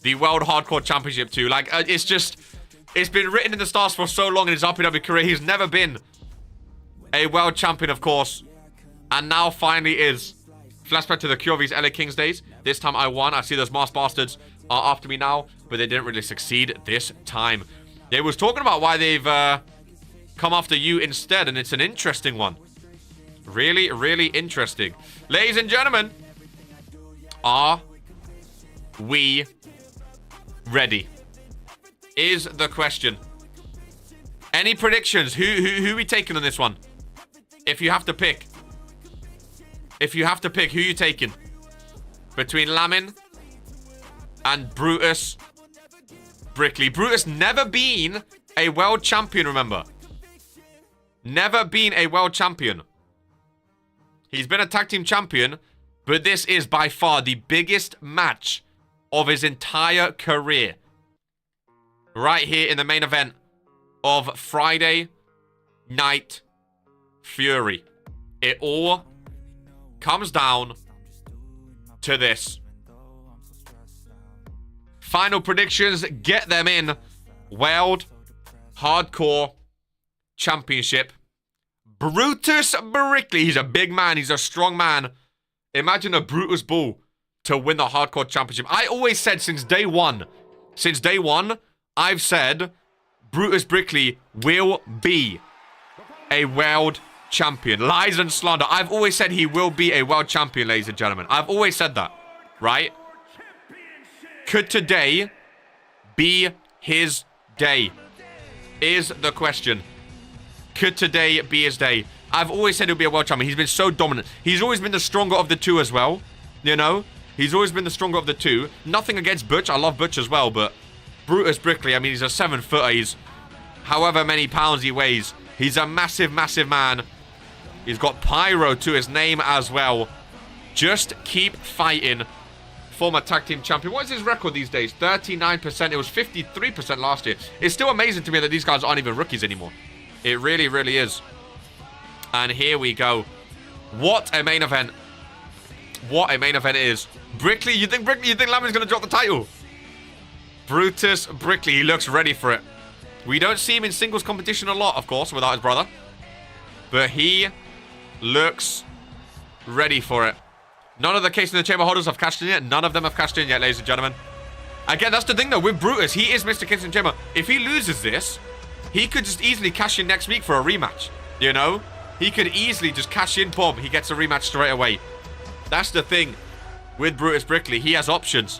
the World Hardcore Championship too. Like, it's been written in the stars for so long in his RPW career. He's never been a world champion, of course, and now finally is. Flashback to the Cure vs LA Kings days. This time I won. I see those masked bastards are after me now, but they didn't really succeed this time. They was talking about why they've come after you instead, and it's an interesting one. Really, really interesting. Ladies and gentlemen, are we ready? Is the question. Any predictions? Who are we taking on this one? If you have to pick. If you have to pick, who are you taking? Between Lamin and Brutus Brickley. Brutus never been a world champion, remember. Never been a world champion. He's been a tag team champion, but this is by far the biggest match of his entire career. Right here in the main event of Friday Night Fury. It all comes down to this. Final predictions, get them in. World Hardcore Championship. Brutus Brickley. He's a big man. He's a strong man. Imagine a Brutus Bull to win the Hardcore Championship. I always said since day one, I've said Brutus Brickley will be a world champion. Lies and slander. I've always said he will be a world champion, ladies and gentlemen. I've always said that, right? Could today be his day? Is the question. Could today be his day? I've always said he'll be a world champion. He's been so dominant. He's always been the stronger of the two as well. You know? He's always been the stronger of the two. Nothing against Butch. I love Butch as well, but Brutus Brickley, I mean, he's a 7-footer. He's however many pounds he weighs. He's a massive, massive man. He's got Pyro to his name as well. Just keep fighting. Former tag team champion. What is his record these days? 39%. It was 53% last year. It's still amazing to me that these guys aren't even rookies anymore. It really, really is. And here we go. What a main event. What a main event it is. Brickley, you think Lamin's going to drop the title? Brutus Brickley, he looks ready for it. We don't see him in singles competition a lot, of course, without his brother. But he looks ready for it. None of the Case in the Chamber holders have cashed in yet. None of them have cashed in yet, ladies and gentlemen. Again, that's the thing, though. With Brutus, he is Mr. Case in the Chamber. If he loses this, he could just easily cash in next week for a rematch. You know? He could easily just cash in, boom. He gets a rematch straight away. That's the thing with Brutus Brickley. He has options.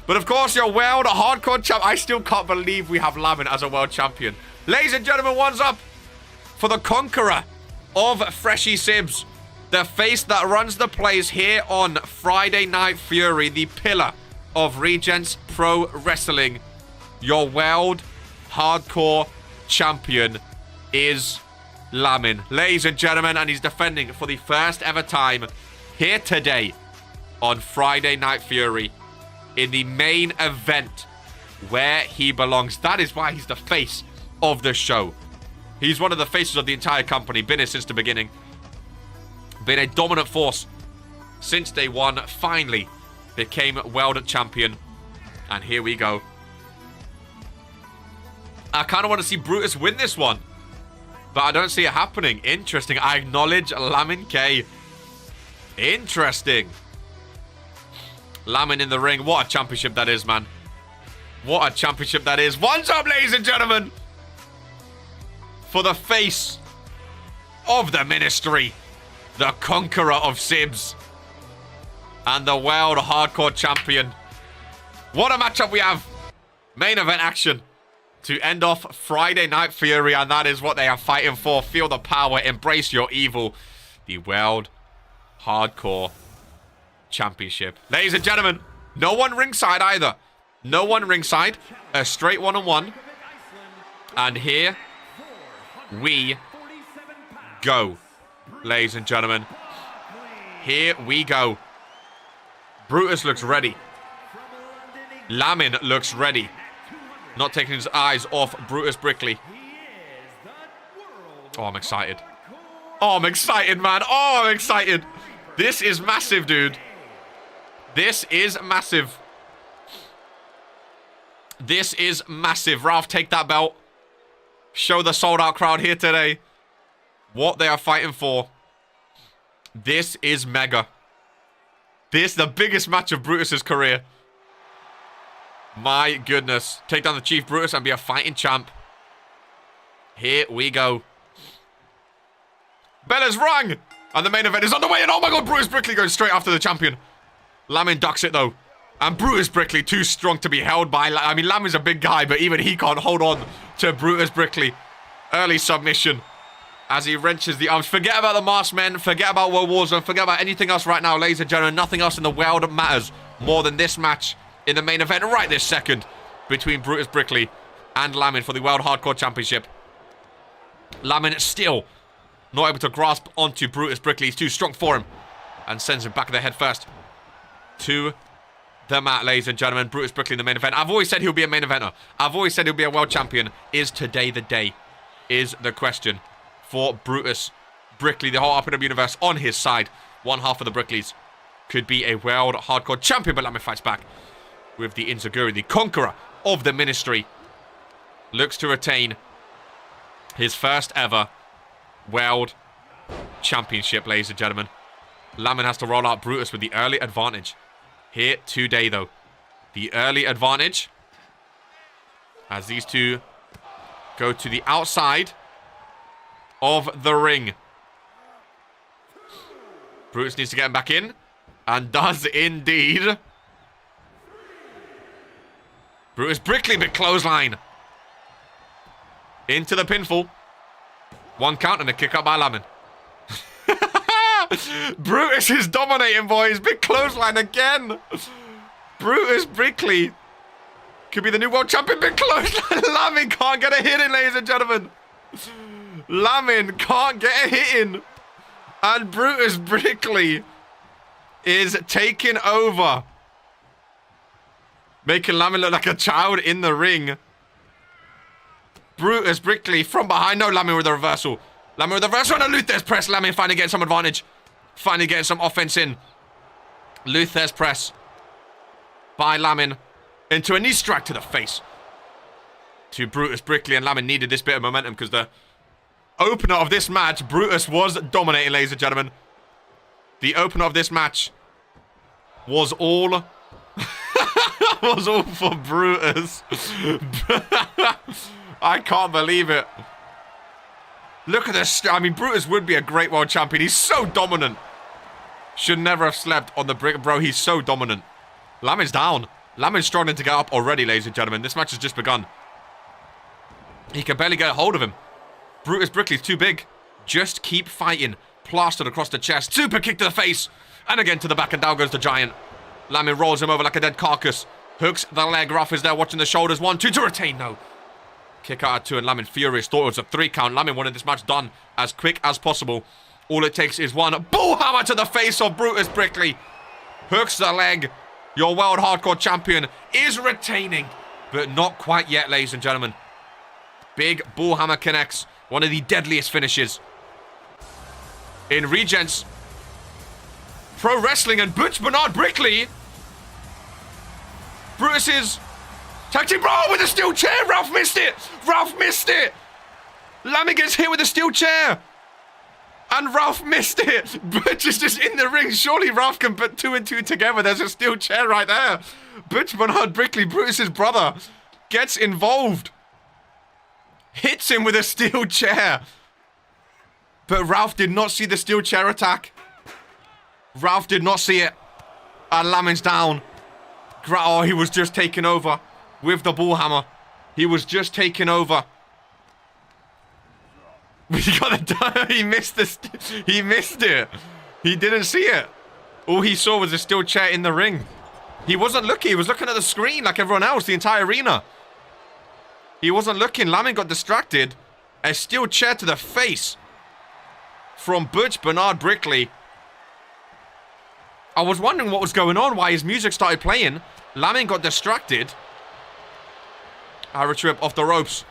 But, of course, your world hardcore champ. I still can't believe we have Lamin as a world champion. Ladies and gentlemen, one's up for the conqueror of Freshie Sibs. The face that runs the place here on Friday Night Fury, the pillar of Regents Pro Wrestling. Your world hardcore champion is Lamin. Ladies and gentlemen, and he's defending for the first ever time here today on Friday Night Fury in the main event where he belongs. That is why he's the face of the show. He's one of the faces of the entire company, been here since the beginning. Been a dominant force since day one. Finally became world champion. And here we go. I kind of want to see Brutus win this one, but I don't see it happening. Interesting. I acknowledge Lamin K. Interesting. Lamin in the ring. What a championship that is, man. What a championship that is. One's up, ladies and gentlemen, for the face of the ministry, the conqueror of Sibs, and the world hardcore champion. What a matchup we have. Main event action to end off Friday Night Fury, and that is what they are fighting for. Feel the power, embrace your evil. The world hardcore championship. Ladies and gentlemen, no one ringside either. No one ringside. A straight one-on-one. And here we go. Ladies and gentlemen, here we go. Brutus looks ready. Lamin looks ready. Not taking his eyes off Brutus Brickley. Oh, I'm excited. Oh, I'm excited, man. Oh, I'm excited. This is massive, dude. This is massive. This is massive. Ralph, take that belt. Show the sold-out crowd here today what they are fighting for. This is mega. This is the biggest match of Brutus's career. My goodness. Take down the Chief Brutus and be a fighting champ. Here we go. Bell has rung. And the main event is on the way. And oh my god, Brutus Brickley goes straight after the champion. Lamin ducks it though. And Brutus Brickley too strong to be held by. I mean, Lamin's a big guy, but even he can't hold on to Brutus Brickley. Early submission as he wrenches the arms. Forget about the masked men. Forget about World War Zone. Forget about anything else right now, ladies and gentlemen. Nothing else in the world matters more than this match in the main event right this second between Brutus Brickley and Lamin for the World Hardcore Championship. Lamin still not able to grasp onto Brutus Brickley. He's too strong for him and sends him back of the head first to the mat, ladies and gentlemen. Brutus Brickley in the main event. I've always said he'll be a main eventer. I've always said he'll be a world champion. Is today the day? Is the question for Brutus Brickley. The whole RPW universe on his side. One half of the Brickleys could be a world hardcore champion, but Lamin fights back with the Inzaguri, the conqueror of the ministry. Looks to retain his first ever world championship, ladies and gentlemen. Lamin has to roll out Brutus with the early advantage here today, though. The early advantage as these two go to the outside of the ring. Brutus needs to get him back in, and does indeed. Brutus Brickley, big clothesline. Into the pinfall. One count and a kick up by Lamin. Brutus is dominating, boys. Big clothesline again. Brutus Brickley could be the new world champion. Big clothesline. Lamin can't get a hit in, ladies and gentlemen. Lamin can't get a hit in. And Brutus Brickley is taking over, making Lamin look like a child in the ring. Brutus Brickley from behind. No, Lamin with a reversal. Lamin with a reversal and a Luther's press. Lamin finally getting some advantage. Finally getting some offense in. Luther's press by Lamin into a knee strike to the face. to Brutus, Brickley, and Lamin needed this bit of momentum because the opener of this match, Brutus was dominating, ladies and gentlemen. The opener of this match was all... was all for Brutus. I can't believe it. Look at this. I mean, Brutus would be a great world champion. He's so dominant. Should never have slept on the brick. Bro, he's so dominant. Lamin's down. Lamin's struggling to get up already, ladies and gentlemen. This match has just begun. He can barely get a hold of him. Brutus Brickley's too big. Just keep fighting. Plastered across the chest. Super kick to the face. And again to the back, and down goes the giant. Lamin rolls him over like a dead carcass. Hooks the leg. Ruff is there watching the shoulders. 1, 2 to retain. No. Kick out at 2, and Lamin furious. Thought it was a 3 count. Lamin wanted this match done as quick as possible. All it takes is one bull hammer to the face of Brutus Brickley. Hooks the leg. Your world hardcore champion is retaining, but not quite yet, ladies and gentlemen. Big bull hammer connects. One of the deadliest finishes in Regents Pro Wrestling, and Butch Bernard Brickley. Brutus's tag team, bro, with a steel chair. Ralph missed it. Ralph missed it. Lamin gets hit with a steel chair. And Ralph missed it. Butch is just in the ring. Surely Ralph can put 2 and 2 together. There's a steel chair right there. Butch Bernard Brickley, Brutus's brother, gets involved. Hits him with a steel chair. But Ralph did not see the steel chair attack. Ralph did not see it. And Lamin's down. Oh, he was just taken over with the bull hammer. He was just taken over. He got the... he missed this. He missed it. He didn't see it. All he saw was a steel chair in the ring. He wasn't looking. He was looking at the screen like everyone else, the entire arena. He wasn't looking. Lamin got distracted. A steel chair to the face from Butch Bernard Brickley. I was wondering what was going on, why his music started playing. Lamin got distracted. Irish whip off the ropes.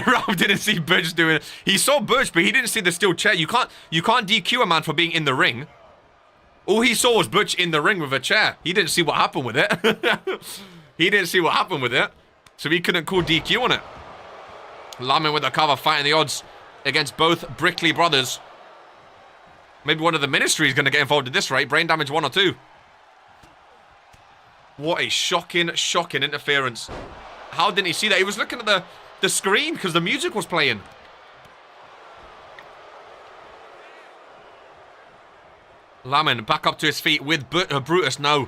Ralph didn't see Butch doing it. He saw Butch, but he didn't see the steel chair. You can't DQ a man for being in the ring. All he saw was Butch in the ring with a chair. He didn't see what happened with it. He didn't see what happened with it. So he couldn't call DQ on it. Lamin with the cover, fighting the odds against both Brickley brothers. Maybe one of the ministry is going to get involved at this rate. Brain damage 1 or 2. What a shocking, shocking interference. How didn't he see that? He was looking at the screen because the music was playing. Lamin back up to his feet with Brutus. No.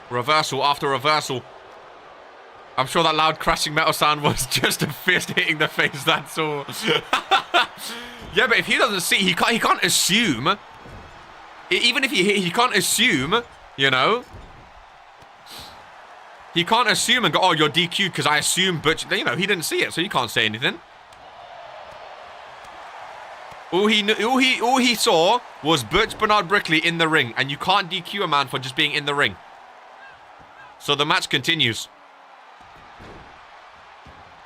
Reversal after reversal. I'm sure that loud crashing metal sound was just a fist hitting the face, that's all. Yeah, but if he doesn't see, he can't assume. Even if he can't assume, you know. He can't assume and go, oh, you're DQ'd because I assume Butch. You know, he didn't see it, so you can't say anything. All he saw was Butch Bernard Brickley in the ring, and you can't DQ a man for just being in the ring. So the match continues.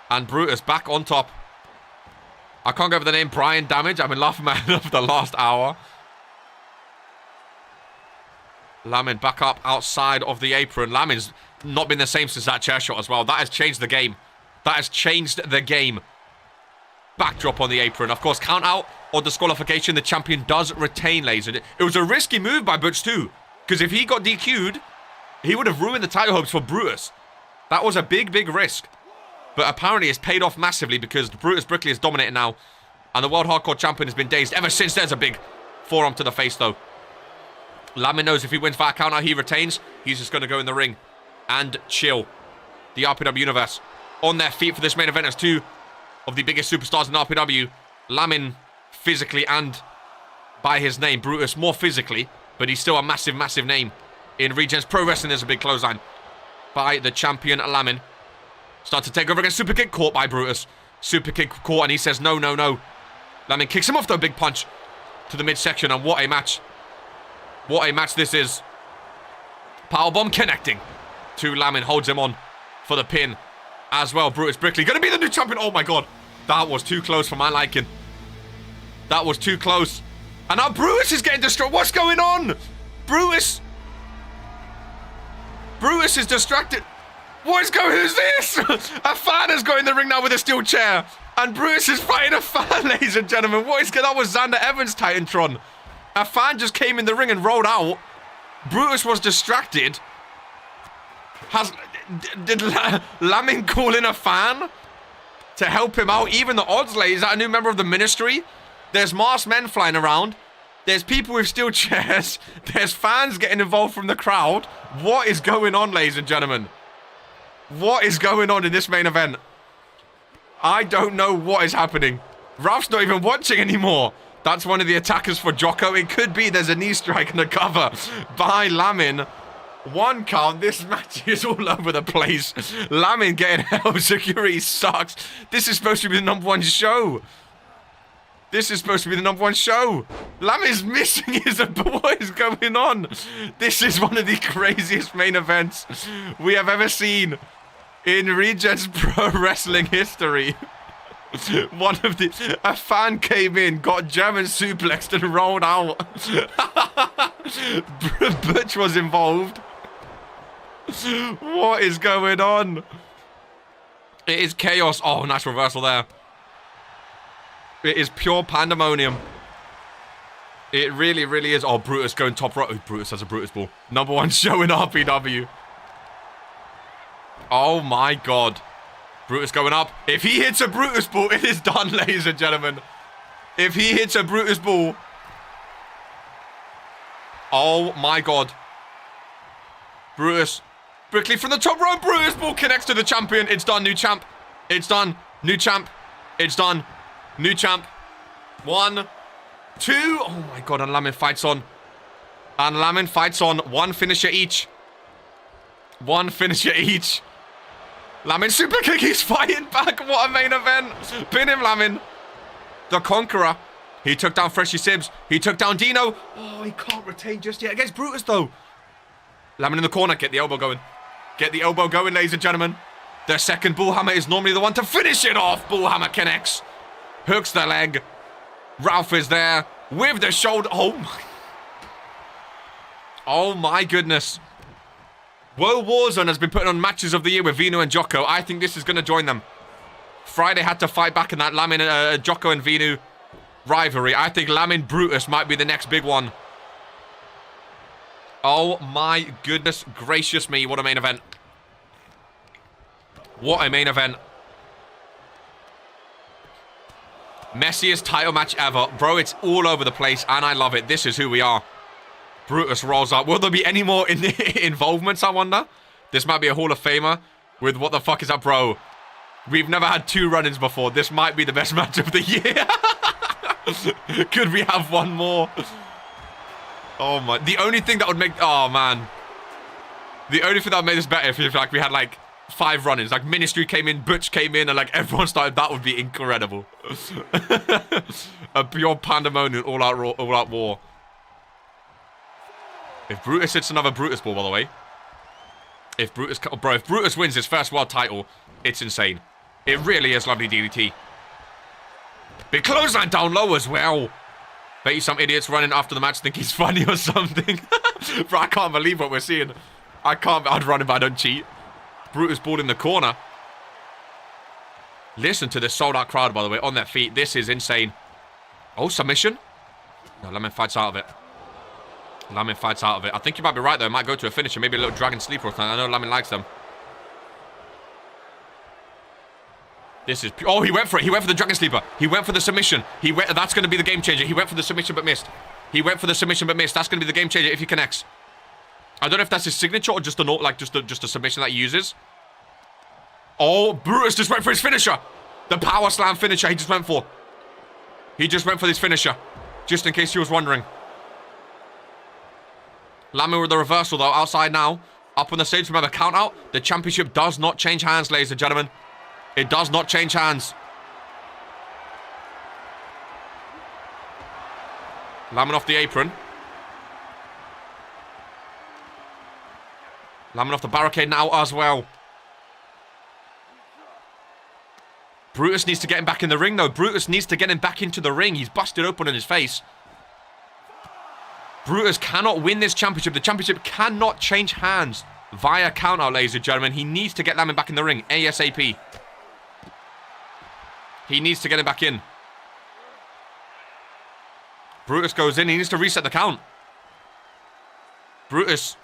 And Brutus back on top. I can't go over the name Brian Damage. I've been laughing at him for the last hour. Lamin back up outside of the apron. Lamin's not been the same since that chair shot as well. That has changed the game. That has changed the game. Backdrop on the apron. Of course, count out or disqualification. The champion does retain, ladies. It was a risky move by Butch too. Because if he got DQ'd, he would have ruined the title hopes for Brutus. That was a big, big risk. But apparently it's paid off massively because Brutus Brickley is dominating now. And the World Hardcore Champion has been dazed ever since. There's a big forearm to the face though. Lamin knows if he wins via count out, he retains. He's just going to go in the ring and chill. The RPW Universe on their feet for this main event as two of the biggest superstars in RPW. Lamin physically and by his name. Brutus more physically, but he's still a massive, massive name in Regents Pro Wrestling. There's a big clothesline by the champion Lamin. Start to take over against super kick, caught by Brutus. Super kick caught, and he says no, no, no. Lamin kicks him off though, big punch to the midsection, and what a match. What a match this is. Powerbomb connecting to Lamin, holds him on for the pin as well. Brutus Brickley gonna be the new champion. Oh my god, that was too close for my liking. That was too close. And now Brutus is getting destroyed. What's going on? Brutus is distracted. What is going? Who's this? A fan has got in the ring now with a steel chair. And Brutus is fighting a fan, ladies and gentlemen. What is going on? That was Xander Evans' Titantron. A fan just came in the ring and rolled out. Brutus was distracted. Did Lamin call in a fan to help him out? Even the odds lady, is that a new member of the ministry? There's masked men flying around. There's people with steel chairs. There's fans getting involved from the crowd. What is going on, ladies and gentlemen? What is going on in this main event? I don't know what is happening. Ralph's not even watching anymore. That's one of the attackers for Jocko. It could be there's a knee strike and a cover by Lamin. One count. This match is all over the place. Lamin getting held. Security sucks. This is supposed to be the #1 show. This is supposed to be the #1 show. Lamin's missing his... What is going on? This is one of the craziest main events we have ever seen in Regen's Pro Wrestling history. A fan came in, got German suplexed and rolled out. Butch was involved. What is going on? It is chaos. Oh, nice reversal there. It is pure pandemonium. It really, really is. Oh, Brutus going top right. Oh, Brutus has a Brutus ball. #1 show in RPW. Oh my god. Brutus going up. If he hits a Brutus ball, it is done, ladies and gentlemen. If he hits a Brutus ball. Oh my god. Brutus. Brickley from the top row. Brutus ball connects to the champion. It's done. New champ. It's done. New champ. It's done. New champ. 1, 2. Oh my god. And Lamin fights on. And Lamin fights on. One finisher each. One finisher each. Lamin super kick. He's fighting back. What a main event. Pin him, Lamin. The Conqueror. He took down Freshie Sibs. He took down Dino. Oh, he can't retain just yet against Brutus, though. Lamin in the corner. Get the elbow going. Get the elbow going, ladies and gentlemen. The second bullhammer is normally the one to finish it off. Bullhammer connects. Hooks the leg. Ralph is there with the shoulder. Oh my goodness. World Warzone has been putting on matches of the year with Vino and Jocko. I think this is going to join them. Friday had to fight back in that Lamin, Jocko and Vino rivalry. I think Lamin Brutus might be the next big one. Oh my goodness gracious me. What a main event. What a main event. Messiest title match ever. Bro, it's all over the place and I love it. This is who we are. Brutus rolls up. Will there be any more involvements, I wonder? This might be a Hall of Famer with what the fuck is that, bro? We've never had 2 run-ins before. This might be the best match of the year. Could we have one more? Oh my. The only thing that would make... Oh man. The only thing that would make this better if like we had like 5 run-ins. Like Ministry came in, Butch came in, and like everyone started. That would be incredible. A pure pandemonium, all-out war. If Brutus hits another Brutus ball, by the way. If Brutus wins his first world title, it's insane. It really is lovely DDT. Big clothesline down low as well. Bet you some idiots running after the match think he's funny or something. Bro, I can't believe what we're seeing. I'd run him, but I don't cheat. Brutus ball in the corner. Listen to this sold out crowd, by the way, on their feet. This is insane. Oh, submission? No, Lamin fights out of it. Lamin fights out of it. I think you might be right, though. It might go to a finisher. Maybe a little dragon sleeper or something. I know Lamin likes them. This is... Oh, he went for it. He went for the dragon sleeper. He went for the submission. That's going to be the game changer. He went for the submission but missed. He went for the submission but missed. That's going to be the game changer if he connects. I don't know if that's his signature or just a submission that he uses. Oh, Brutus just went for his finisher. The power slam finisher he just went for. He just went for this finisher. Just in case you was wondering. Lamin with the reversal, though, outside now. Up on the stage, remember, count out. The championship does not change hands, ladies and gentlemen. It does not change hands. Lamin off the apron. Lamin off the barricade now as well. Brutus needs to get him back in the ring, though. Brutus needs to get him back into the ring. He's busted open in his face. Brutus cannot win this championship. The championship cannot change hands. via countout, ladies and gentlemen. He needs to get Lamin back in the ring ASAP. He needs to get him back in. Brutus goes in. He needs to reset the count. Brutus.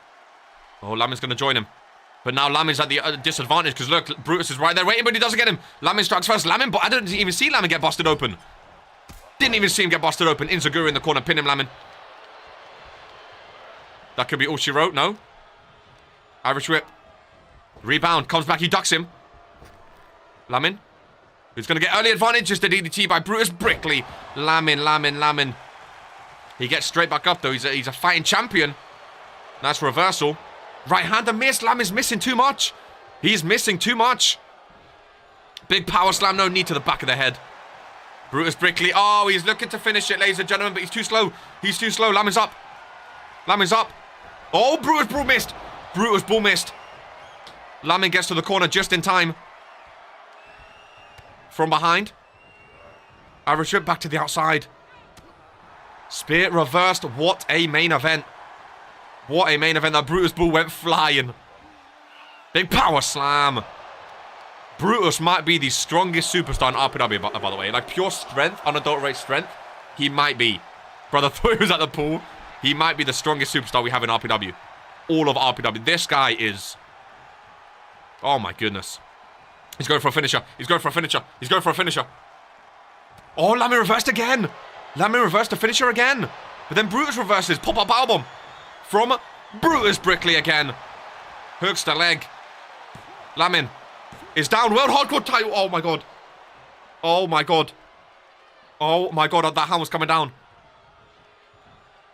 Oh, Lamin's going to join him. But now Lamin's at the disadvantage because look, Brutus is right there waiting, but he doesn't get him. Lamin strikes first. Lamin, but I didn't even see Lamin get busted open. Didn't even see him get busted open. Inzaguri in the corner. Pin him, Lamin. That could be all she wrote. No. Irish whip. Rebound. Comes back. He ducks him. Lamin. Who's going to get early advantage. Just a DDT by Brutus. Brickley. Lamin. He gets straight back up, though. He's a fighting champion. Nice reversal. Right-hander miss. Lamin's missing too much. He's missing too much. Big power slam. No knee to the back of the head. Brutus Brickley. Oh, he's looking to finish it, ladies and gentlemen, but he's too slow. He's too slow. Lamin's up. Lamin's up. Oh, Brutus Bull missed. Brutus Bull missed. Lamin gets to the corner just in time. From behind. Irish whip back to the outside. Spear reversed. What a main event. What a main event. That Brutus Bull went flying. Big power slam. Brutus might be the strongest superstar in RPW, by the way. Like, pure strength, unadulterated strength. He might be. Brother thought he was at the pool. He might be the strongest superstar we have in RPW. All of RPW. This guy is... Oh, my goodness. He's going for a finisher. He's going for a finisher. He's going for a finisher. Oh, Lamin reversed again. Lamin reversed the finisher again. But then Brutus reverses. Pop-up powerbomb. From Brutus Brickley again. Hooks the leg. Lamin is down. World Hardcore title. Oh, my God. Oh, my God. Oh, my God. That hand was coming down.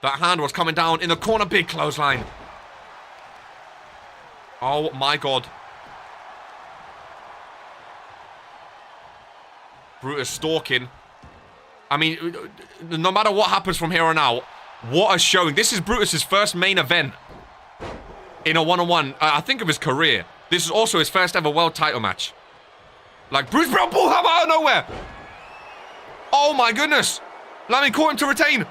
That hand was coming down in the corner. Big clothesline. Oh, my God. Brutus stalking. I mean, no matter what happens from here on out, what a showing. This is Brutus's first main event in a one-on-one, I think, of his career. This is also his first ever world title match. Like, Brutus Brown bullhammer out of nowhere. Oh, my goodness. Lamin caught him to retain.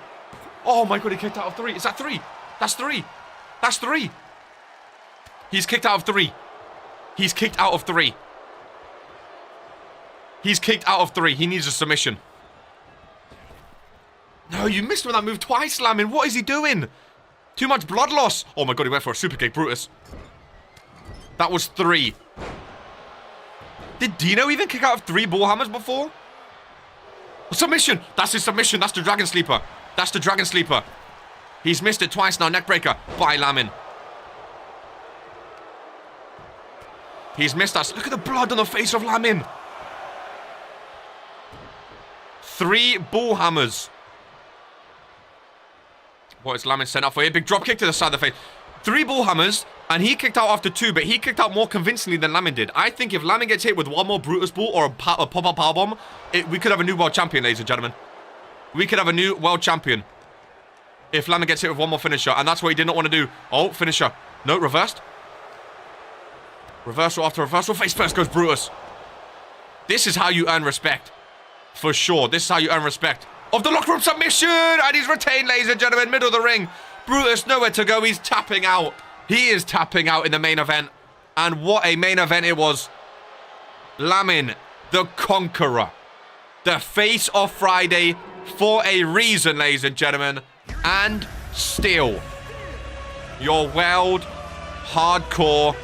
Oh, my God, he kicked out of 3. Is that 3? That's 3. That's 3. He's kicked out of 3. He's kicked out of 3. He's kicked out of 3. He needs a submission. No, you missed with that move twice, Lamin. What is he doing? Too much blood loss. Oh, my God, he went for a super kick, Brutus. That was 3. Did Dino even kick out of 3 ball hammers before? Submission. That's his submission. That's the Dragon Sleeper. That's the Dragon Sleeper. He's missed it twice now. Neckbreaker by Lamin. He's missed us. Look at the blood on the face of Lamin. 3 ball hammers. What is Lamin sent up for here? Big drop kick to the side of the face. 3 ball hammers, and he kicked out after 2, but he kicked out more convincingly than Lamin did. I think if Lamin gets hit with one more Brutus ball or a pop-up powerbomb, we could have a new world champion, ladies and gentlemen. We could have a new world champion if Lamin gets hit with one more finisher, and that's what he did not want to do. Oh, finisher. No, reversed. Reversal after reversal. Face first goes Brutus. This is how you earn respect. For sure. This is how you earn respect. Of the locker room submission! And he's retained, ladies and gentlemen. Middle of the ring. Brutus nowhere to go. He's tapping out. He is tapping out in the main event. And what a main event it was. Lamin, the Conqueror. The face of Friday for a reason, ladies and gentlemen. And still, your world hardcore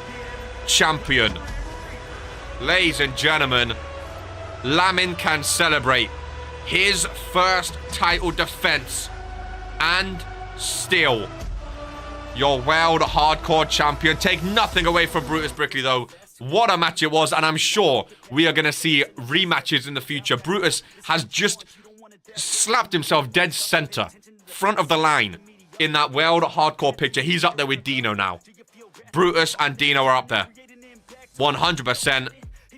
champion. Ladies and gentlemen, Lamin can celebrate his first title defense. And still, your world hardcore champion. Take nothing away from Brutus Brickley, though. What a match it was, and I'm sure we are going to see rematches in the future. Brutus has just slapped himself dead center, front of the line, in that world hardcore picture. He's up there with Dino now. Brutus and Dino are up there. 100%.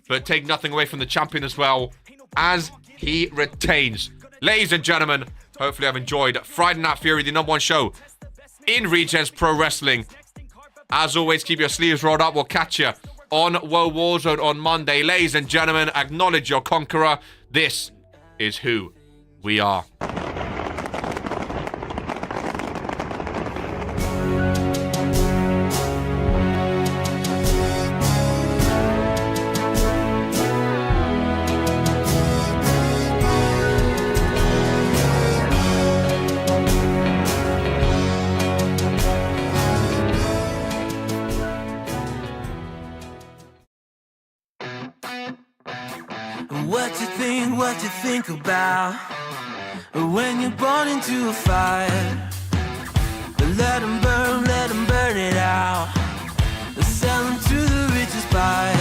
But take nothing away from the champion as well, as he retains. Ladies and gentlemen, hopefully I've enjoyed Friday Night Fury, the #1 show in Regens Pro Wrestling. As always, keep your sleeves rolled up. We'll catch you on Woe Warzone on Monday. Ladies and gentlemen, acknowledge your conqueror. This is who we are. What you think about when you're born into a fire? Let them burn it out. Sell them to the richest buyer.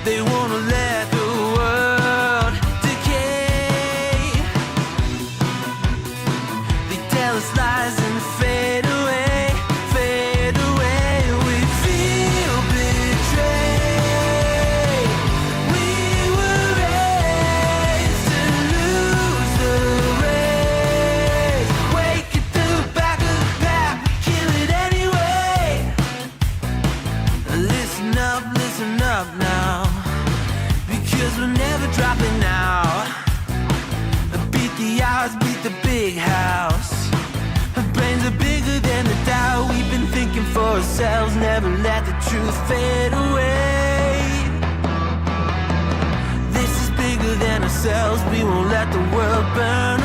They wanna let the world decay. They tell us lies and fade away, fade away. We feel betrayed. We were raised to lose the race. Wake at the back of the pack, kill it anyway. Listen up now, because we're never dropping out. Beat the odds, beat the big house. Our brains are bigger than the doubt. We've been thinking for ourselves, never let the truth fade away. This is bigger than ourselves, we won't let the world burn